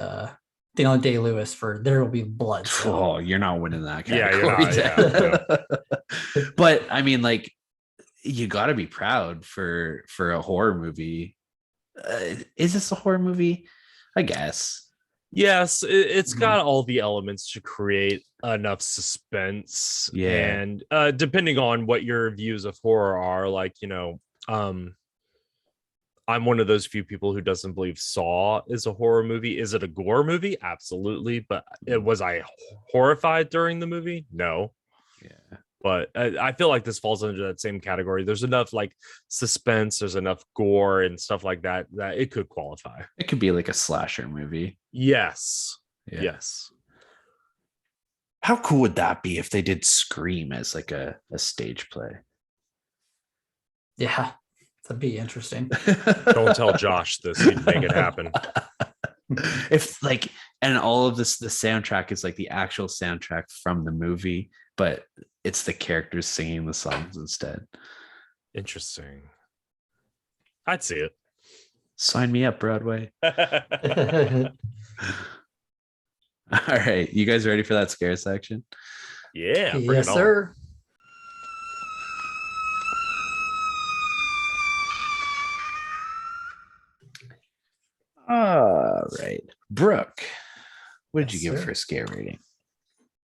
Daniel Day-Lewis for There Will Be Blood. So. Oh, you're not winning that Yeah, category. you're not, But I mean, like, you got to be proud for a horror movie. Is this a horror movie? I guess. Yes, it's got all the elements to create enough suspense. Yeah. And depending on what your views of horror are, like, I'm one of those few people who doesn't believe Saw is a horror movie. Is it a gore movie? Absolutely. But was I horrified during the movie? No. Yeah. But I feel like this falls under that same category. There's enough like suspense, there's enough gore and stuff like that it could qualify. It could be like a slasher movie. Yes. Yeah. Yes. How cool would that be if they did Scream as like a stage play? Yeah, that'd be interesting. Don't tell Josh this. He'd make it happen. If like, and all of this, the soundtrack is like the actual soundtrack from the movie, but it's the characters singing the songs instead. Interesting. I'd see it. Sign me up, Broadway. All right, you guys ready for that scare section? Yeah. Bring Yes, it on. sir. All right, Brooke, what did Yes, you give sir. for a scare rating?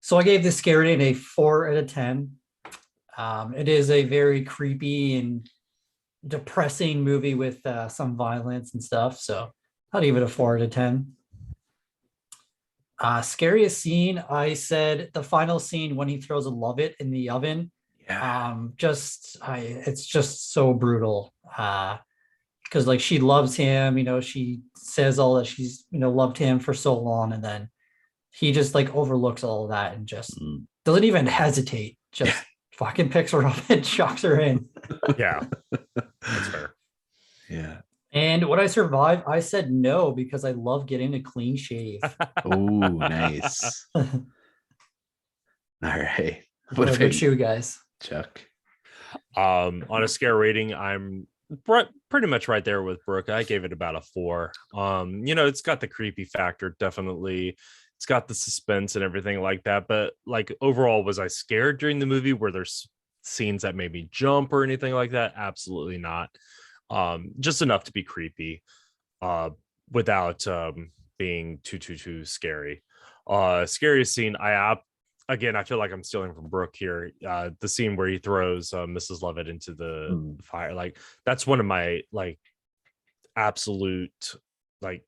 So I gave this scare rating a 4 out of 10. It is a very creepy and depressing movie with some violence and stuff. So I'll give it a 4 out of 10. Scariest scene, I said the final scene when he throws a Lovett in the oven. Yeah. It's just so brutal. Because like she loves him, she says all that she's loved him for so long, and then he just like overlooks all of that and just doesn't even hesitate. Just fucking picks her up and chucks her in. Yeah. That's fair. Yeah. And would I survive? I said no, because I love getting a clean shave. Oh, nice. All right. What about you guys? Chuck? On a scare rating, I'm pretty much right there with Brooke. I gave it about a 4. It's got the creepy factor, definitely. It's got the suspense and everything like that. But like overall, was I scared during the movie? Were there scenes that made me jump or anything like that? Absolutely not. Just enough to be creepy, without being too scary. Scariest scene, I feel like I'm stealing from Brooke here. The scene where he throws Mrs. Lovett into the fire, like that's one of my like absolute like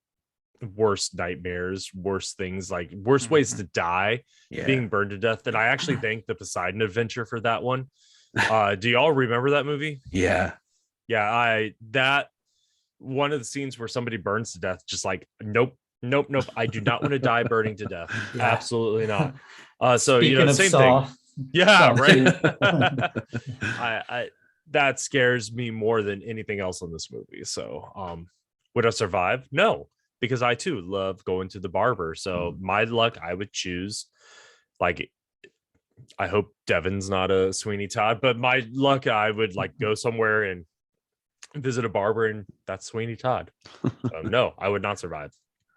worst nightmares, worst things, like worst ways to die, being burned to death. And I actually thank the Poseidon Adventure for that one. Do y'all remember that movie? Yeah. That one of the scenes where somebody burns to death, just like nope, I do not want to die burning to death. Absolutely not. So Speaking of same Saw, thing. Yeah, Saw right. 2. I that scares me more than anything else in this movie. So would I survive? No, because I too love going to the barber. So my luck, I would choose, like, I hope Devin's not a Sweeney Todd, but my luck, I would like go somewhere and visit a barber, and that's Sweeney Todd. So no, I would not survive.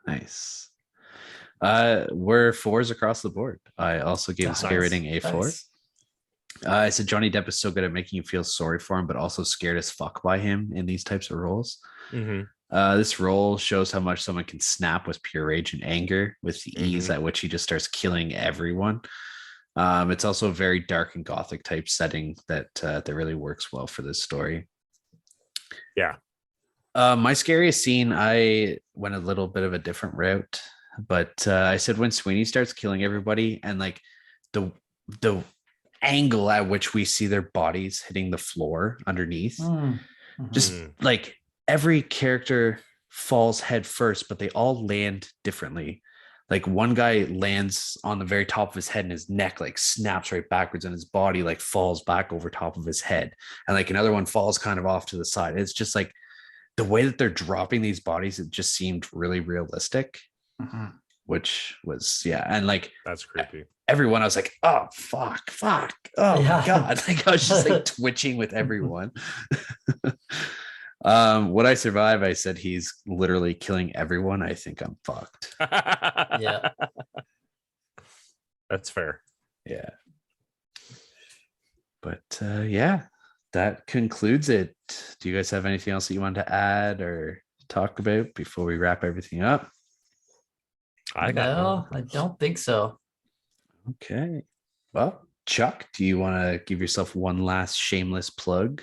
Nice. We're 4s across the board. I also gave the scare rating a 4. Nice. I said Johnny Depp is so good at making you feel sorry for him, but also scared as fuck by him in these types of roles. This role shows how much someone can snap with pure rage and anger, with the ease at which he just starts killing everyone. It's also a very dark and gothic type setting that really works well for this story. Yeah. My scariest scene, I went a little bit of a different route, but I said when Sweeney starts killing everybody, and like the angle at which we see their bodies hitting the floor underneath, just like every character falls head first, but they all land differently. Like one guy lands on the very top of his head and his neck like snaps right backwards and his body like falls back over top of his head. And like another one falls kind of off to the side. It's just like the way that they're dropping these bodies, it just seemed really realistic, which was, yeah. And like, that's creepy. Everyone, I was like, oh, fuck. Oh my God. Like I was just like twitching with everyone. Would I survive? I said he's literally killing everyone. I think I'm fucked. Yeah. That's fair. Yeah. But yeah, that concludes it. Do you guys have anything else that you want to add or talk about before we wrap everything up? I don't think so. Okay. Well, Chuck, do you want to give yourself one last shameless plug?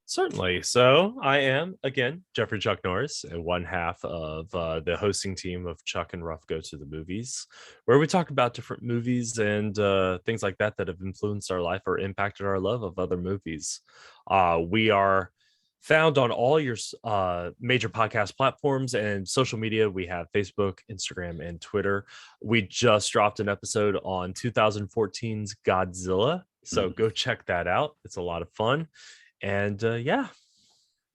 Certainly. So I am, again, Jeffrey Chuck Norris, and one half of the hosting team of Chuck and Ruff Go to the Movies, where we talk about different movies and things like that that have influenced our life or impacted our love of other movies. We are found on all your major podcast platforms and social media. We have Facebook, Instagram, and Twitter. We just dropped an episode on 2014's Godzilla, so go check that out. It's a lot of fun. And yeah,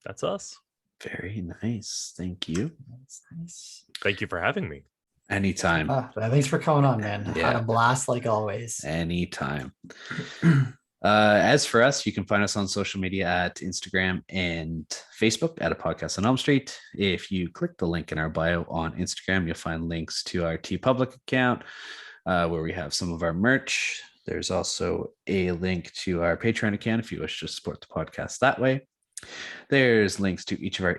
that's us. Very nice. Thank you. That's nice. Thank you for having me. Anytime. Thanks for coming on, man. Yeah. Had a blast like always. Anytime. As for us, you can find us on social media at Instagram and Facebook at A Podcast on Elm Street. If you click the link in our bio on Instagram, you'll find links to our TeePublic account where we have some of our merch. There's also a link to our Patreon account if you wish to support the podcast that way. There's links to each of our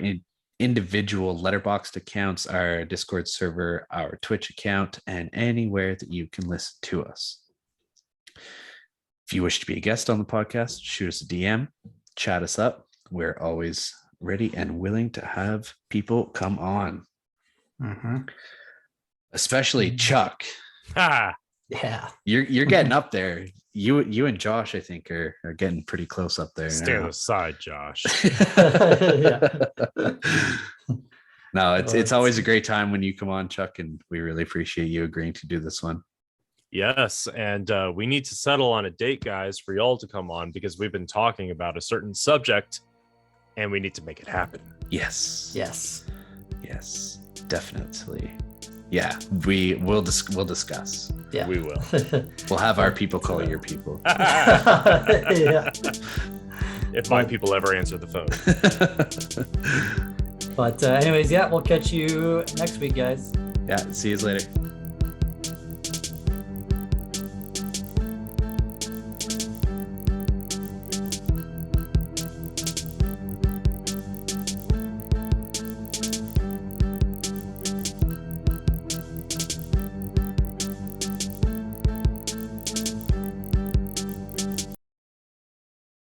individual Letterboxd accounts, our Discord server, our Twitch account, and anywhere that you can listen to us. If you wish to be a guest on the podcast, shoot us a DM, chat us up. We're always ready and willing to have people come on. Especially Chuck. Yeah, You're getting up there. You and Josh, I think, are getting pretty close up there. Stand aside, Josh. No, it's always a great time when you come on, Chuck, and we really appreciate you agreeing to do this one. Yes, and we need to settle on a date, guys, for y'all to come on, because we've been talking about a certain subject and we need to make it happen. Yes, definitely. Yeah, we'll discuss. Yeah, we will. We'll have our people call your people. Yeah. If my people ever answer the phone. But anyways, yeah, we'll catch you next week, guys. Yeah, see you later.